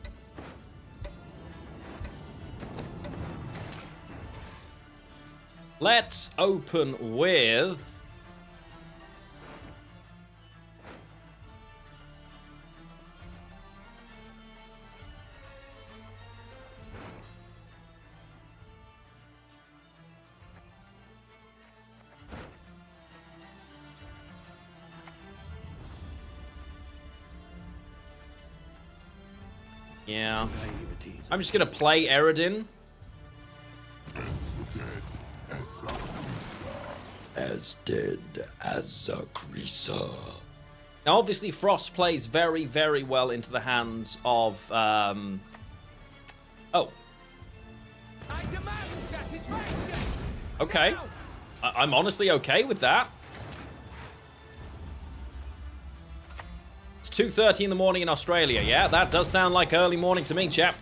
Let's open with... Yeah. I'm just going to play Eredin. As dead as a creaser. Now, obviously, Frost plays very, very well into the hands of, Oh. I demand satisfaction. Okay. I'm honestly okay with that. It's 2:30 in the morning in Australia. Yeah, that does sound like early morning to me, chap.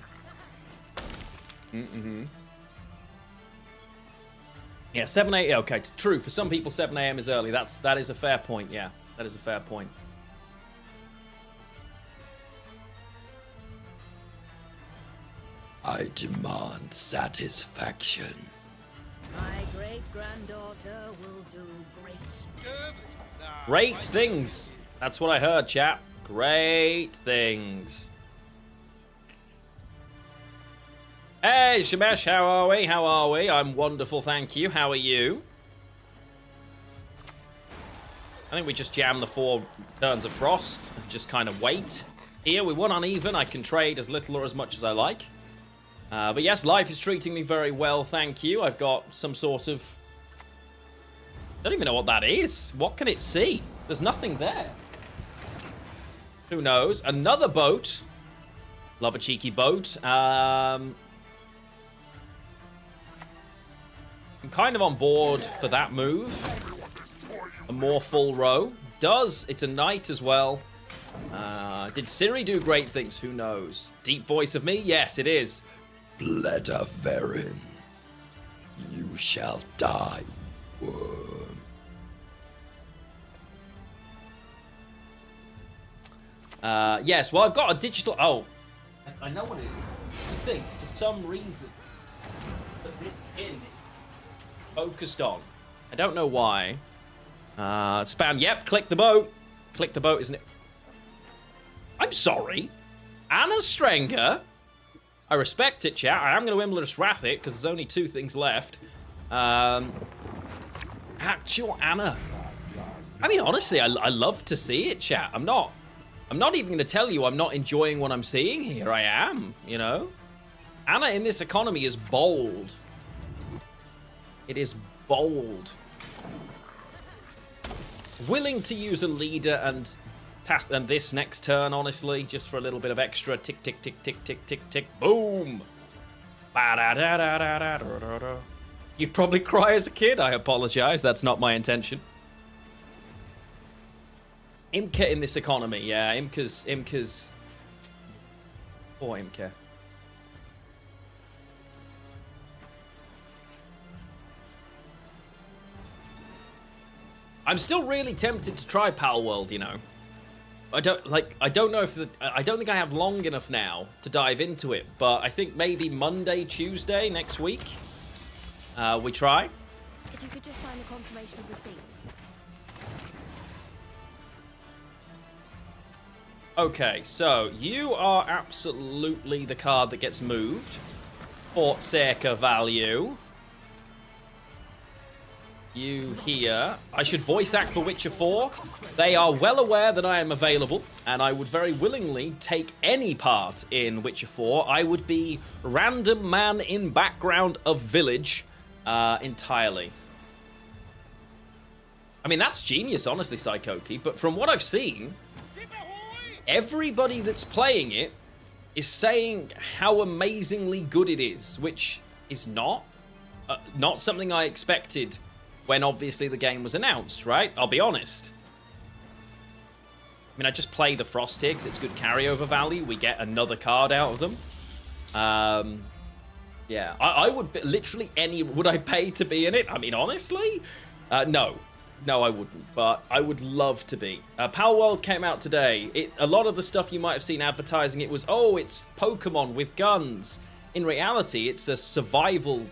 Yeah, 7 a.m. Okay, true. For some people, 7 a.m. is early. That is a fair point. Yeah, that is a fair point. I demand satisfaction. My great-granddaughter will do Great things. That's what I heard, chap. Great things. Hey, Shemesh, how are we? How are we? I'm wonderful, thank you. How are you? I think we just jam the 4 turns of Frost and just kind of wait. Here, we won uneven. I can trade as little or as much as I like. But yes, life is treating me very well, thank you. I've got some sort of... I don't even know what that is. What can it see? There's nothing there. Who knows? Another boat. Love a cheeky boat. I'm kind of on board for that move. A more full row. It's a knight as well. Did Ciri do great things? Who knows? Deep voice of me? Yes, it is. Bleda Verin, you shall die, worm. Yes, well, I've got a digital... Oh, I know what it is. I think, for some reason, that this pin is focused on. I don't know why. Spam, yep, click the boat. Click the boat, isn't it? I'm sorry. Anna Strenger. I respect it, chat. I am going to Imler's Wrath it, because there's only 2 things left. Actual Anna. I mean, honestly, I love to see it, chat. I'm not even going to tell you I'm not enjoying what I'm seeing here. I am, you know? Anna in this economy is bold. It is bold. Willing to use a leader and this next turn, honestly, just for a little bit of extra tick, tick, tick, tick, tick, tick, tick, boom. You'd probably cry as a kid. I apologize. That's not my intention. Imka in this economy, yeah. Imka's. Poor Imka. I'm still really tempted to try Pal World, you know. I don't know if I don't think I have long enough now to dive into it, but I think maybe Monday, Tuesday next week, we try. If you could just sign the confirmation of receipt. Okay, so you are absolutely the card that gets moved. Fort Seca value. You here. I should voice act for Witcher 4. They are well aware that I am available, and I would very willingly take any part in Witcher 4. I would be random man in background of village entirely. I mean, that's genius, honestly, Psychoki, but from what I've seen, everybody that's playing it is saying how amazingly good it is, which is not something I expected when obviously the game was announced, right? I'll be honest. I mean, I just play the Frost here because it's good carryover value. We get another card out of them. Yeah, I would literally would I pay to be in it? I mean, honestly, no, I wouldn't, but I would love to be. Pal World came out today. A lot of the stuff you might have seen advertising it was, oh, it's Pokemon with guns. In reality, it's a survival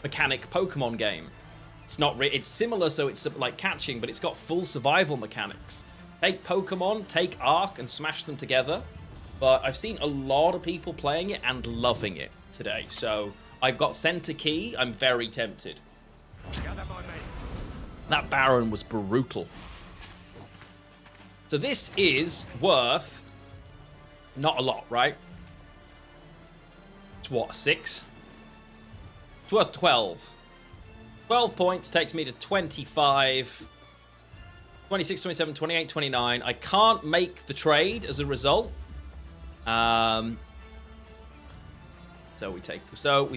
mechanic Pokemon game. It's not. It's similar, so it's like catching, but it's got full survival mechanics. Take Pokemon, take Ark, and smash them together. But I've seen a lot of people playing it and loving it today. So I've got Center Key. I'm very tempted. That Baron was brutal. So this is worth not a lot, right? It's what, a 6? It's worth 12. 12 points takes me to 25. 26, 27, 28, 29. I can't make the trade as a result. So we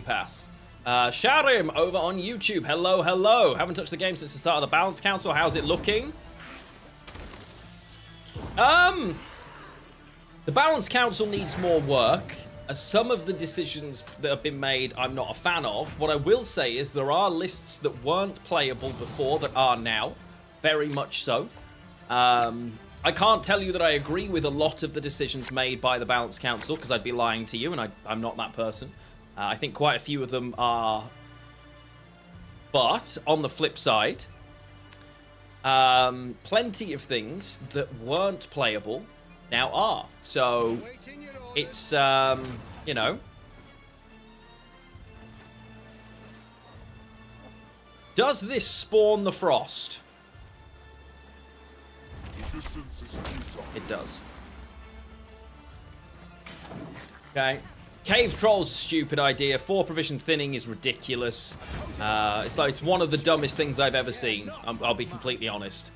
pass. Sharim over on YouTube. Hello, hello. Haven't touched the game since the start of the Balance Council. How's it looking? The Balance Council needs more work. Some of the decisions that have been made, I'm not a fan of. What I will say is there are lists that weren't playable before that are now. Very much so. I can't tell you that I agree with a lot of the decisions made by the Balance Council, because I'd be lying to you, and I'm not that person. I think quite a few of them are. But, on the flip side, plenty of things that weren't playable now are. So, it's, you know. Does this spawn the Frost? It does. Okay. Cave Troll's a stupid idea. 4 provision thinning is ridiculous. It's one of the dumbest things I've ever seen. I'll be completely honest.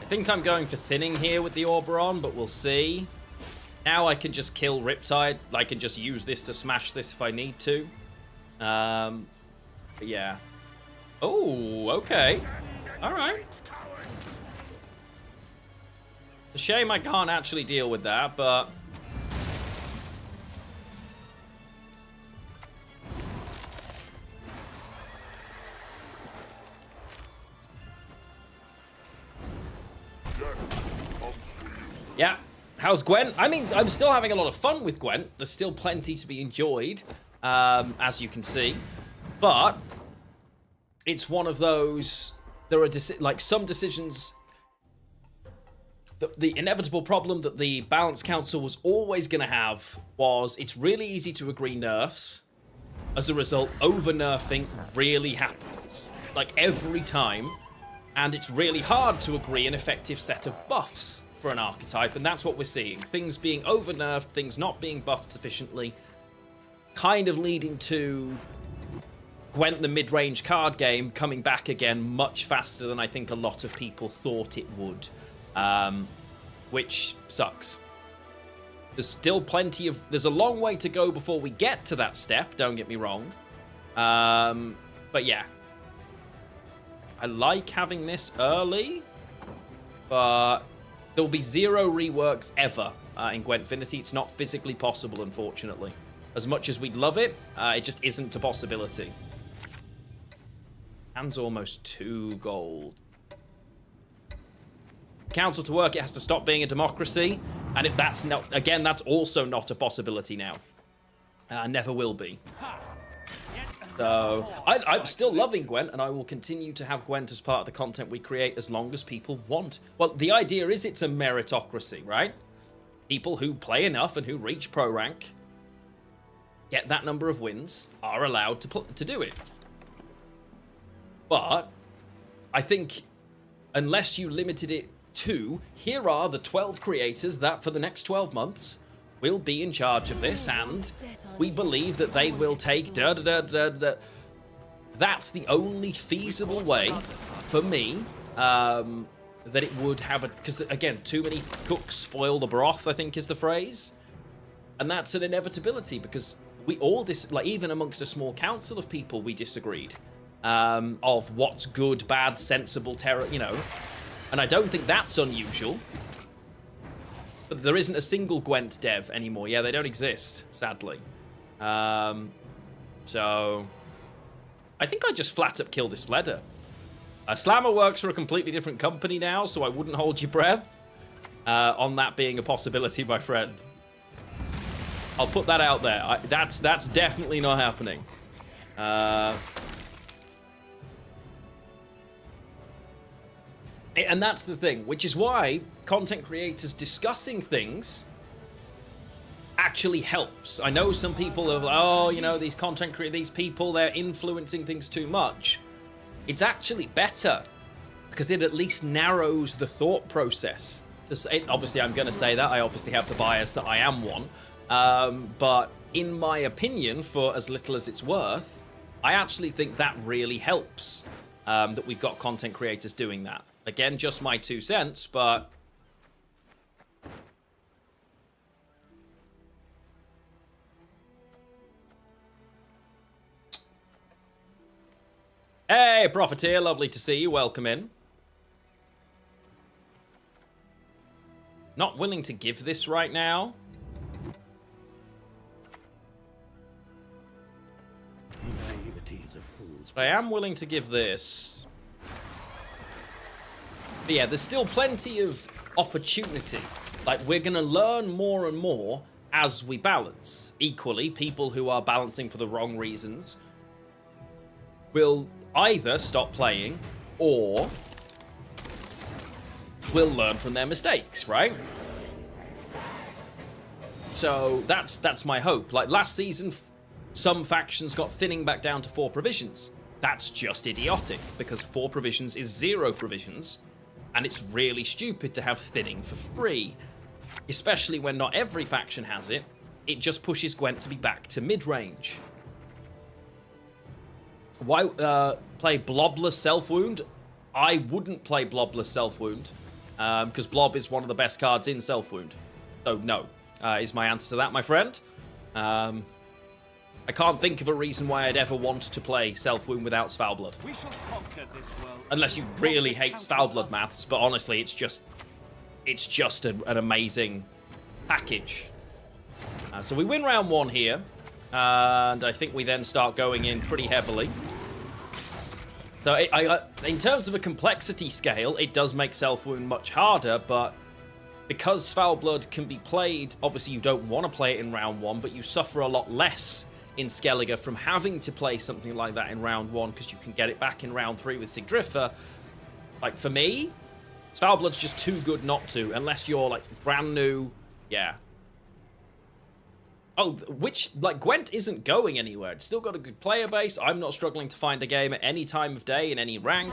I think I'm going for thinning here with the Oberon, but we'll see. Now I can just kill Riptide. I can just use this to smash this if I need to. But yeah. Oh, okay. All right. It's a shame I can't actually deal with that, but Yeah. How's Gwent? I mean, I'm still having a lot of fun with Gwent. There's still plenty to be enjoyed, as you can see. But it's one of those... There are, like, some decisions... The inevitable problem that the Balance Council was always going to have was it's really easy to agree nerfs. As a result, over-nerfing really happens. Like, every time. And it's really hard to agree an effective set of buffs for an archetype, and that's what we're seeing. Things being over-nerfed, things not being buffed sufficiently, kind of leading to Gwent, the mid-range card game, coming back again much faster than I think a lot of people thought it would, which sucks. There's still plenty of... There's a long way to go before we get to that step, don't get me wrong. But yeah. I like having this early, but... There'll be 0 reworks ever in Gwentfinity. It's not physically possible, unfortunately. As much as we'd love it, it just isn't a possibility. Hand's almost 2 gold. Council to work, it has to stop being a democracy. And that's not, again, that's also not a possibility now. Never will be. So, I'm still loving Gwent, and I will continue to have Gwent as part of the content we create as long as people want. Well, the idea is it's a meritocracy, right? People who play enough and who reach pro rank, get that number of wins, are allowed to do it. But, I think, unless you limited it to, here are the 12 creators that for the next 12 months... will be in charge of this, and we believe that they will take That's the only feasible way for me that it would have a... Because, again, too many cooks spoil the broth, I think is the phrase. And that's an inevitability, because we all... like, even amongst a small council of people, we disagreed. Of what's good, bad, sensible, you know. And I don't think that's unusual. But there isn't a single Gwent dev anymore. Yeah, they don't exist, sadly. So... I think I just flat up kill this Fledder. Slammer works for a completely different company now, so I wouldn't hold your breath on that being a possibility, my friend. I'll put that out there. That's definitely not happening. And that's the thing, which is why content creators discussing things actually helps. I know some people are like, oh, you know, these people, they're influencing things too much. It's actually better because it at least narrows the thought process. Obviously, I'm going to say that. I obviously have the bias that I am one. But in my opinion, for as little as it's worth, I actually think that really helps that we've got content creators doing that. Again, just my 2 cents, but... Hey, Profiteer, lovely to see you. Welcome in. Not willing to give this right now. Naivety is a fool's But I am willing to give this. But yeah, there's still plenty of opportunity. Like, we're going to learn more and more as we balance. Equally, people who are balancing for the wrong reasons will either stop playing or will learn from their mistakes, right? So that's my hope. Like last season, some factions got thinning back down to 4 provisions. That's just idiotic because 4 provisions is 0 provisions, and it's really stupid to have thinning for free, especially when not every faction has it. It just pushes Gwent to be back to mid-range. Why play Blobless Self-Wound? I wouldn't play Blobless Self-Wound because Blob is one of the best cards in Self-Wound. So no, is my answer to that, my friend. I can't think of a reason why I'd ever want to play Self-Wound without Svalblood. We shall conquer this world. Unless you really hate Svalblood maths, but honestly, it's just an amazing package. So we win round 1 here. And I think we then start going in pretty heavily. So in terms of a complexity scale, it does make Self-Wound much harder, but because Foul Blood can be played, obviously you don't want to play it in round 1, but you suffer a lot less in Skellige from having to play something like that in round 1 because you can get it back in round 3 with Sigdrifa. Like, for me, Foul Blood's just too good not to, unless you're, like, brand new. Yeah. Oh, which, like, Gwent isn't going anywhere. It's still got a good player base. I'm not struggling to find a game at any time of day in any rank.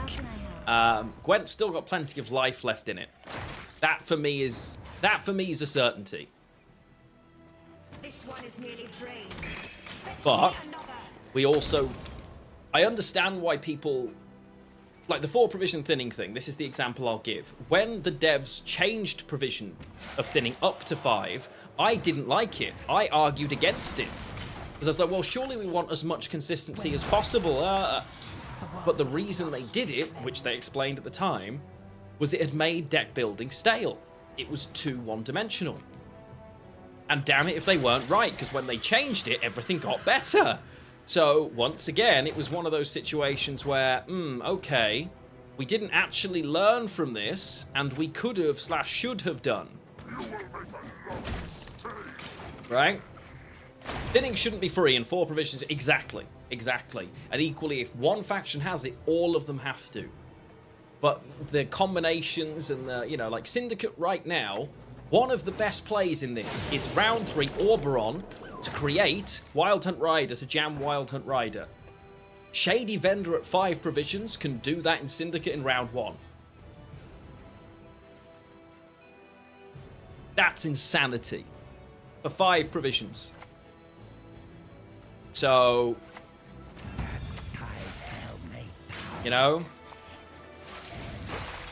Gwent's still got plenty of life left in it. That for me is a certainty. This one is nearly drained. But we also, I understand why people, like the 4 provision thinning thing, this is the example I'll give. When the devs changed provision of thinning up to 5, I didn't like it. I argued against it. Because I was like, well, surely we want as much consistency as possible. But the reason they did it, which they explained at the time, was it had made deck building stale. It was too one-dimensional. And damn it if they weren't right, because when they changed it, everything got better. So, once again, it was one of those situations where, okay, we didn't actually learn from this, and we could have / should have done. Right? Thinning shouldn't be free in 4 provisions. Exactly. Exactly. And equally, if one faction has it, all of them have to. But the combinations and the, you know, like Syndicate right now, one of the best plays in this is round 3 Oberon to create Wild Hunt Rider to jam Wild Hunt Rider. Shady Vendor at 5 provisions can do that in Syndicate in round 1. That's insanity. For 5 provisions. So, you know,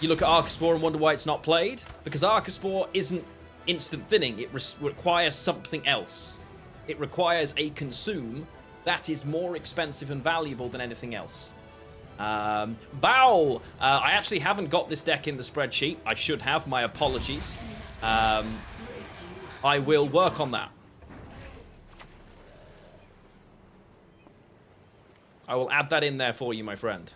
you look at Arcaspore and wonder why it's not played. Because Arcaspore isn't instant thinning. It requires something else. It requires a consume that is more expensive and valuable than anything else. Bow! I actually haven't got this deck in the spreadsheet. I should have. My apologies. I will work on that. I will add that in there for you, my friend.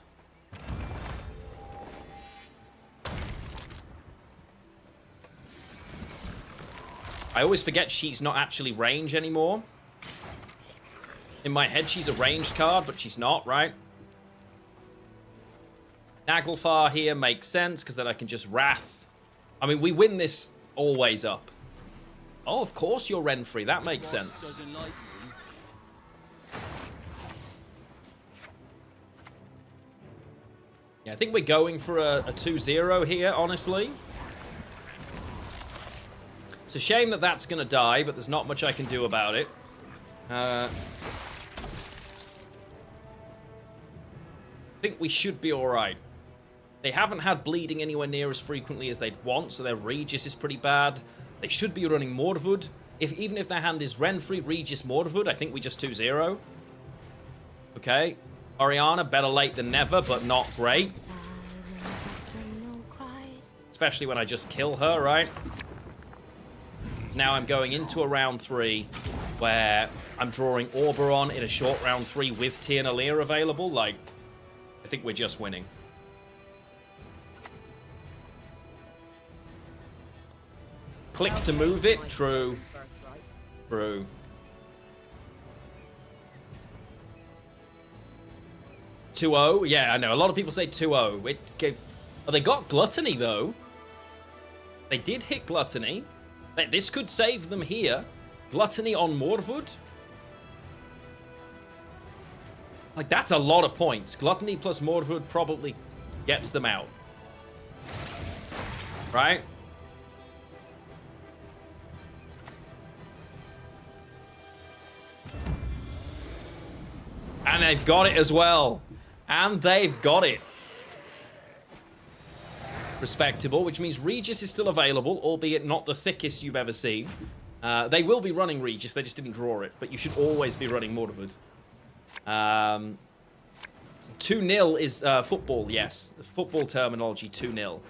I always forget she's not actually range anymore. In my head, she's a ranged card, but she's not, right? Naglfar here makes sense, because then I can just Wrath. I mean, we win this always up. Oh, of course you're Renfrey. That makes sense. Yeah, I think we're going for a 2-0 here, honestly. It's a shame that that's going to die, but there's not much I can do about it. I think we should be alright. They haven't had bleeding anywhere near as frequently as they'd want, so their Regis is pretty bad. They should be running Mordvud. Even if their hand is Renfrey, Regis, Mordvud, I think we just 2-0. Okay. Oriana, better late than never, but not great. Especially when I just kill her, right? So now I'm going into a round 3 where I'm drawing Oberon in a short round 3 with Tia and Aaliyah available. Like, I think we're just winning. Click to move it. True. True. (2-0). Yeah, I know. A lot of people say 2-0. It gave... Oh, they got Gluttony, though. They did hit Gluttony. This could save them here. Gluttony on Mordvud. Like, that's a lot of points. Gluttony plus Mordvud probably gets them out. Right? And they've got it as well. And they've got it. Respectable, which means Regis is still available, albeit not the thickest you've ever seen. They will be running Regis, they just didn't draw it. But you should always be running Mordvud. 2-0 is football, yes. Football terminology, 2-0.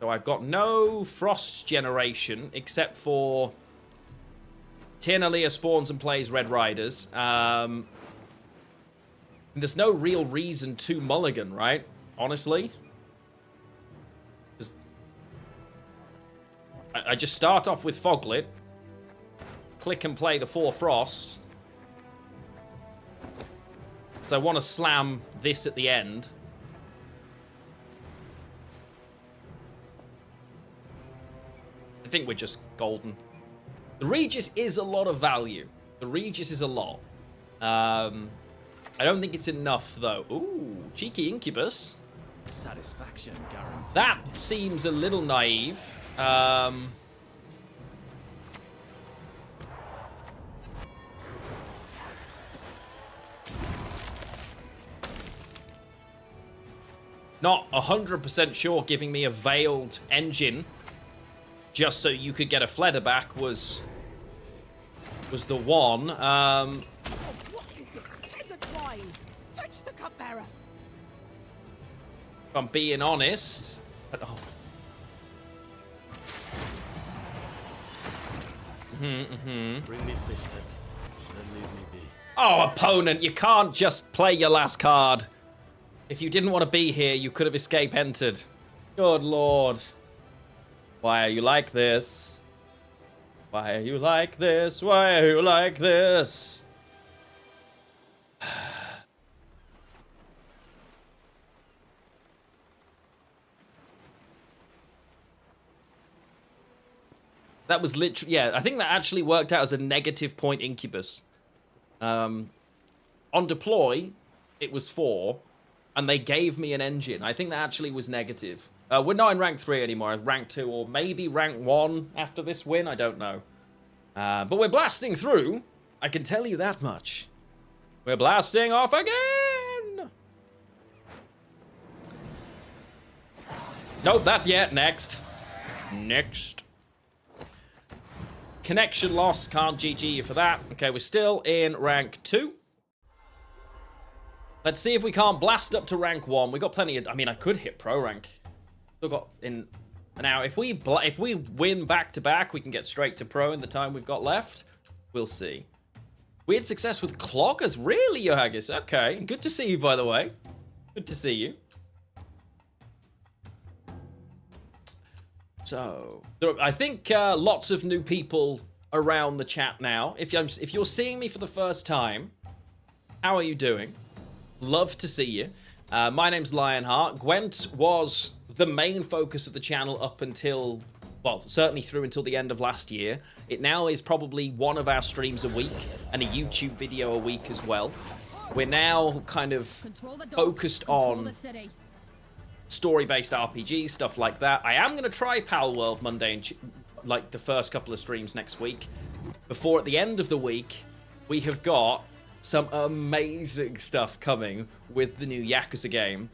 So I've got no Frost generation, except for Tia spawns and plays Red Riders. There's no real reason to mulligan, right? Honestly. I just start off with Foglit, click and play the 4 Frost, because I want to slam this at the end. I think we're just golden. The Regis is a lot of value. The Regis is a lot. I don't think it's enough, though. Ooh, cheeky Incubus. Satisfaction guaranteed. That seems a little naive. Not 100% sure giving me a veiled engine just so you could get a Fleder back was the one. What is this peasant wine? Fetch the cupbearer. If I'm being honest. Oh. Bring me fish stick, then leave me be. Oh, opponent, you can't just play your last card. If you didn't want to be here, you could have escape entered. Good lord. Why are you like this? Why are you like this? Why are you like this? That was literally, yeah, I think that actually worked out as a negative point Incubus. On deploy, it was 4, and they gave me an engine. I think that actually was negative. We're not in rank 3 anymore, rank 2, or maybe rank 1 after this win, I don't know. But we're blasting through, I can tell you that much. We're blasting off again! Nope, that yet, next. Next. Connection loss, can't GG you for that. Okay, we're still in rank 2. Let's see if we can't blast up to rank 1. We got plenty of... I mean, I could hit pro rank. Still got in an hour. If we win back-to-back, we can get straight to pro in the time we've got left. We'll see. Weird success with cloggers. Really, Yohaggis? Okay. Good to see you, by the way. Good to see you. So, I think lots of new people around the chat now. If you're seeing me for the first time, how are you doing? Love to see you. My name's Lionheart. Gwent was the main focus of the channel up until, well, certainly through until the end of last year. It now is probably one of our streams a week and a YouTube video a week as well. We're now kind of focused on story-based RPGs, stuff like that. I am going to try Pal World Monday and like the first couple of streams next week. Before at the end of the week, we have got some amazing stuff coming with the new Yakuza game.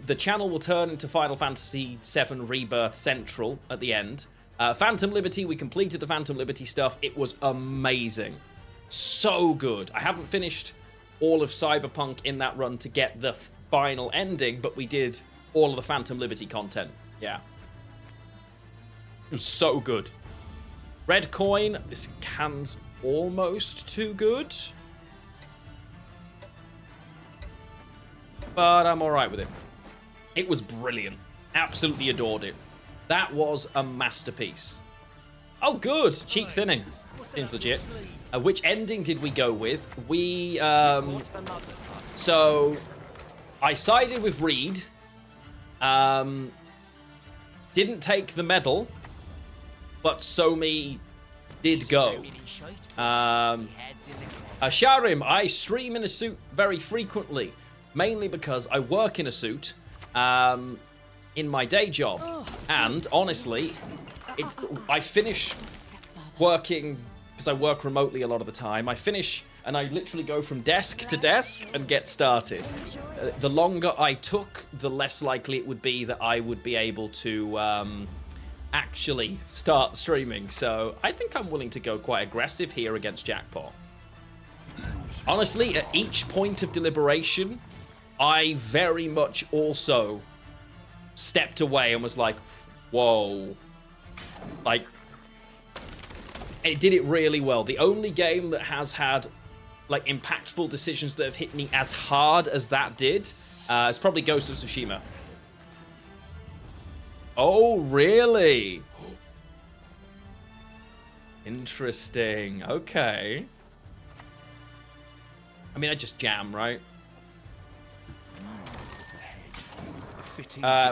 The channel will turn into Final Fantasy VII Rebirth Central at the end. Phantom Liberty, we completed the Phantom Liberty stuff. It was amazing. So good. I haven't finished all of Cyberpunk in that run to get the final ending, but we did all of the Phantom Liberty content. Yeah. It was so good. Red coin. This can's almost too good. But I'm alright with it. It was brilliant. Absolutely adored it. That was a masterpiece. Oh, good. Cheek thinning. Seems legit. Which ending did we go with? We, so, I sided with Reed. Didn't take the medal, but Somi did go. Sharim, I stream in a suit very frequently, mainly because I work in a suit in my day job. And honestly, I finish working, because I work remotely a lot of the time, I finish and I literally go from desk to desk and get started. The longer I took, the less likely it would be that I would be able to actually start streaming. So I think I'm willing to go quite aggressive here against Jackpot. Honestly, at each point of deliberation, I very much also stepped away and was like, whoa. Like, it did it really well. The only game that has had like impactful decisions that have hit me as hard as that did is probably Ghost of Tsushima. Oh, really? Interesting. Okay. I mean, I just jam, right?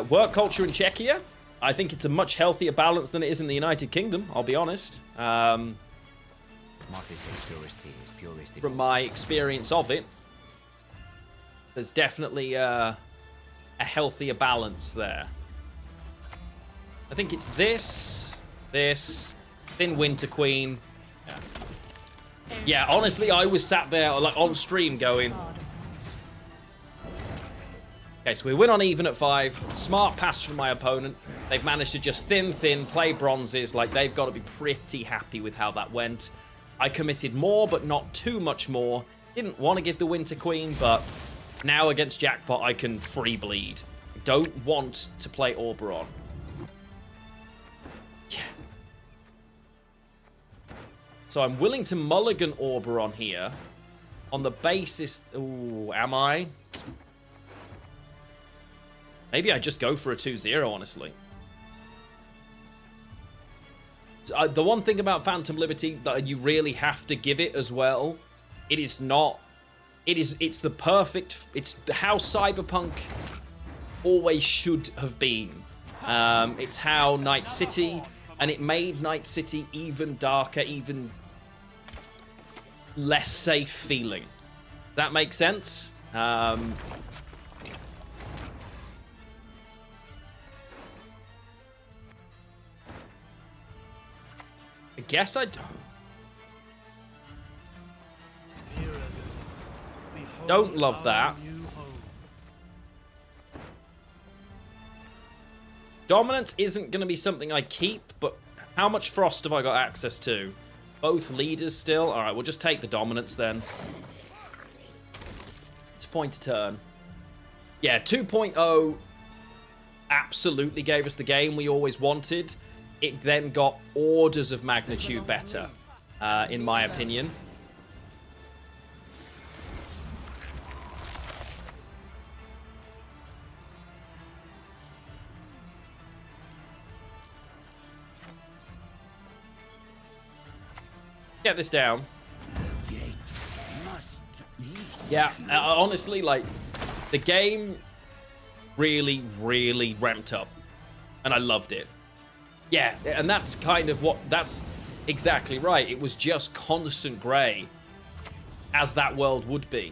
Work culture in Czechia. I think it's a much healthier balance than it is in the United Kingdom, I'll be honest. From my experience of it, there's definitely a healthier balance there. I think it's this, Thin Winter Queen. Yeah, honestly, I was sat there like on stream going... Okay, so we win on even at 5. Smart pass from my opponent. They've managed to just thin, play bronzes. Like, they've got to be pretty happy with how that went. I committed more, but not too much more. Didn't want to give the Winter Queen, but now against Jackpot, I can free bleed. Don't want to play Oberon. Yeah. So I'm willing to mulligan Oberon here on the basis... Ooh, am I? Maybe I just go for a 2-0, honestly. The one thing about Phantom Liberty that you really have to give it as well, it is not... It's the perfect... It's how Cyberpunk always should have been. It's how Night City... And it made Night City even darker, even less safe feeling. That makes sense? I guess I don't love that. Dominance isn't going to be something I keep, but how much frost have I got access to? Both leaders still? Alright, we'll just take the dominance then. It's a point a turn. Yeah, 2.0 absolutely gave us the game we always wanted. It then got orders of magnitude better, in my opinion. Get this down. Yeah, honestly, like, the game really, really ramped up. And I loved it. Yeah, and that's kind of what... That's exactly right. It was just constant grey, as that world would be.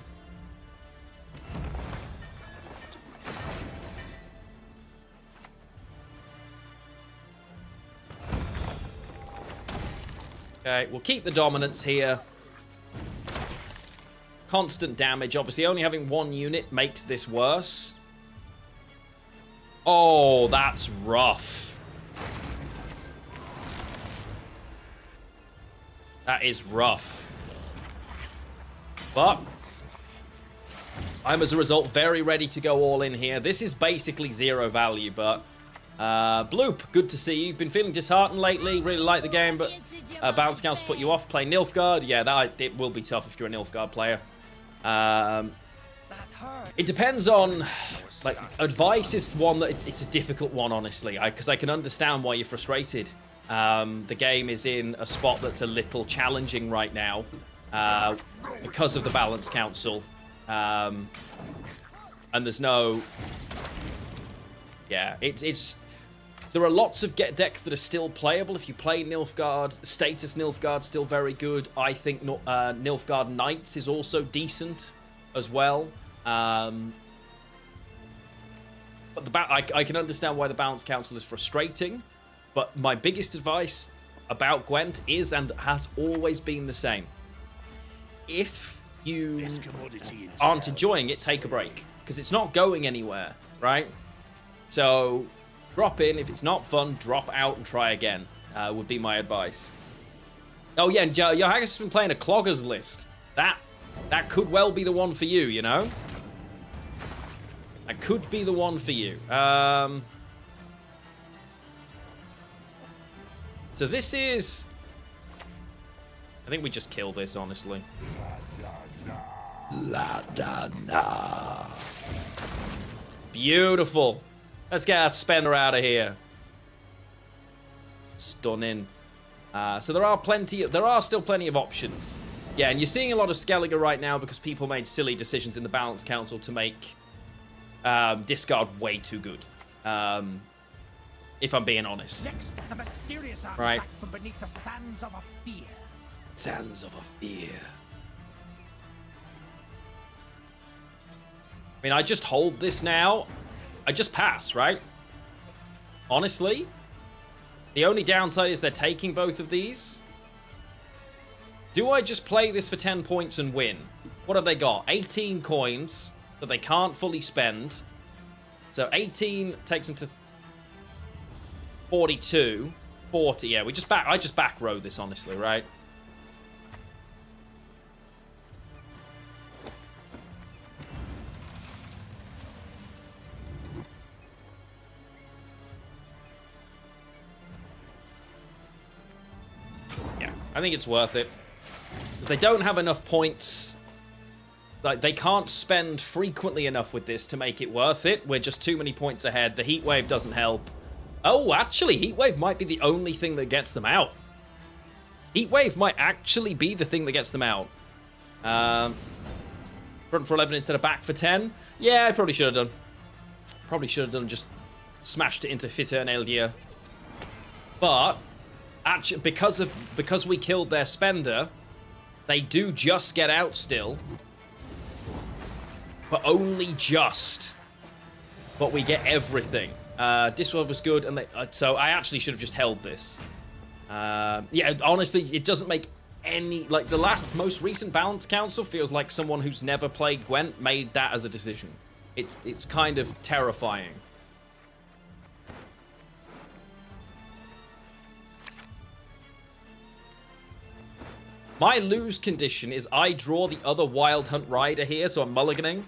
Okay, we'll keep the dominance here. Constant damage. Obviously, only having one unit makes this worse. Oh, that's rough. That is rough. But I'm, as a result, very ready to go all in here. This is basically zero value, but... Bloop, good to see you. You've been feeling disheartened lately. Really like the game, but Bounce Scouts put you off. Play Nilfgaard. Yeah, it will be tough if you're a Nilfgaard player. It depends on... Like, advice is one that... It's a difficult one, honestly. Because I can understand why you're frustrated. The game is in a spot that's a little challenging right now. Because of the Balance Council. And there's no... Yeah, it's... There are lots of decks that are still playable if you play Nilfgaard. Status Nilfgaard still very good. I think Nilfgaard Knights is also decent as well. But I can understand why the Balance Council is frustrating. But my biggest advice about Gwent is and has always been the same. If you aren't enjoying it, take a break. Because it's not going anywhere, right? So, drop in. If it's not fun, drop out and try again, would be my advice. Oh, yeah, and Johagus has been playing a Cloggers list. That could well be the one for you, you know? That could be the one for you. So this is... I think we just kill this, honestly. Beautiful. Let's get our spender out of here. Stunning. So there are still plenty of options. Yeah, and you're seeing a lot of Skellige right now because people made silly decisions in the Balance Council to make discard way too good. If I'm being honest. Next, the mysterious artifact Right. from beneath the sands of a fear. Sands of a fear. I mean, I just hold this now. I just pass, right? Honestly, the only downside is they're taking both of these. Do I just play this for 10 points and win? What have they got? 18 coins that they can't fully spend. So 18 takes them to 42. 40, yeah, I just back row this, honestly, right? Yeah, I think it's worth it. Because they don't have enough points. Like, they can't spend frequently enough with this to make it worth it. We're just too many points ahead. The heat wave doesn't help. Oh, actually, heat wave might be the only thing that gets them out. Heat wave might actually be the thing that gets them out. Front for 11 instead of back for 10. Yeah, I probably should have done. Probably should have done, just smashed it into Fiterneldia. But actually, because we killed their spender, they do just get out still. But only just. But we get everything. Disworld was good, and so I actually should have just held this. Yeah, honestly, it doesn't make any... Like, the most recent Balance Council feels like someone who's never played Gwent made that as a decision. It's kind of terrifying. My lose condition is I draw the other Wild Hunt Rider here, so I'm mulliganing.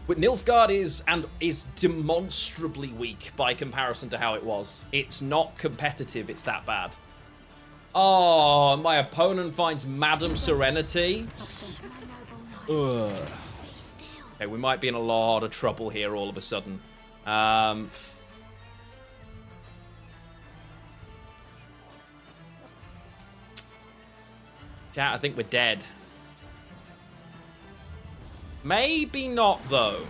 But Nilfgaard is demonstrably weak by comparison to how it was. It's not competitive, it's that bad. Oh, my opponent finds Madam Serenity. Ugh. Okay, we might be in a lot of trouble here all of a sudden. Chat, I think we're dead. Maybe not, though.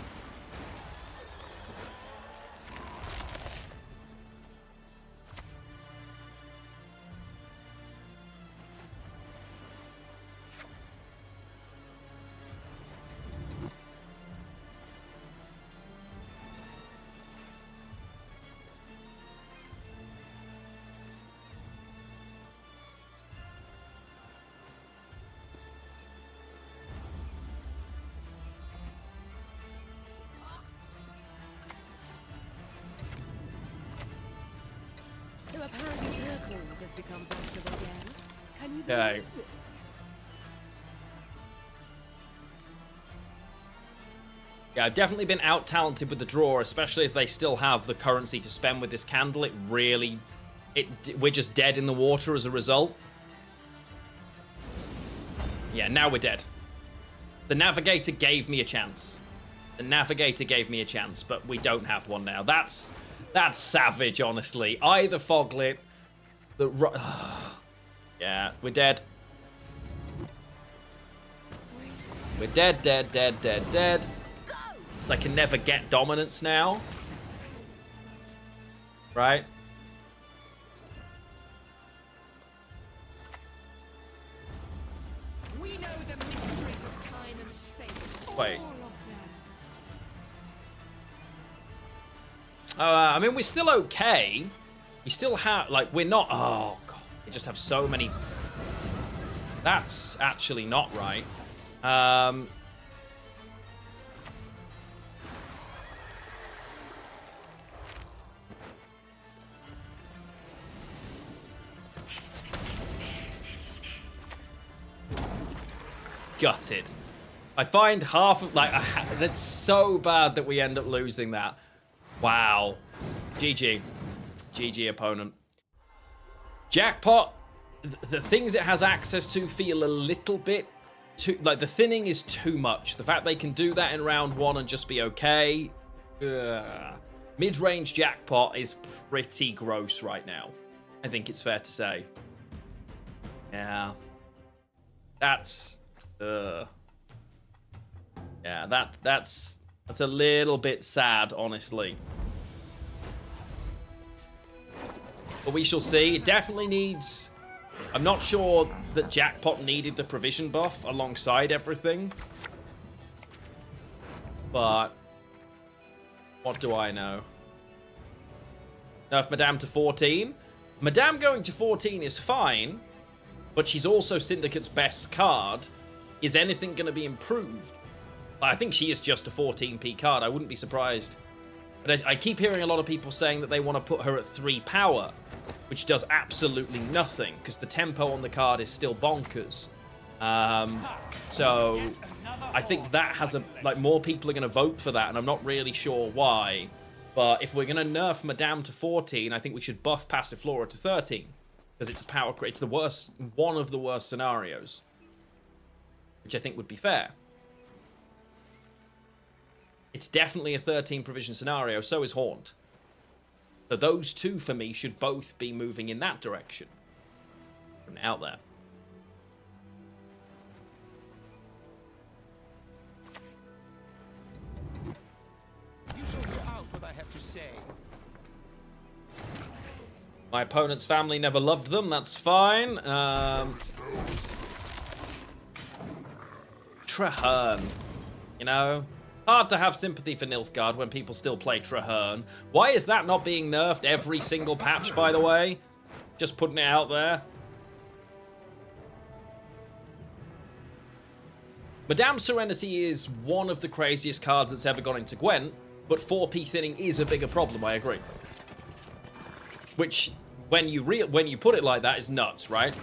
Okay. Yeah, I've definitely been out-talented with the draw, especially as they still have the currency to spend with this candle. We're just dead in the water as a result. Yeah, now we're dead. The Navigator gave me a chance. The Navigator gave me a chance, but we don't have one now. That's savage, honestly. Either Foglit... Yeah, we're dead. We're dead, dead, dead, dead, dead. They can never get dominance now. Right? We know the mysteries of time and space. Wait. I mean, we're still okay. We still have, like, we're not... Oh, God. We just have so many... That's actually not right. Gutted. I find half of, like, that's so bad that we end up losing that. Wow. GG. GG, opponent. Jackpot, the things it has access to feel a little bit too... Like, the thinning is too much. The fact they can do that in round one and just be okay... Mid-range Jackpot is pretty gross right now. I think it's fair to say. Yeah. That's yeah, that's a little bit sad, honestly. But we shall see. It definitely needs... I'm not sure that Jackpot needed the provision buff alongside everything. But what do I know? Nerf Madame to 14. Madame going to 14 is fine, but she's also Syndicate's best card. Is anything going to be improved? I think she is just a 14p card. I wouldn't be surprised. But I keep hearing a lot of people saying that they want to put her at 3 power, which does absolutely nothing, because the tempo on the card is still bonkers. So I think that has a... Like, more people are going to vote for that, and I'm not really sure why. But if we're going to nerf Madame to 14, I think we should buff Passiflora to 13. Because it's a power... It's the worst... One of the worst scenarios. Which I think would be fair. It's definitely a 13 provision scenario, so is Haunt. So those two, for me, should both be moving in that direction. From out there. You shall hear out what I have to say. My opponent's family never loved them, that's fine. Traherne. You know? Hard to have sympathy for Nilfgaard when people still play Traherne. Why is that not being nerfed every single patch, by the way? Just putting it out there. Madame Serenity is one of the craziest cards that's ever gone into Gwent, but 4p thinning is a bigger problem, I agree. Which, when you put it like that, is nuts, right?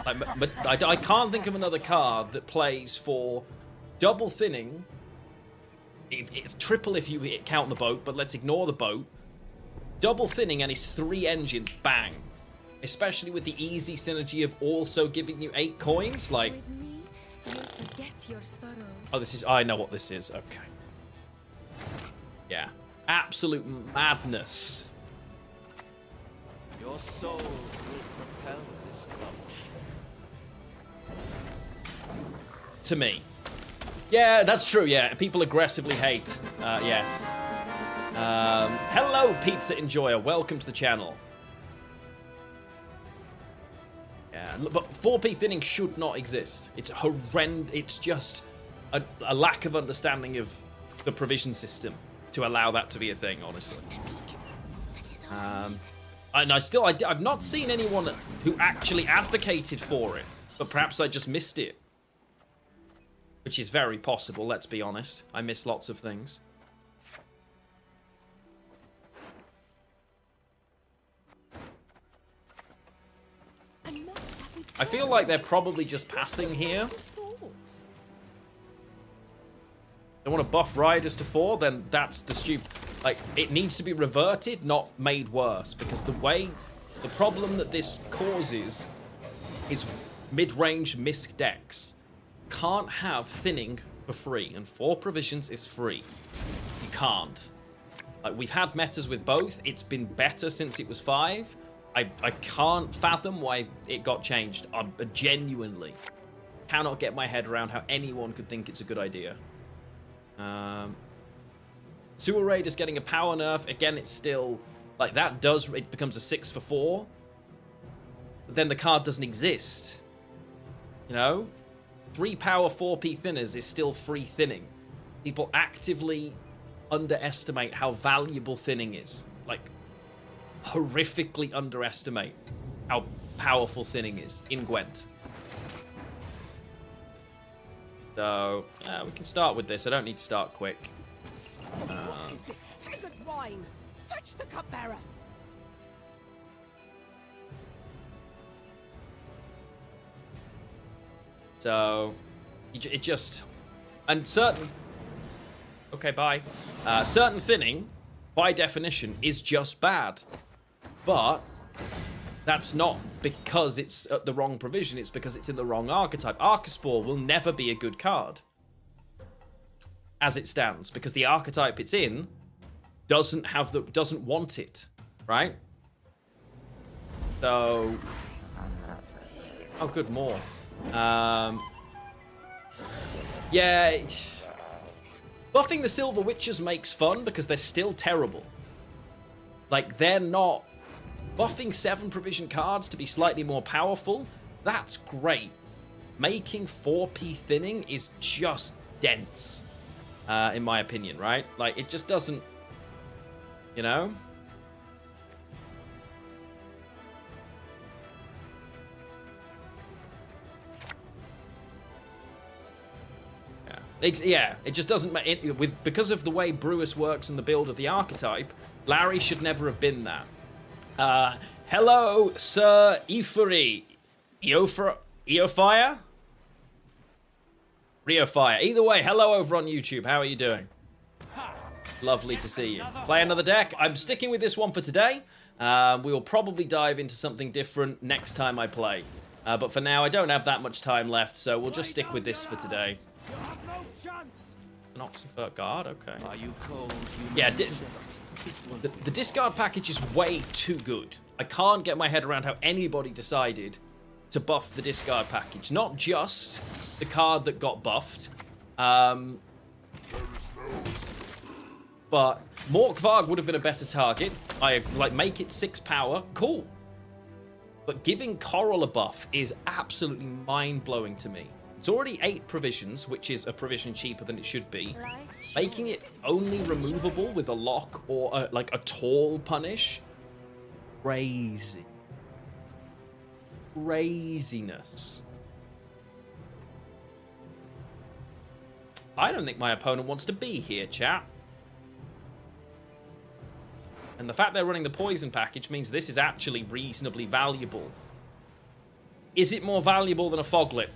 Like, I can't think of another card that plays for double thinning. It's triple if you count the boat, but let's ignore the boat. Double thinning and it's 3 engines, bang. Especially with the easy synergy of also giving you 8 coins, like... Oh, this is... I know what this is, okay. Yeah. Absolute madness. Your soul will propel this launch. To me. Yeah, that's true, yeah. People aggressively hate. Yes. Hello, Pizza Enjoyer. Welcome to the channel. Yeah, but 4p thinning should not exist. It's horrendous. It's just a lack of understanding of the provision system to allow that to be a thing, honestly. And I've not seen anyone who actually advocated for it, but perhaps I just missed it. Which is very possible, let's be honest. I miss lots of things. I feel like they're probably just passing here. They want to buff Riders to 4, then that's the stupid... Like, it needs to be reverted, not made worse. Because the problem that this causes is mid-range misc decks can't have thinning for free, and 4 provisions is free. You can't. Like, we've had metas with both. It's been better since it was 5. I can't fathom why it got changed. I genuinely cannot get my head around how anyone could think it's a good idea. Sewer Raiders getting a power nerf. Again, it's still... Like, it becomes a 6 for 4. But then the card doesn't exist. You know? 3 power 4p thinners is still free thinning. People actively underestimate how valuable thinning is. Like, horrifically underestimate how powerful thinning is in Gwent. So, we can start with this. I don't need to start quick. Peasant wine! Fetch the cupbearer! So, it just... And certain... Okay, bye. Certain thinning, by definition, is just bad. But that's not because it's at the wrong provision. It's because it's in the wrong archetype. Archaspore will never be a good card. As it stands. Because the archetype it's in doesn't want it. Right? So, oh, good, more. Yeah, buffing the Silver Witches makes fun because they're still terrible. Like, they're not... Buffing 7 provision cards to be slightly more powerful, that's great. Making 4p thinning is just dense, in my opinion, right? Like, it just doesn't, you know? Yeah, it just doesn't because of the way Brewis works and the build of the archetype. Larry should never have been that. Hello, Sir Euphory. Eofire? Riofire. Either way, hello over on YouTube. How are you doing? Lovely to see you. Play another deck. I'm sticking with this one for today. We will probably dive into something different next time I play. But for now, I don't have that much time left, so we'll just stick with this for today. An Oxenfurt guard, okay. Are you cold, yeah, the discard package is way too good. I can't get my head around how anybody decided to buff the discard package. Not just the card that got buffed, but Morkvarg would have been a better target. I like make it 6 power, cool. But giving Coral a buff is absolutely mind-blowing to me. It's already 8 provisions, which is a provision cheaper than it should be. Making it only removable with a lock or like a tall punish. Crazy. Craziness. I don't think my opponent wants to be here, chat. And the fact they're running the poison package means this is actually reasonably valuable. Is it more valuable than a Foglet?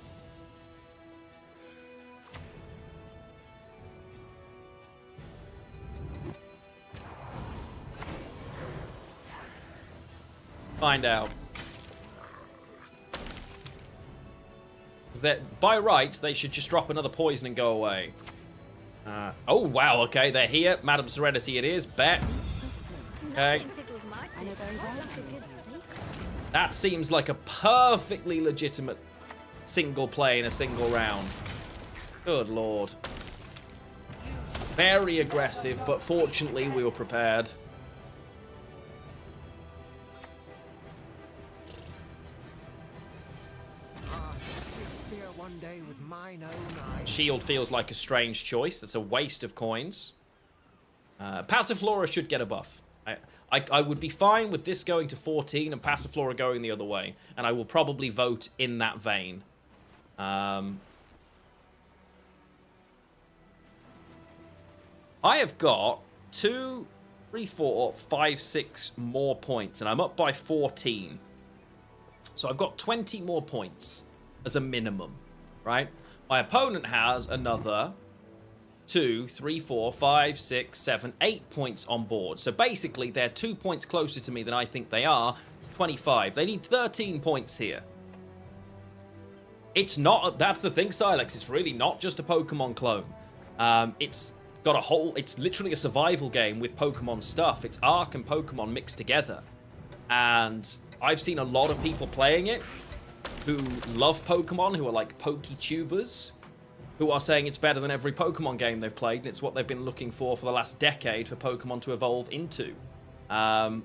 Find out. Because that by rights, they should just drop another poison and go away. Oh, wow, okay, they're here. Madam Serenity it is, bet. Okay. That seems like a perfectly legitimate single play in a single round. Good lord. Very aggressive, but fortunately we were prepared. Shield feels like a strange choice. That's a waste of coins. Passiflora should get a buff. I would be fine with this going to 14 and Passiflora going the other way. And I will probably vote in that vein. I have got 2, 3, 4, 5, 6 more points. And I'm up by 14. So I've got 20 more points as a minimum. Right? My opponent has another 2, 3, 4, 5, 6, 7, 8 points on board. So basically, they're 2 points closer to me than I think they are. It's 25. They need 13 points here. It's not... That's the thing, Silex. It's really not just a Pokemon clone. It's got a whole... It's literally a survival game with Pokemon stuff. It's Arc and Pokemon mixed together. And I've seen a lot of people playing it who love Pokemon, who are like Poketubers, who are saying it's better than every Pokemon game they've played, and it's what they've been looking for the last decade for Pokemon to evolve into.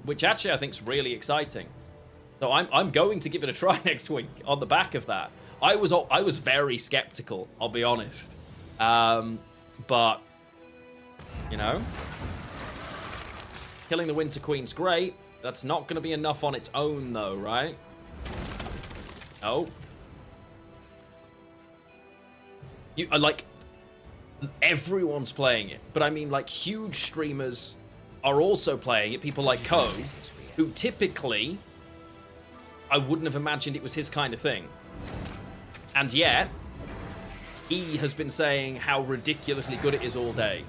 Which actually I think is really exciting. So I'm going to give it a try next week on the back of that. I was very skeptical, I'll be honest. But, you know, killing the Winter Queen's great. That's not going to be enough on its own, though, right? Oh. You like everyone's playing it, but I mean like huge streamers are also playing it. People like Code, who typically I wouldn't have imagined it was his kind of thing. And yet, he has been saying how ridiculously good it is all day.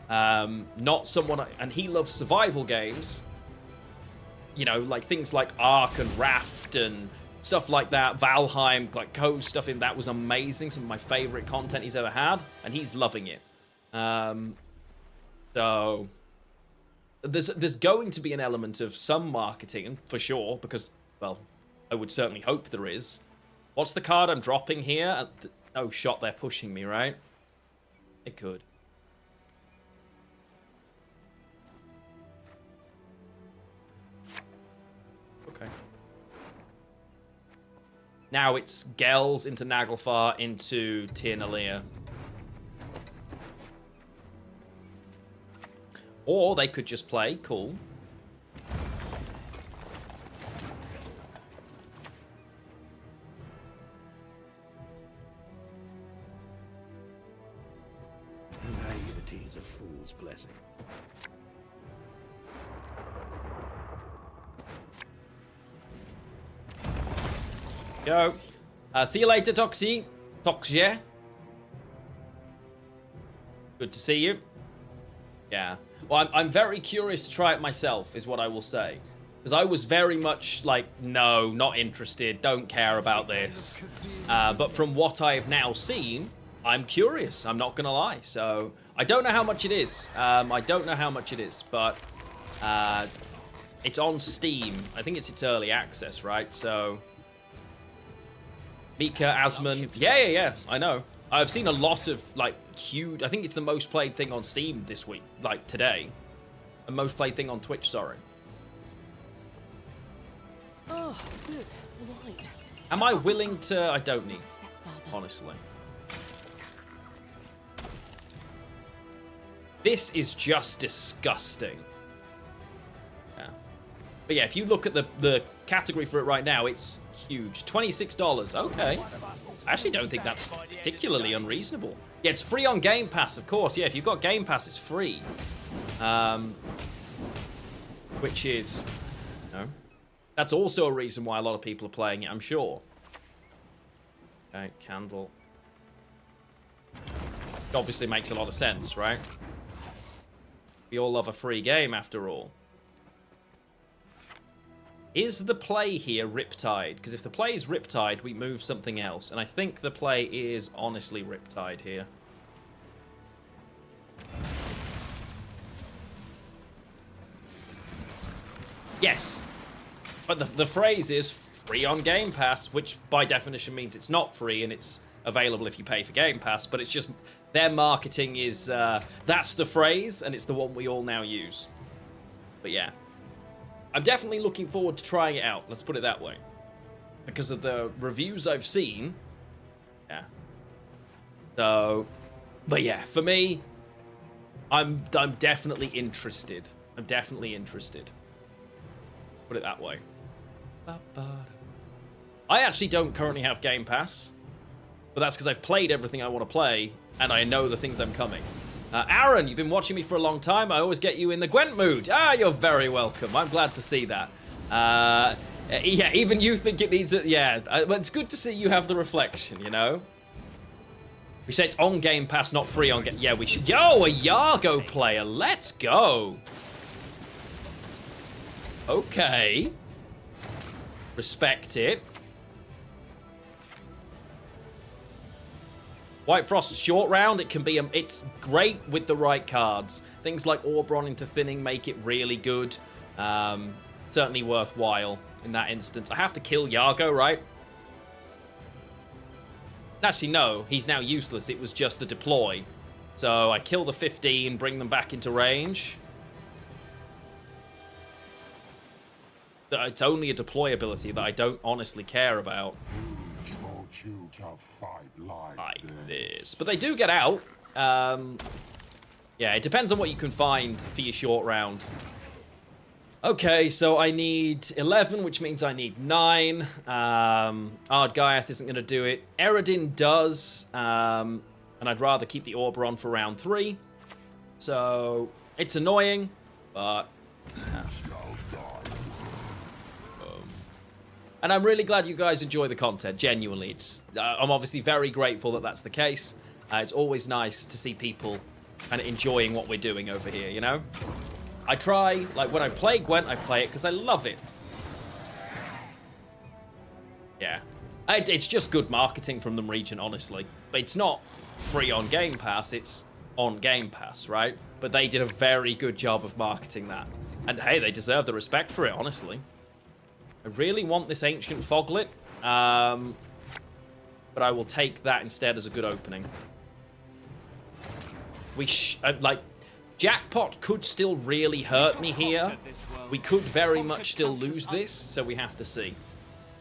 Not someone, and he loves survival games. You know, like things like Ark and Raft and stuff like that, Valheim, like Code stuff in that was amazing. Some of my favorite content he's ever had, and he's loving it. So there's going to be an element of some marketing for sure, because Well, I would certainly hope there is. What's the card I'm dropping here? Oh, shot, they're pushing me, right? It could. Okay. Now it's Gels into Naglfar into Tirnalia. Or they could just play, cool. Naivety is a fool's blessing. Go. See you later, Toxie. Toxie. Good to see you. Yeah. Well, I'm very curious to try it myself, is what I will say. Because I was very much like, no, not interested, don't care about this. But from what I've now seen, I'm curious. I'm not going to lie. So, I don't know how much it is. I don't know how much it is, but it's on Steam. I think it's its early access, right? So, Mika, Asman. Yeah, I know. I've seen a lot of, like, huge... I think it's the most played thing on Steam this week, like, today. The most played thing on Twitch, sorry. Oh, good. Right. Am I willing to... I don't need, honestly. This is just disgusting. Yeah. But yeah, if you look at the category for it right now, it's huge. $26. Okay. I actually don't think that's particularly unreasonable. Yeah, it's free on Game Pass, of course. Yeah, if you've got Game Pass, it's free. Which is, you know, that's also a reason why a lot of people are playing it, I'm sure. Okay, candle. It obviously makes a lot of sense, right? We all love a free game, after all. Is the play here Riptide? Because if the play is Riptide, we move something else. And I think the play is honestly Riptide here. Yes. But the phrase is free on Game Pass, which by definition means it's not free and it's available if you pay for Game Pass. But it's just their marketing is... that's the phrase, and it's the one we all now use. But yeah. I'm definitely looking forward to trying it out. Let's put it that way. Because of the reviews I've seen. Yeah. So, but yeah, for me, I'm definitely interested. I'm definitely interested. Put it that way. I actually don't currently have Game Pass. But that's because I've played everything I want to play. And I know the things I'm coming. Aaron, you've been watching me for a long time. I always get you in the Gwent mood. Ah, you're very welcome. I'm glad to see that. Yeah, even you think it needs it. Yeah, but it's good to see you have the reflection, you know? We say it's on Game Pass, not free on Game... Yeah, we should... Yo, a Yargo player. Let's go. Okay. Respect it. White Frost short round, it can be it's great with the right cards. Things like Orbron into Thinning make it really good. Certainly worthwhile in that instance. I have to kill Yargo, right? Actually, no, he's now useless. It was just the deploy. So I kill the 15, bring them back into range. It's only a deploy ability that I don't honestly care about. Like this. But they do get out. Yeah, it depends on what you can find for your short round. Okay, so I need 11, which means I need 9. Ardgaiath isn't going to do it. Eredin does. And I'd rather keep the Orbron for round 3. So, it's annoying, but... And I'm really glad you guys enjoy the content, genuinely. I'm obviously very grateful that that's the case. It's always nice to see people kind of enjoying what we're doing over here, you know? I try, like when I play Gwent, I play it because I love it. Yeah. It's just good marketing from the region, honestly. But it's not free on Game Pass, it's on Game Pass, right? But they did a very good job of marketing that. And hey, they deserve the respect for it, honestly. I really want this Ancient Foglet, but I will take that instead as a good opening. Like, Jackpot could still really hurt me here. We could very much still lose this, so we have to see.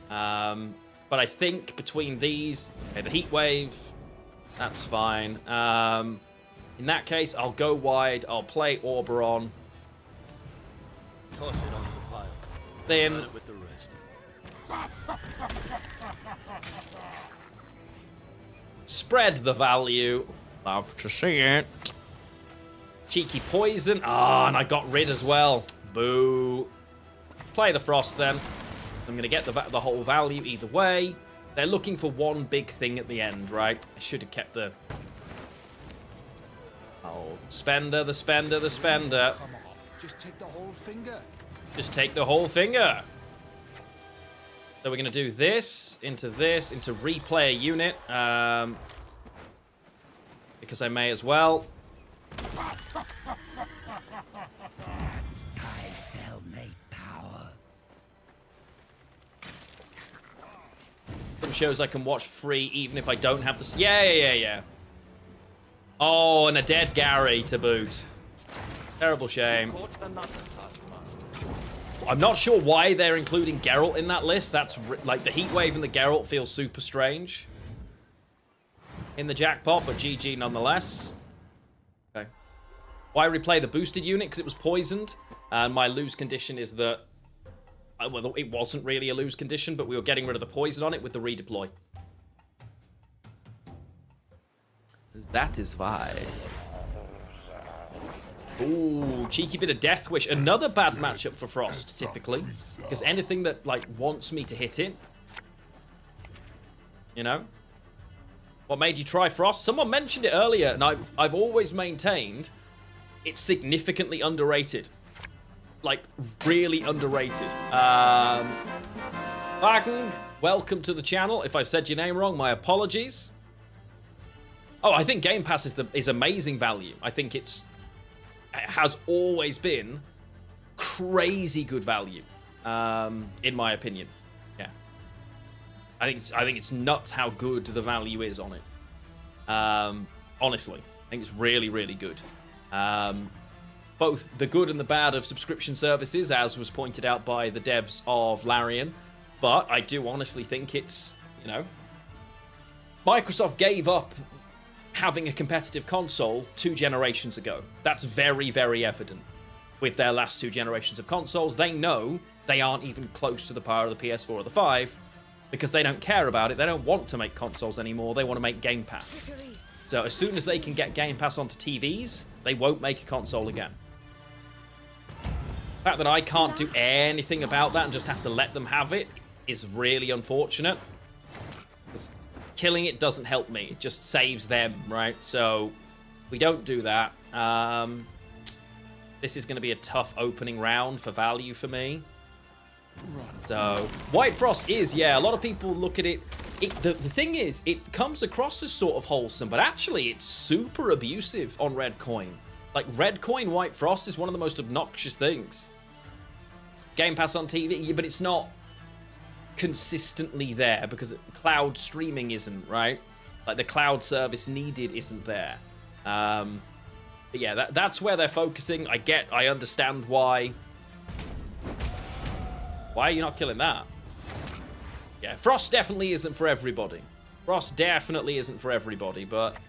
But I think between these, okay, the Heat Wave, that's fine. In that case, I'll go wide. I'll play Oberon. Toss it onto the pile. Then Run it with the rest. spread the value. Love to see it. Cheeky poison. Ah, and I got rid as well. Boo. Play the Frost then. I'm going to get the whole value either way. They're looking for one big thing at the end, right? I should have kept the... Oh, spender, the spender, the spender. Come off. Just take the whole finger. Just take the whole finger. So we're going to do this, into replay a unit. Because I may as well. That's thy cellmate tower. Some shows I can watch free even if I don't have the... Yeah. Oh, and a dead Gary to boot. Terrible shame. I'm not sure why they're including Geralt in that list. That's like the Heat Wave and the Geralt feel super strange in the Jackpot, but GG nonetheless. Okay. Why replay the boosted unit? Because it was poisoned. And my lose condition is that... Well, it wasn't really a lose condition, but we were getting rid of the poison on it with the redeploy. That is why. Ooh, cheeky bit of Death Wish. Another bad matchup for Frost, typically. Because anything that, like, wants me to hit it. You know? What made you try Frost? Someone mentioned it earlier, and I've always maintained it's significantly underrated. Like, really underrated. Wagen, welcome to the channel. If I've said your name wrong, my apologies. Oh, I think Game Pass is amazing value. I think it has always been crazy good value, in my opinion. Yeah, I think it's nuts how good the value is on it. Honestly, I think it's really, really good. Both the good and the bad of subscription services, as was pointed out by the devs of Larian. But I do honestly think it's, you know, Microsoft gave up having a competitive console 2 generations ago. That's very, very evident with their last 2 generations of consoles. They know they aren't even close to the power of the PS4 or the 5 because they don't care about it. They don't want to make consoles anymore. They want to make Game Pass. So as soon as they can get Game Pass onto TVs, they won't make a console again. The fact that I can't do anything about that and just have to let them have it is really unfortunate. Because killing it doesn't help me. It just saves them, right? So we don't do that. This is going to be a tough opening round for value for me. So White Frost is, yeah, a lot of people look at it. The thing is, it comes across as sort of wholesome, but actually it's super abusive on Red Coin. Like, Red Coin White Frost is one of the most obnoxious things. Game Pass on TV, but it's not consistently there because cloud streaming isn't, right? Like, the cloud service needed isn't there. But yeah, that's where they're focusing. I understand why. Why are you not killing that? Yeah, Frost definitely isn't for everybody. Frost definitely isn't for everybody, but...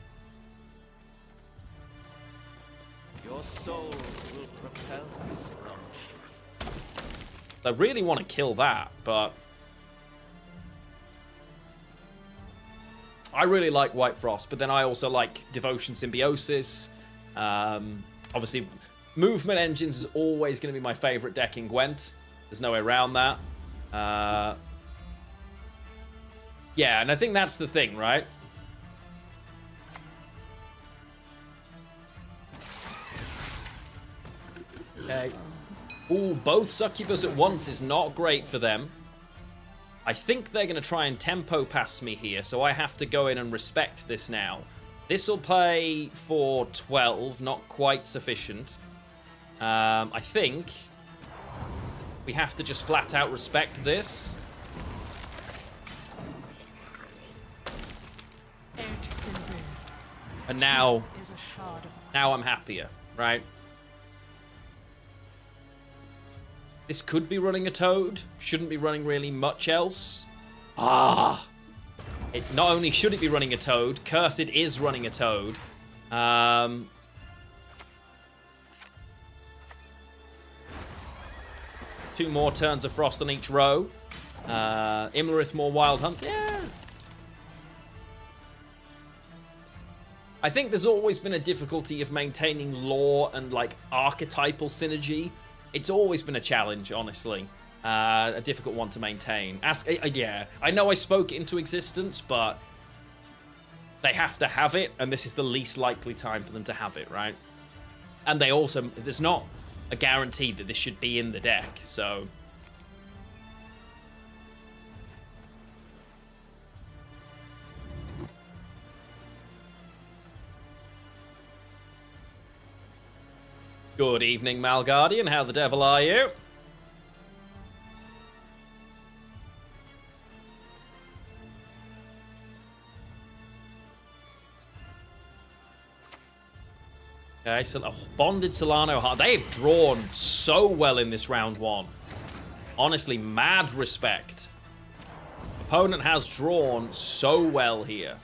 Your souls will propel this launch. I really want to kill that, but... I really like White Frost, but then I also like Devotion Symbiosis. Obviously, Movement Engines is always going to be my favorite deck in Gwent. There's no way around that. Yeah, and I think that's the thing, right? Okay. Ooh, both Succubus at once is not great for them. I think they're going to try and tempo pass me here, so I have to go in and respect this now. This will play for 12, not quite sufficient. I think... We have to just flat out respect this. And now I'm happier, right? This could be running a toad. Shouldn't be running really much else. Ah. Not only should it be running a toad, Cursed is running a toad. 2 more turns of Frost on each row. Imlerith more Wild Hunt. Yeah. I think there's always been a difficulty of maintaining lore and like archetypal synergy. It's always been a challenge, honestly. A difficult one to maintain. Yeah, I know I spoke it into existence, but they have to have it, and this is the least likely time for them to have it, right? And they also, there's not a guarantee that this should be in the deck, so... Good evening, Malguardian. How the devil are you? Okay, so Bonded Solano Heart. They've drawn so well in this round 1. Honestly, mad respect. Opponent has drawn so well here.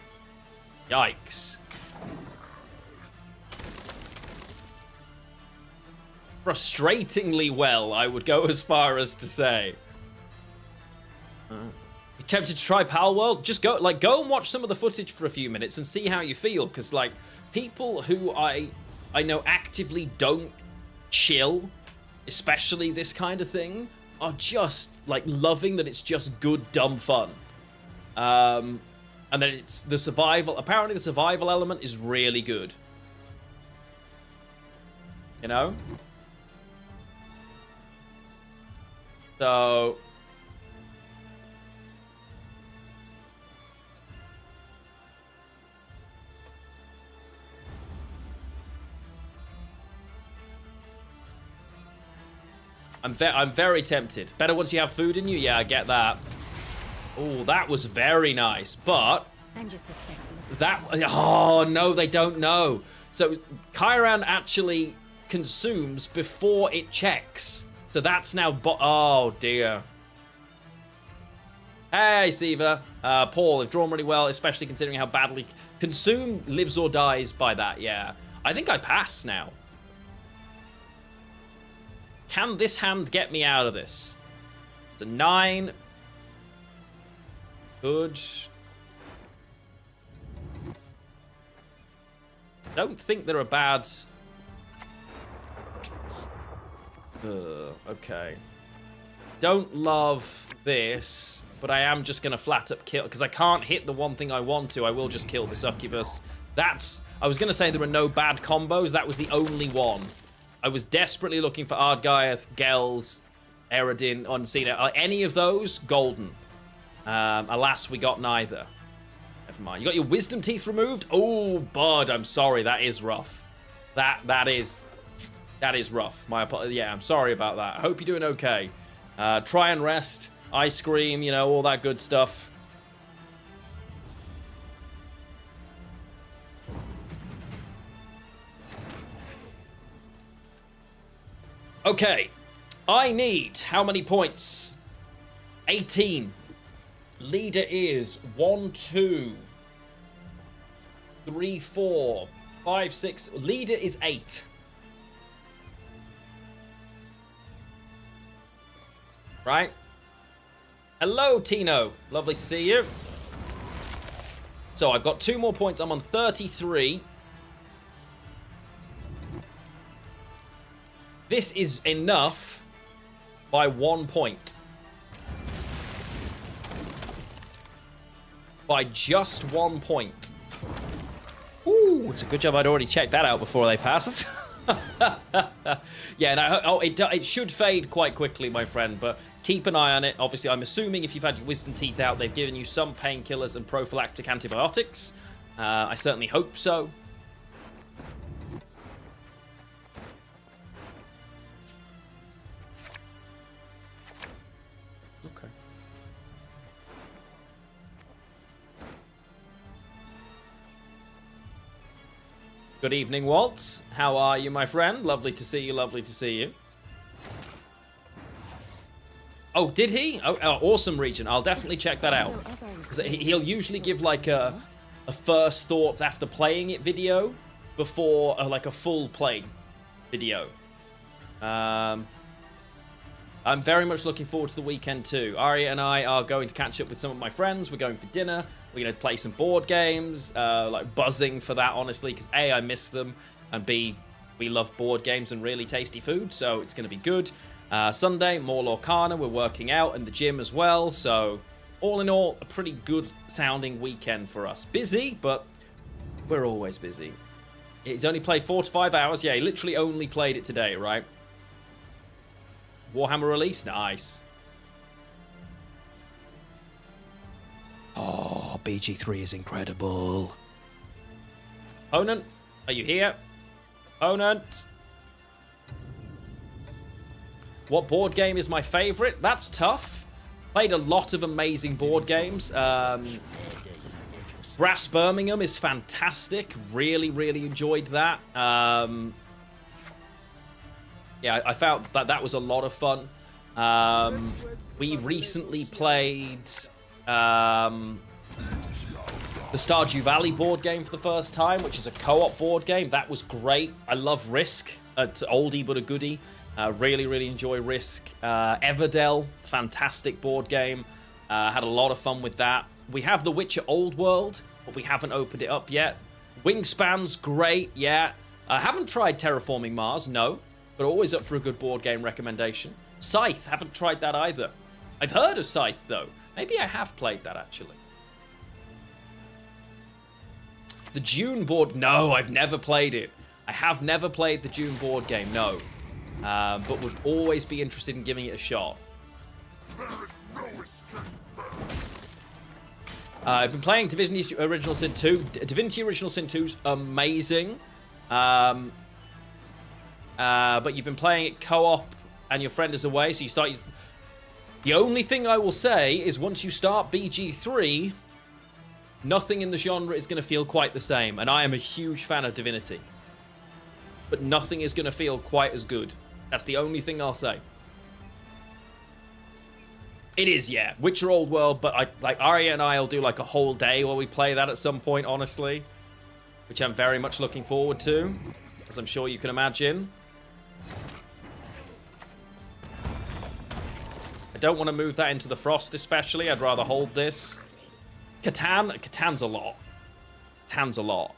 Yikes. Frustratingly well, I would go as far as to say. You tempted to try Pal World? Just go and watch some of the footage for a few minutes and see how you feel, because like people who I know actively don't chill, especially this kind of thing, are just like loving that it's just good dumb fun. And that it's the survival, apparently the survival element is really good. You know? So I'm very tempted. Better once you have food in you. Yeah, I get that. Oh, that was very nice. But I'm just a sexy. Oh no, they don't know. So Chiron actually consumes before it checks. So that's now oh dear. Hey, Siva. Paul, they've drawn really well, especially considering how badly Consume lives or dies by that, yeah. I think I pass now. Can this hand get me out of this? It's a 9. Good. Don't think they're a bad... okay. Don't love this, but I am just going to flat up kill, because I can't hit the one thing I want to. I will just kill the succubus. That's... I was going to say there were no bad combos. That was the only one. I was desperately looking for Ardgyth, Gels, Eredin, Unseen. Any of those, golden. Alas, we got neither. Never mind. You got your wisdom teeth removed? Oh, bud, I'm sorry. That is rough. That is rough. Yeah, I'm sorry about that. I hope you're doing okay. Try and rest. Ice cream, you know, all that good stuff. Okay. I need how many points? 18. Leader is 1, 2, 3, 4, 5, 6. Leader is 8. Right? Hello, Tino. Lovely to see you. So I've got 2 more points. I'm on 33. This is enough by 1 point. By just 1 point. Ooh, it's a good job I'd already checked that out before they passed. Yeah, no, it should fade quite quickly, my friend, but keep an eye on it. Obviously, I'm assuming if you've had your wisdom teeth out, they've given you some painkillers and prophylactic antibiotics. I certainly hope so. Okay. Good evening, Waltz. How are you, my friend? Lovely to see you, lovely to see you. Oh, did he? Oh, awesome region. I'll definitely check that out. Because he'll usually give like a first thoughts after playing it video before like a full play video. I'm very much looking forward to the weekend too. Arya and I are going to catch up with some of my friends. We're going for dinner. We're going to play some board games. Like buzzing for that, honestly, because A, I miss them, and B, we love board games and really tasty food, so it's going to be good. Sunday, more Lorcana. We're working out in the gym as well, so all in all, a pretty good sounding weekend for us. Busy, but we're always busy. He's only played 4 to 5 hours. Yeah, he literally only played it today, right? Warhammer release? Nice. Oh, BG3 is incredible. Opponent, are you here? Opponent. What board game is my favorite? That's tough. Played a lot of amazing board games. Brass Birmingham is fantastic. Really, really enjoyed that. Yeah, I found that was a lot of fun. We recently played the Stardew Valley board game for the first time, which is a co-op board game. That was great. I love Risk. It's oldie but a goodie. Really, really enjoy Risk. Everdell, fantastic board game. Had a lot of fun with that. We have The Witcher Old World, but we haven't opened it up yet. Wingspan's great, yeah. I haven't tried Terraforming Mars, no, but always up for a good board game recommendation. Scythe, haven't tried that either. I've heard of Scythe, though. Maybe I have played that, actually. The Dune board, no, I've never played it. I have never played the Dune board game, no. But would always be interested in giving it a shot. I've been playing Divinity Original Sin 2. Divinity Original Sin 2's amazing. But you've been playing it co-op and your friend is away, so you start... The only thing I will say is once you start BG3, nothing in the genre is going to feel quite the same. And I am a huge fan of Divinity. But nothing is going to feel quite as good. That's the only thing I'll say. It is, yeah. Witcher Old World, but like Arya and I will do like a whole day while we play that at some point, honestly. Which I'm very much looking forward to, as I'm sure you can imagine. I don't want to move that into the Frost especially. I'd rather hold this. Catan's a lot. Catan's a lot.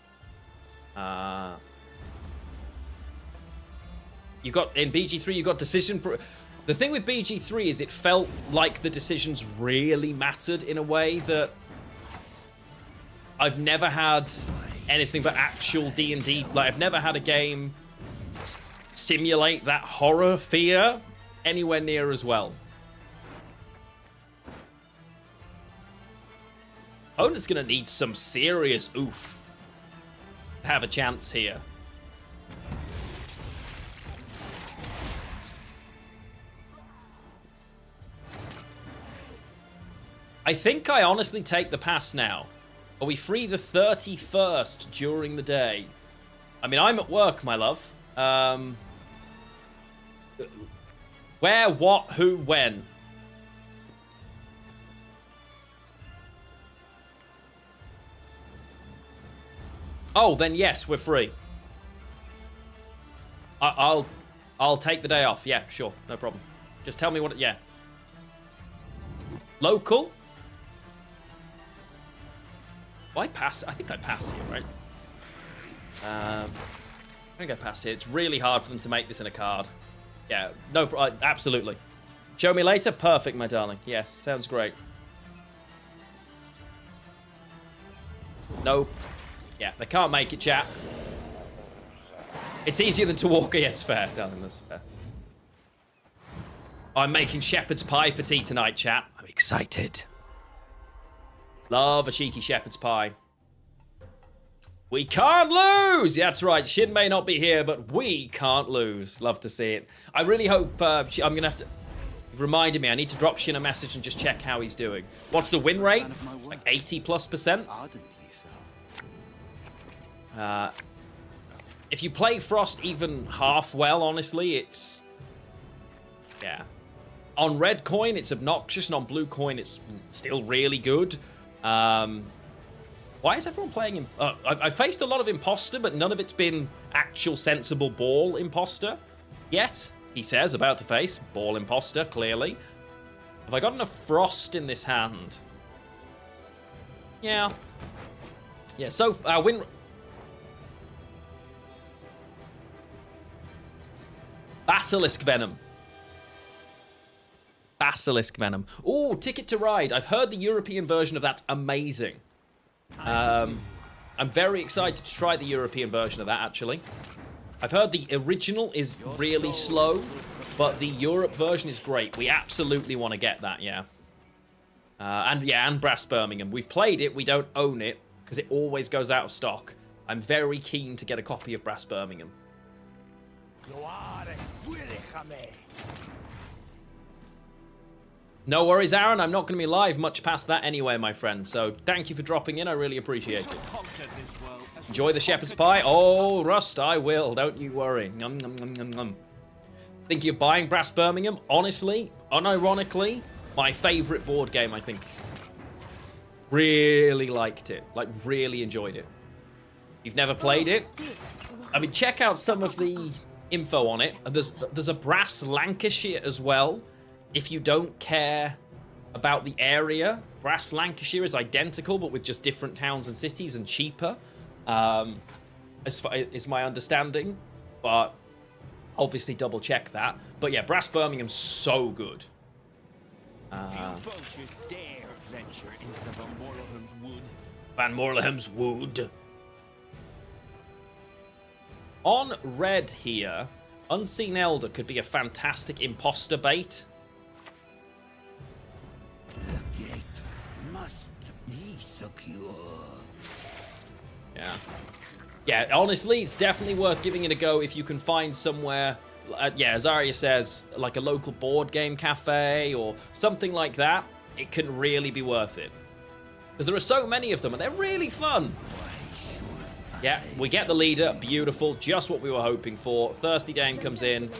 You got, in BG3, you got decision... The thing with BG3 is it felt like the decisions really mattered in a way that I've never had anything but actual D&D. Like, I've never had a game simulate that horror fear anywhere near as well. Opponent's gonna need some serious oof to have a chance here. I think I honestly take the pass now. Are we free the 31st during the day? I mean, I'm at work, my love. Where, what, who, when? Oh, then yes, we're free. I'll take the day off. Yeah, sure, no problem. Just tell me what. Yeah. Local. Well, I pass. I think I pass here, right? I think I pass here. It's really hard for them to make this in a card. Yeah, no, absolutely. Show me later. Perfect, my darling. Yes, sounds great. Nope. Yeah, they can't make it, chat. It's easier than to walk. Yes, fair, darling. That's fair. I'm making shepherd's pie for tea tonight, chat. I'm excited. Love a cheeky shepherd's pie. We can't lose! Yeah, that's right. Shin may not be here, but we can't lose. Love to see it. I really hope I'm going to have to... You've reminded me. I need to drop Shin a message and just check how he's doing. What's the win rate? Like 80+%. Ardently so. If you play Frost even half well, honestly, it's... Yeah. On red coin, it's obnoxious, and on blue coin, it's still really good. Why is everyone playing... I've faced a lot of imposter, but none of it's been actual sensible ball imposter yet. He says, about to face ball imposter, clearly. Have I got enough Frost in this hand? Yeah. Yeah, so win... Basilisk Venom. Basilisk Venom. Ooh, Ticket to Ride. I've heard the European version of that's amazing. I'm very excited to try the European version of that, actually. I've heard the original is really slow, but the Europe version is great. We absolutely want to get that, yeah. And Brass Birmingham. We've played it, we don't own it, because it always goes out of stock. I'm very keen to get a copy of Brass Birmingham. No worries, Aaron. I'm not going to be live much past that anyway, my friend. So thank you for dropping in. I really appreciate it. Enjoy the shepherd's pie. Oh, Rust, I will. Don't you worry. Nom, nom, nom, nom, nom. Thinking of buying Brass Birmingham? Honestly, unironically, my favorite board game, I think. Really liked it. Like, really enjoyed it. You've never played it? I mean, check out some of the info on it. There's a Brass Lancashire as well. If you don't care about the area, Brass Lancashire is identical, but with just different towns and cities and cheaper, as far is my understanding. But obviously double check that. But yeah, Brass Birmingham's so good. Van Morleham's Wood. On red here, Unseen Elder could be a fantastic imposter bait. The gate must be secure. Yeah. Yeah, honestly, it's definitely worth giving it a go if you can find somewhere, yeah, as Arya says, like a local board game cafe or something like that. It can really be worth it. Because there are so many of them, and they're really fun. Yeah, we get the leader. Beautiful. Just what we were hoping for. Thirsty Dame comes in.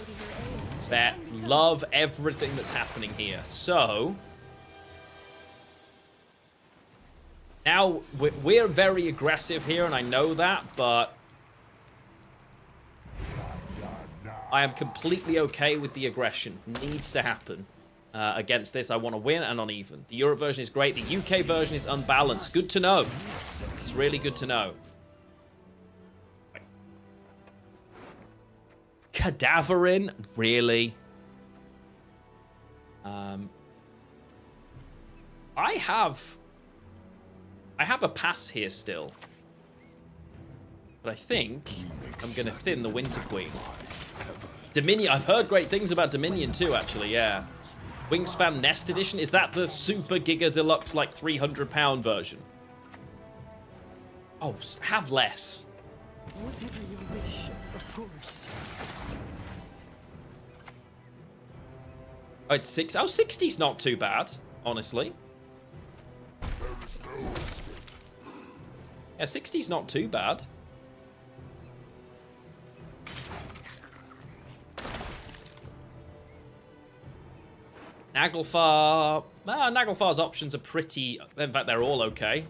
Bet. Love everything that's happening here. So... now, we're very aggressive here, and I know that, but... I am completely okay with the aggression. Needs to happen. Against this, I want to win and on even. The Europe version is great. The UK version is unbalanced. Good to know. It's really good to know. Cadaverin? Really? I have a pass here still. But I think I'm going to thin the Winter Queen. Dominion. I've heard great things about Dominion too, actually, yeah. Wingspan Nest Edition. Is that the Super Giga Deluxe, like, £300 version? Oh, have less. Whatever you wish, of course. Oh, it's 6. Oh, 60's not too bad, honestly. Yeah, 60's not too bad. Naglfar. Naglfar's options are pretty... in fact, they're all okay.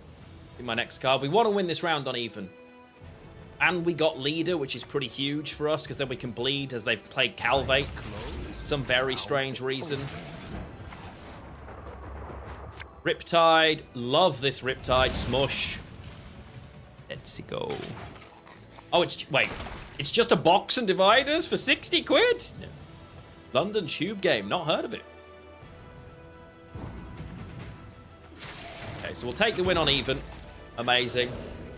In my next card. We want to win this round on even. And we got leader, which is pretty huge for us, because then we can bleed as they've played Calvate. Some very strange reason. Riptide. Love this Riptide. Smush. Let's go. Oh, wait. It's just a box and dividers for 60 quid? London Tube Game. Not heard of it. Okay, so we'll take the win on even. Amazing.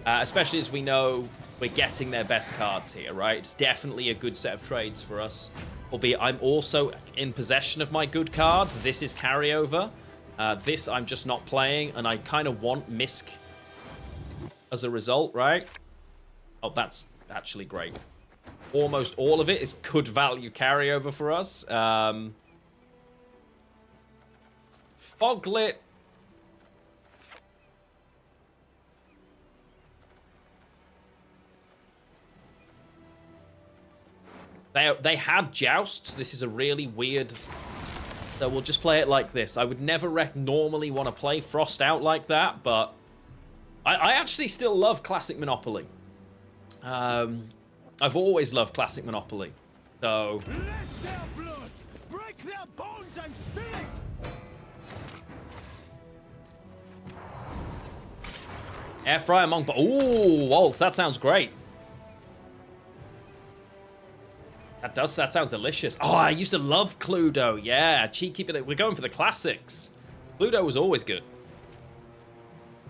Especially as we know we're getting their best cards here, right? It's definitely a good set of trades for us. Albeit I'm also in possession of my good cards. This is carryover. This I'm just not playing, and I kind of want Misk as a result, right? Oh, that's actually great. Almost all of it is good value carryover for us. Foglit. They had jousts. This is a really weird... So we'll just play it like this. I would never normally want to play Frost out like that, but I actually still love classic Monopoly. I've always loved classic Monopoly. So... Let their blood break their bones and spirit! Air fryer monk... Ooh, Waltz, that sounds great. That sounds delicious. Oh, I used to love Cluedo. Yeah, cheeky bit. We're going for the classics. Cluedo was always good.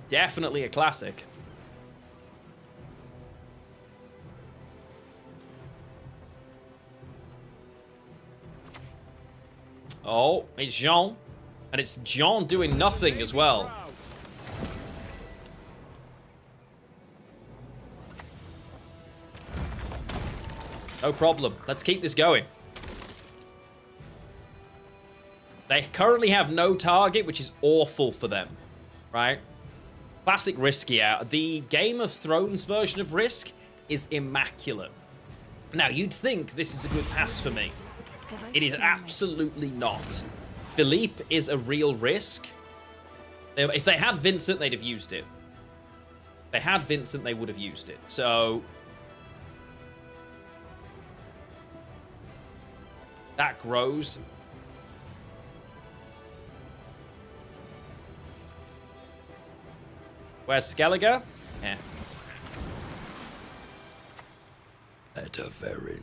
Definitely a classic. Oh, it's Jean. And it's Jean doing nothing as well. No problem. Let's keep this going. They currently have no target, which is awful for them, right? Classic Risky out. The Game of Thrones version of Risk is immaculate. Now, you'd think this is a good pass for me. It is absolutely not. Philippe is a real risk. If they had Vincent, they'd have used it. If they had Vincent, they would have used it. So... that grows. Where's Skellige? Yeah. Etaverin.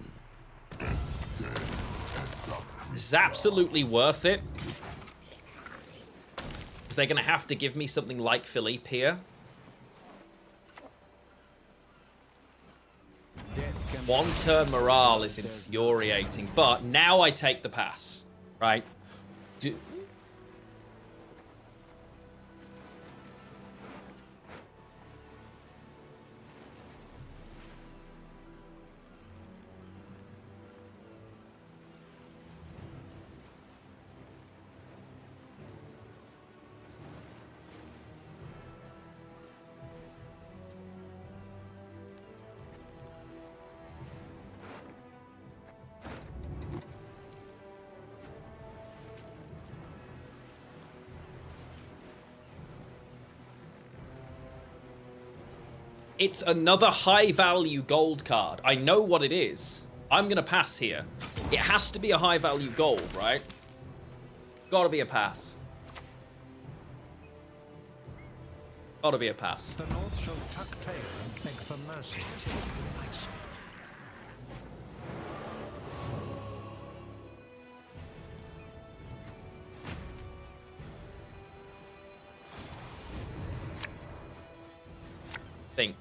This is absolutely worth it. Because they're going to have to give me something like Philippe here. One-turn morale is infuriating, but now I take the pass, right? It's another high-value gold card. I know what it is. I'm going to pass here. It has to be a high-value gold, right? Gotta be a pass. Gotta be a pass. The North shall tuck tail and beg for mercy. Think.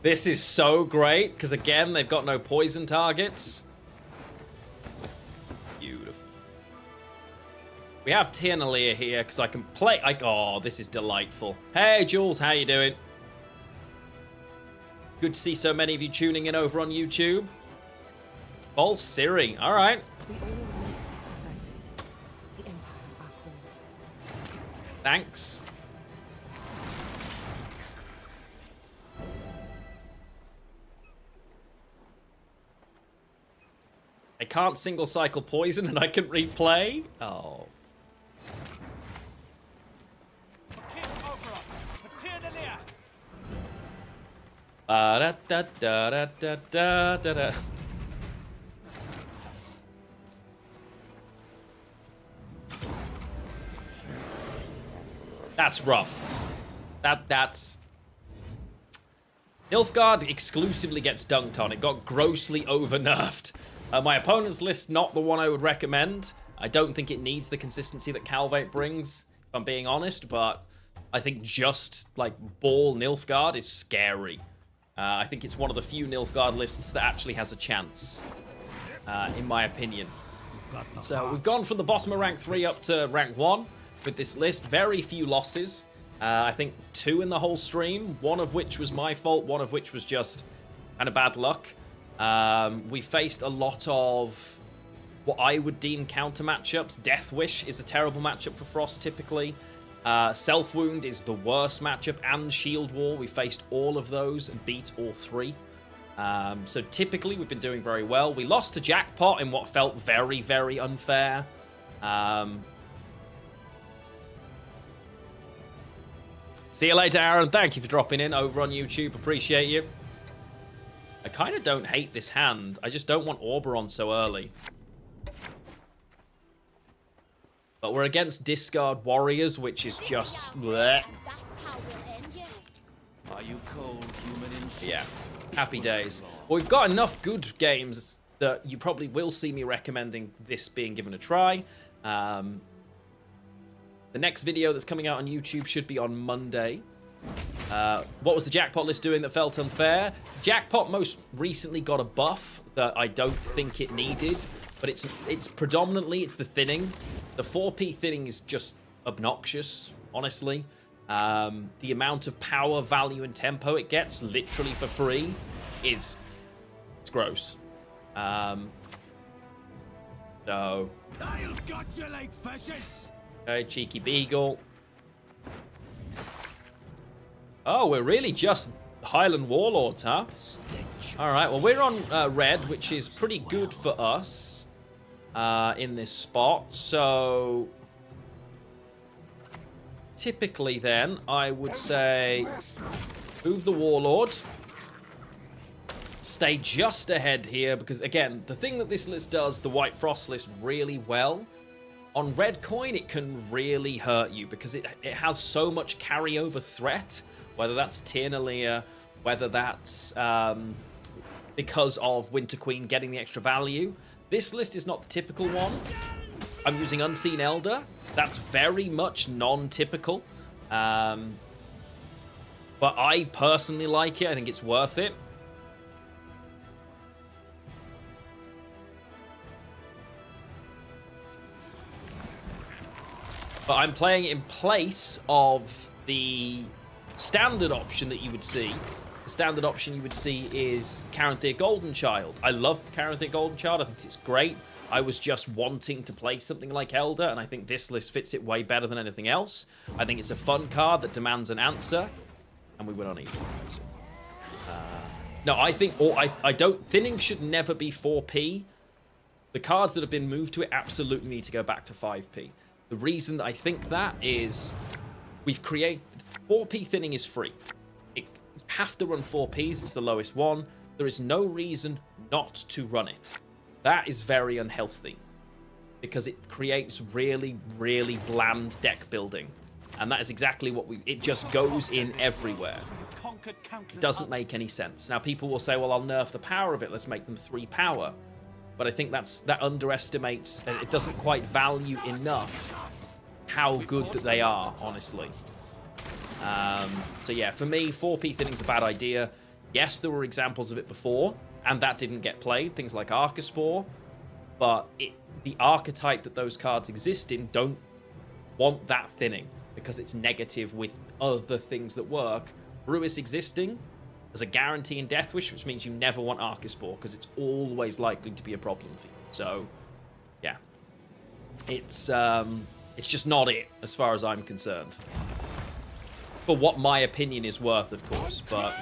This is so great, because again, they've got no poison targets. Beautiful. We have Tiernalia here, because I can play... oh, this is delightful. Hey, Jules, how you doing? Good to see so many of you tuning in over on YouTube. Vol Siri, all right. We all make sacrifices. The Empire, our cause. Thanks. I can't single cycle poison and I can replay? Oh. Da da da da da da da. That's rough. That's... Nilfgaard exclusively gets dunked on. It got grossly over-nerfed. My opponent's list, not the one I would recommend. I don't think it needs the consistency that Calvate brings, if I'm being honest, but I think just, like, ball Nilfgaard is scary. I think it's one of the few Nilfgaard lists that actually has a chance, in my opinion. So we've gone from the bottom of rank 3 up to rank 1 with this list. Very few losses. I think 2 in the whole stream, one of which was my fault, one of which was just kind of bad luck. We faced a lot of what I would deem counter matchups. Death Wish is a terrible matchup for Frost typically. Self Wound is the worst matchup, and Shield Wall. We faced all of those and beat all 3. So typically we've been doing very well. We lost to Jackpot in what felt very, very unfair. See you later, Aaron. Thank you for dropping in over on YouTube. Appreciate you. I kind of don't hate this hand. I just don't want Oberon so early. But we're against Discard Warriors, which is just... bleh. Are you cold, human insect? Yeah, happy days. Well, we've got enough good games that you probably will see me recommending this being given a try. The next video that's coming out on YouTube should be on Monday. What was the Jackpot list doing that felt unfair? Jackpot most recently got a buff that I don't think it needed, but it's predominantly it's the thinning. The 4P thinning is just obnoxious, honestly. The amount of power, value, and tempo it gets literally for free it's gross. So I'll gut you like fishes. Okay, Cheeky Beagle. Oh, we're really just Highland Warlords, huh? Alright, well, we're on red, which is pretty good for us in this spot. So, typically then, I would say move the Warlord. Stay just ahead here, because, again, the thing that this list does, the White Frost list, really well, on red coin, it can really hurt you because it has so much carryover threat, whether that's Tiernalia, whether that's because of Winter Queen getting the extra value. This list is not the typical one. I'm using Unseen Elder. That's very much non-typical. But I personally like it. I think it's worth it. But I'm playing in place of the standard option that you would see. The standard option you would see is Caranthir Golden Child. I love Caranthir Golden Child. I think it's great. I was just wanting to play something like Elder, and I think this list fits it way better than anything else. I think it's a fun card that demands an answer, and we went on even. No, I think I don't. Thinning should never be 4P. The cards that have been moved to it absolutely need to go back to 5P. The reason that I think that is we've created 4P thinning is free. You have to run 4Ps. It's the lowest one. There is no reason not to run it. That is very unhealthy because it creates really, really bland deck building. And that is exactly what it just goes in everywhere. It doesn't make any sense. Now, people will say, well, I'll nerf the power of it. Let's make them 3 power. But I think that underestimates, and it doesn't quite value enough how good that they are, honestly. So yeah, for me, 4P thinning's a bad idea. Yes, there were examples of it before, and that didn't get played. Things like Arcaspore, but the archetype that those cards exist in don't want that thinning because it's negative with other things that work. Brewis existing as a guarantee in Death Wish, which means you never want Arcaspore because it's always likely to be a problem for you. So, yeah, it's just not it as far as I'm concerned. For what my opinion is worth, of course, but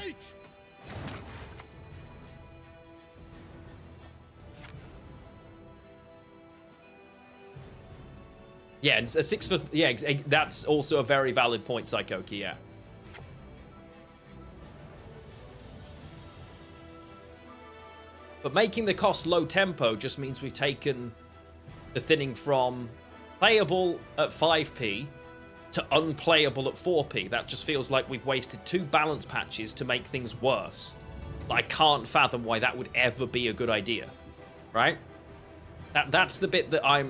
yeah, it's a 6 for that's also a very valid point, Psychoki. Yeah. But making the cost low tempo just means we've taken the thinning from playable at 5p to unplayable at 4p. That just feels like we've wasted 2 balance patches to make things worse. I can't fathom why that would ever be a good idea, right? That's the bit that I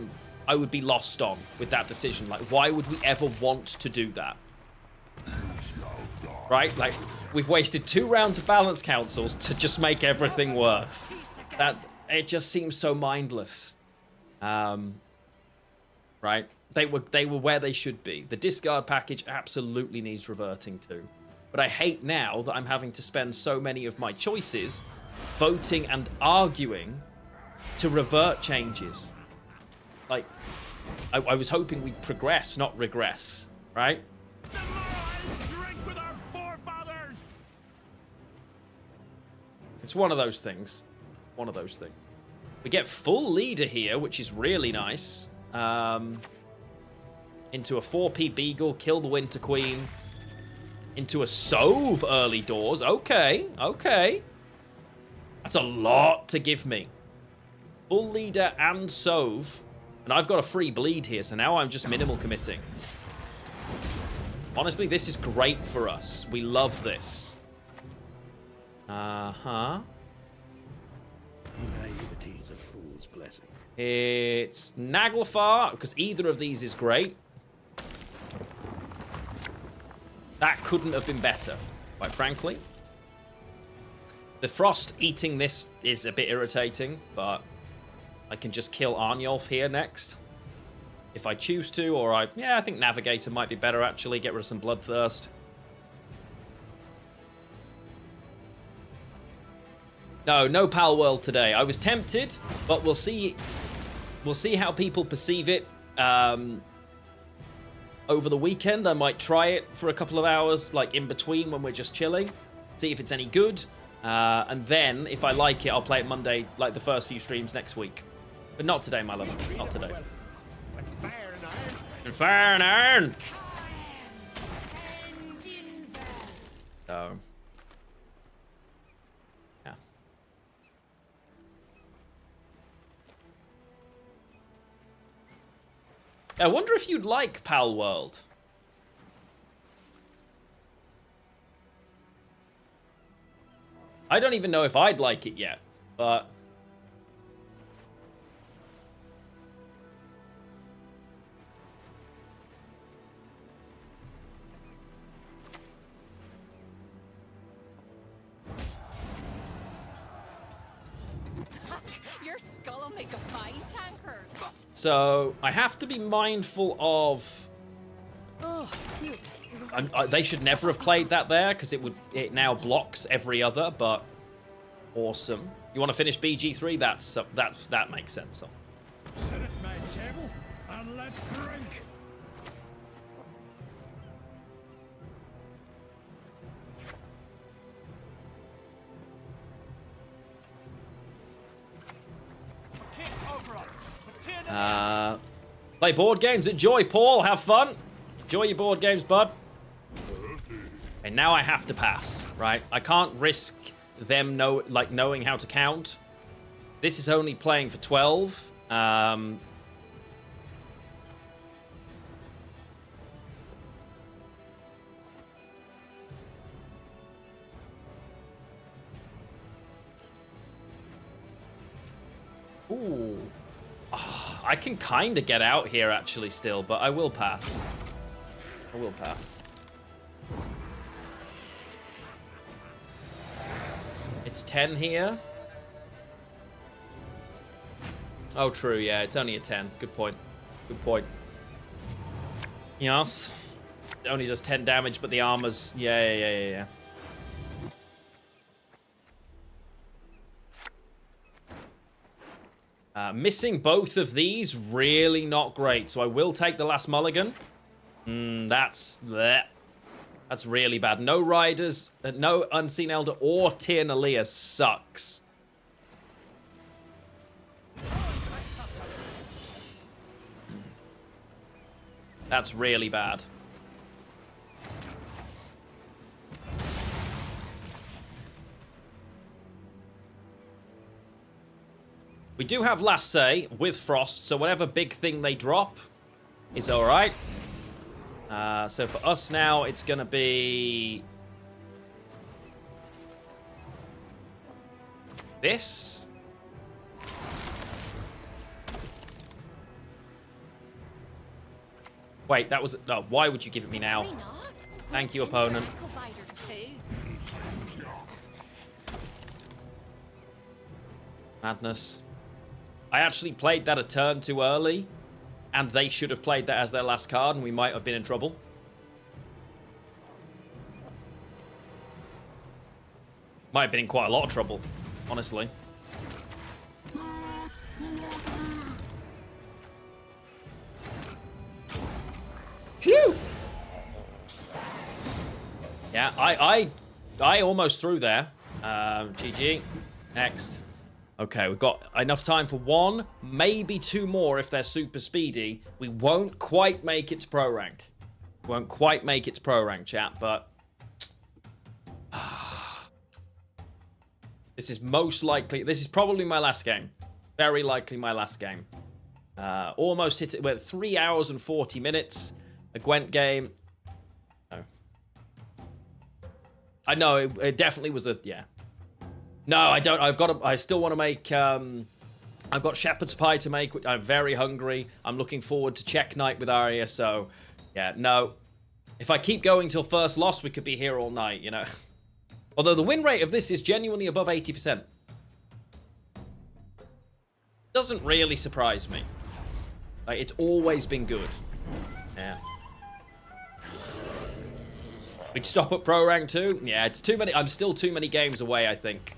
would be lost on with that decision. Like, why would we ever want to do that? Right? Like, we've wasted 2 rounds of balance councils to just make everything worse. It just seems so mindless. Right? They were where they should be. The discard package absolutely needs reverting to. But I hate now that I'm having to spend so many of my choices voting and arguing to revert changes. Like, I was hoping we'd progress, not regress, right? It's one of those things. One of those things. We get full leader here, which is really nice. Into a 4p Beagle, kill the Winter Queen. Into a Sove early doors. Okay, okay. That's a lot to give me. Full leader and Sove. And I've got a free bleed here, so now I'm just minimal committing. Honestly, this is great for us. We love this. Uh-huh. Naivety is a fool's blessing. It's Naglfar, because either of these is great. That couldn't have been better, quite frankly. The Frost eating this is a bit irritating, but I can just kill Arnulf here next. If I choose to, or I think Navigator might be better, actually. Get rid of some Bloodthirst. No Pal World today. I was tempted, but we'll see. We'll see how people perceive it. Over the weekend, I might try it for a couple of hours, like in between when we're just chilling. See if it's any good. And then, if I like it, I'll play it Monday, like the first few streams next week. But not today, my love. Not today. Fire and iron! So... yeah. I wonder if you'd like Pal World. I don't even know if I'd like it yet, but... Your skull will make a fine tanker. So, I have to be mindful of... they should never have played that there, because it now blocks every other, but... awesome. You want to finish BG3? That makes sense. Sit at my table and let's drink. Play board games. Enjoy, Paul. Have fun. Enjoy your board games, bud. And now I have to pass, right? I can't risk them knowing how to count. This is only playing for 12. Ooh. I can kind of get out here, actually, still, but I will pass. I will pass. It's 10 here. Oh, true, yeah, it's only a 10. Good point. Good point. Yes. It only does 10 damage, but the armor's... Yeah. Missing both of these, really not great. So I will take the last mulligan. That's really bad. No Riders, no Unseen Elder or Tyr Nalia sucks. That's really bad. We do have Last Say with Frost, so whatever big thing they drop is alright. So for us now, it's going to be... this. Wait, that was... oh, why would you give it me now? Thank you, opponent. Madness. I actually played that a turn too early, and they should have played that as their last card, and we might have been in trouble. Might have been in quite a lot of trouble, honestly. Phew! Yeah, I almost threw there. GG. Next. Okay, we've got enough time for one, maybe two more if they're super speedy. We won't quite make it to pro rank. Won't quite make it to pro rank, chat, but... This is most likely... This is probably my last game. Very likely my last game. Almost hit it. We're at 3 hours and 40 minutes. A Gwent game. No. I know, it definitely was a... Yeah. No, I don't. I still want to make... I've got shepherd's pie to make. I'm very hungry. I'm looking forward to check night with Arya, so... Yeah, no. If I keep going till first loss, we could be here all night, you know. Although the win rate of this is genuinely above 80%. Doesn't really surprise me. Like, it's always been good. Yeah. We'd stop at pro rank too? Yeah, it's too many. I'm still too many games away, I think.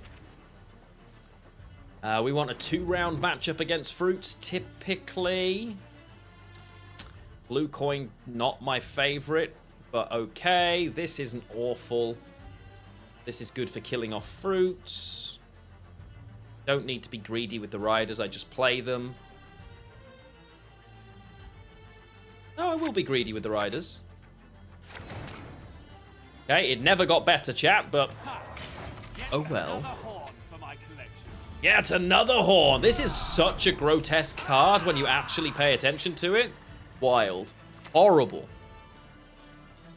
We want a 2-round matchup against Fruits, typically. Blue coin, not my favorite, but okay. This isn't awful. This is good for killing off Fruits. Don't need to be greedy with the riders, I just play them. No, I will be greedy with the riders. Okay, it never got better, chat, but... Oh well. Yet another horn! This is such a grotesque card when you actually pay attention to it. Wild. Horrible.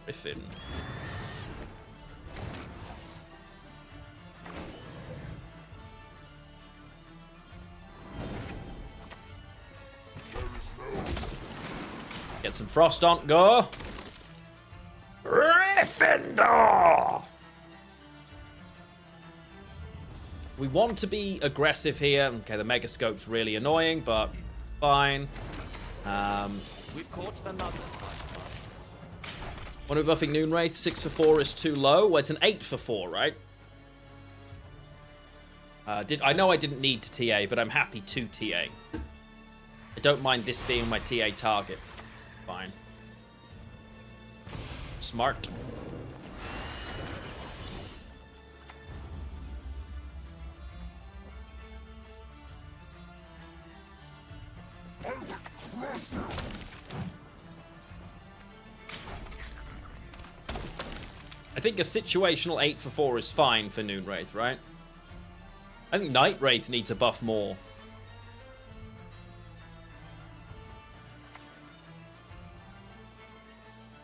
Griffin. Get some frost on, go. Gryffindor! We want to be aggressive here. Okay, the Mega Scope's really annoying, but fine. We've caught another. When we're buffing Noonwraith, 6 for 4 is too low. Well, it's an 8 for 4, right? I know I didn't need to TA, but I'm happy to TA. I don't mind this being my TA target. Fine. Smart. I think a situational 8 for 4 is fine for Noonwraith, right? I think Night Wraith needs a buff more.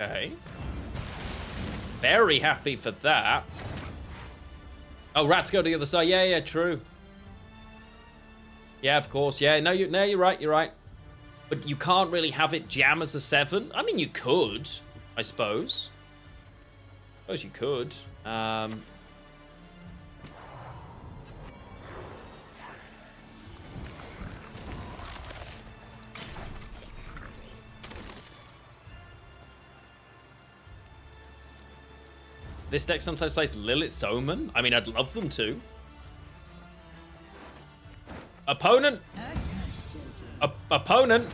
Okay. Very happy for that. Oh, rats go to the other side. Yeah, yeah, true. Yeah, of course. Yeah, no, you're right. You're right. But you can't really have it jam as a 7. I mean, you could, I suppose. I suppose you could. This deck sometimes plays Lilith's Omen. I mean, I'd love them to. Opponent! Opponent!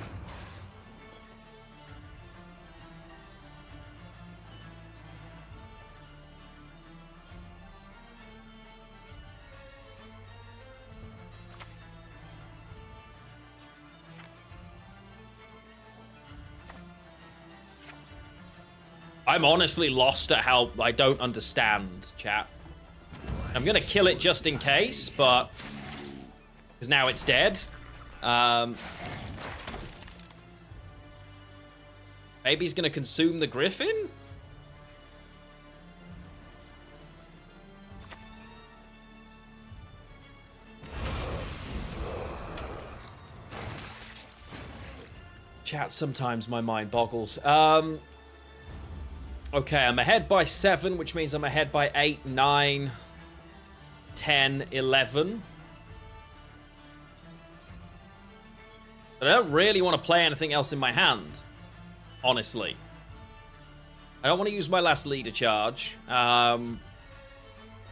I'm honestly lost at how I don't understand, chat. I'm gonna kill it just in case, but... because now it's dead. Maybe he's gonna consume the Griffin? Chat, sometimes my mind boggles. Okay, I'm ahead by 7, which means I'm ahead by 8, 9, 10, 11. But I don't really want to play anything else in my hand, honestly. I don't want to use my last leader charge.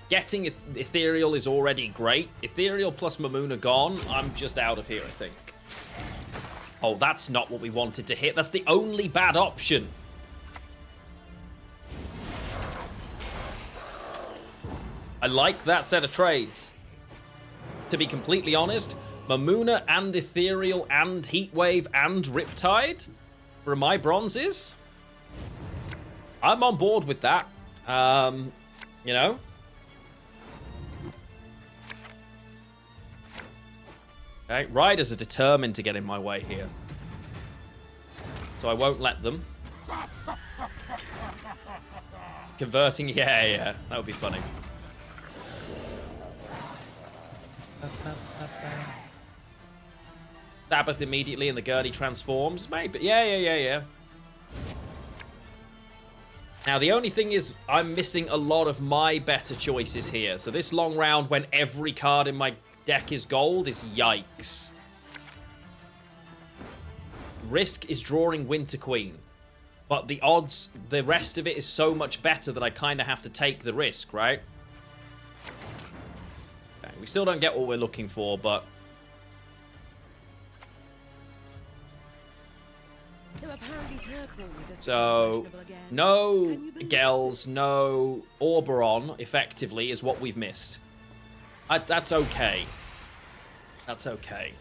Getting Ethereal is already great. Ethereal plus Mamuna gone, I'm just out of here, I think. Oh, that's not what we wanted to hit. That's the only bad option. I like that set of trades. To be completely honest, Mamuna and Ethereal and Heatwave and Riptide for my bronzes. I'm on board with that. You know? Okay, Riders are determined to get in my way here. So I won't let them. Converting, yeah, that would be funny. Sabbath immediately and the Gurney transforms. Maybe, yeah. Now, the only thing is I'm missing a lot of my better choices here. So this long round when every card in my deck is gold is yikes. Risk is drawing Winter Queen. But the odds, the rest of it is so much better that I kind of have to take the risk, right? Okay, we still don't get what we're looking for, but... So, no Gels, no Oberon, effectively, is what we've missed. That's okay. That's okay.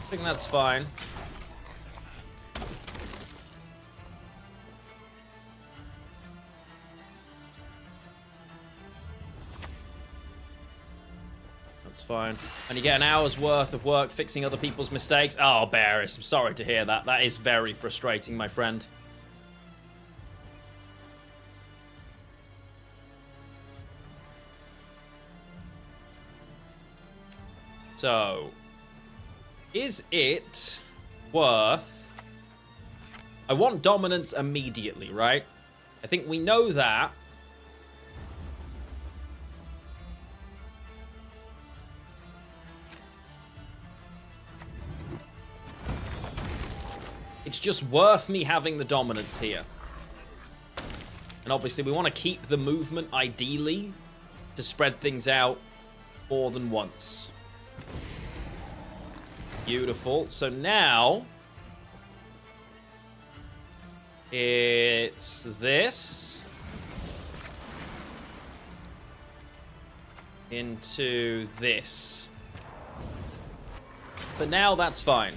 I think that's fine. That's fine. And you get an hour's worth of work fixing other people's mistakes. Oh, Barris, I'm sorry to hear that. That is very frustrating, my friend. So... is it worth... I want dominance immediately, right? I think we know that. It's just worth me having the dominance here. And obviously we want to keep the movement, ideally, to spread things out more than once. Beautiful. So now it's this into this. But now that's fine.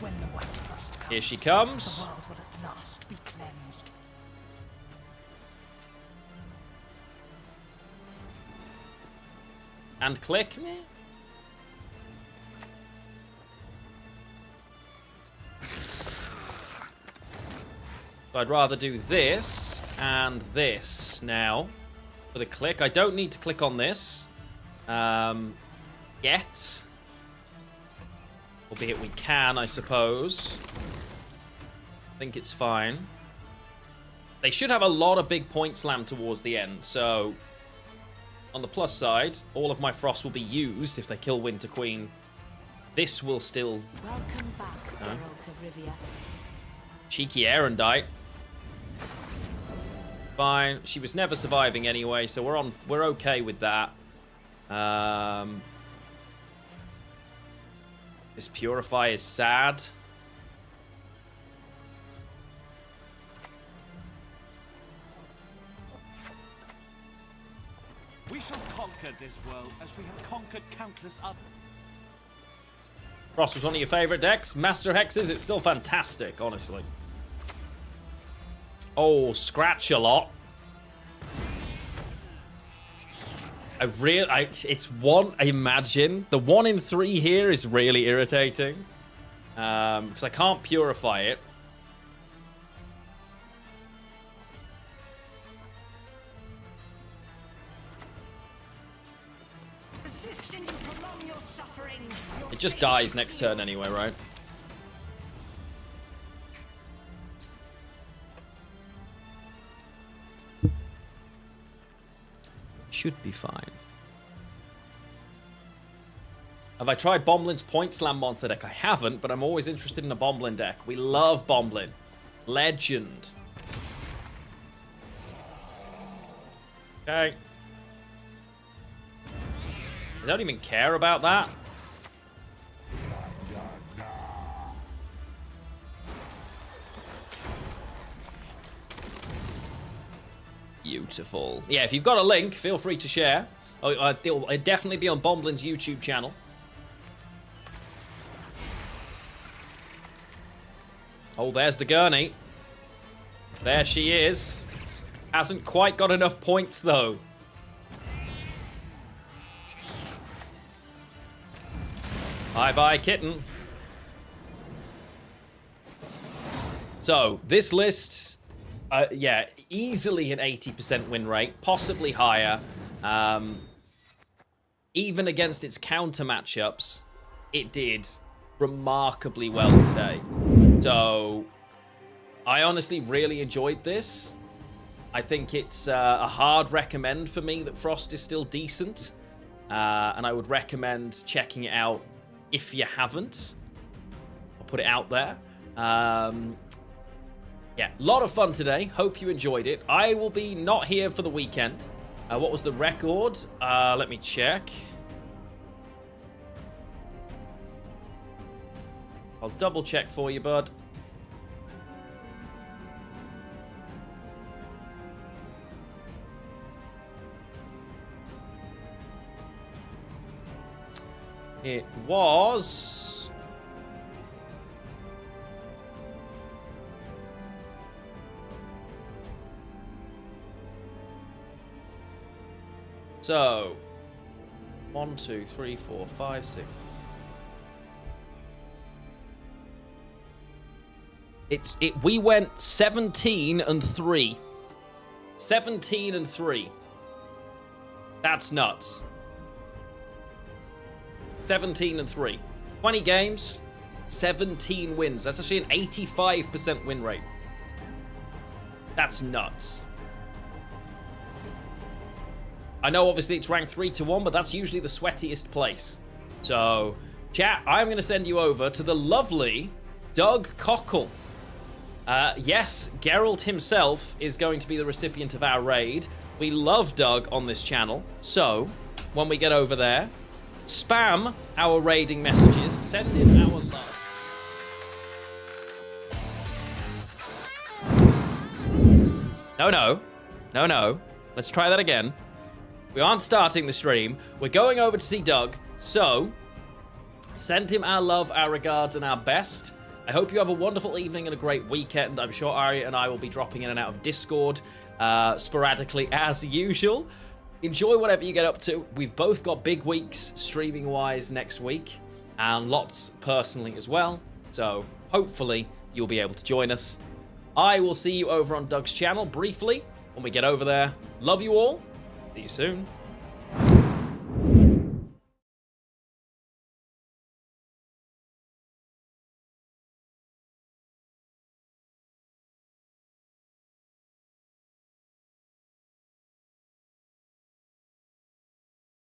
When the white frost comes, Here she comes. the world will at last be cleansed. And click. So I'd rather do this and this now for the click. I don't need to click on this yet. Albeit we can, I suppose. I think it's fine. They should have a lot of big point slam towards the end, so on the plus side, all of my frost will be used if they kill Winter Queen. This will still... Welcome back, Geralt of Rivia. Cheeky Erendite. Fine. She was never surviving anyway, so we're okay with that. This Purify is sad. We shall conquer this world as we have conquered countless others. Frost was one of your favorite decks. Master Hexes, it's still fantastic, honestly. Oh, scratch a lot. It's one, imagine. The 1 in 3 here is really irritating. Because I can't purify it. It just dies next turn anyway, right? Should be fine. Have I tried Bomblin's Point Slam monster deck? I haven't, but I'm always interested in a Bomblin deck. We love Bomblin. Legend. Okay. I don't even care about that. Beautiful. Yeah, if you've got a link, feel free to share. Oh, it'll definitely be on Bomblin's YouTube channel. Oh, there's the gurney. There she is. Hasn't quite got enough points, though. Bye-bye, kitten. So, this list, yeah, easily an 80% win rate, possibly higher. Even against its counter matchups, it did remarkably well today. So, I honestly really enjoyed this. I think it's a hard recommend for me that Frost is still decent. And I would recommend checking it out if you haven't. I'll put it out there. Yeah, a lot of fun today. Hope you enjoyed it. I will be not here for the weekend. What was the record? Let me check. I'll double check for you, bud. It was... So, 1, 2, 3, 4, 5, 6. We went 17-3. 17-3. That's nuts. 17-3. 20 games, 17 wins. That's actually an 85% win rate. That's nuts. I know obviously it's ranked 3-1, but that's usually the sweatiest place. So, chat, I'm going to send you over to the lovely Doug Cockle. Yes, Geralt himself is going to be the recipient of our raid. We love Doug on this channel. So, when we get over there, spam our raiding messages, send in our love. No. Let's try that again. We aren't starting the stream. We're going over to see Doug. So, send him our love, our regards, and our best. I hope you have a wonderful evening and a great weekend. I'm sure Ari and I will be dropping in and out of Discord sporadically as usual. Enjoy whatever you get up to. We've both got big weeks streaming-wise next week, and lots personally as well. So hopefully you'll be able to join us. I will see you over on Doug's channel briefly when we get over there. Love you all. See you soon.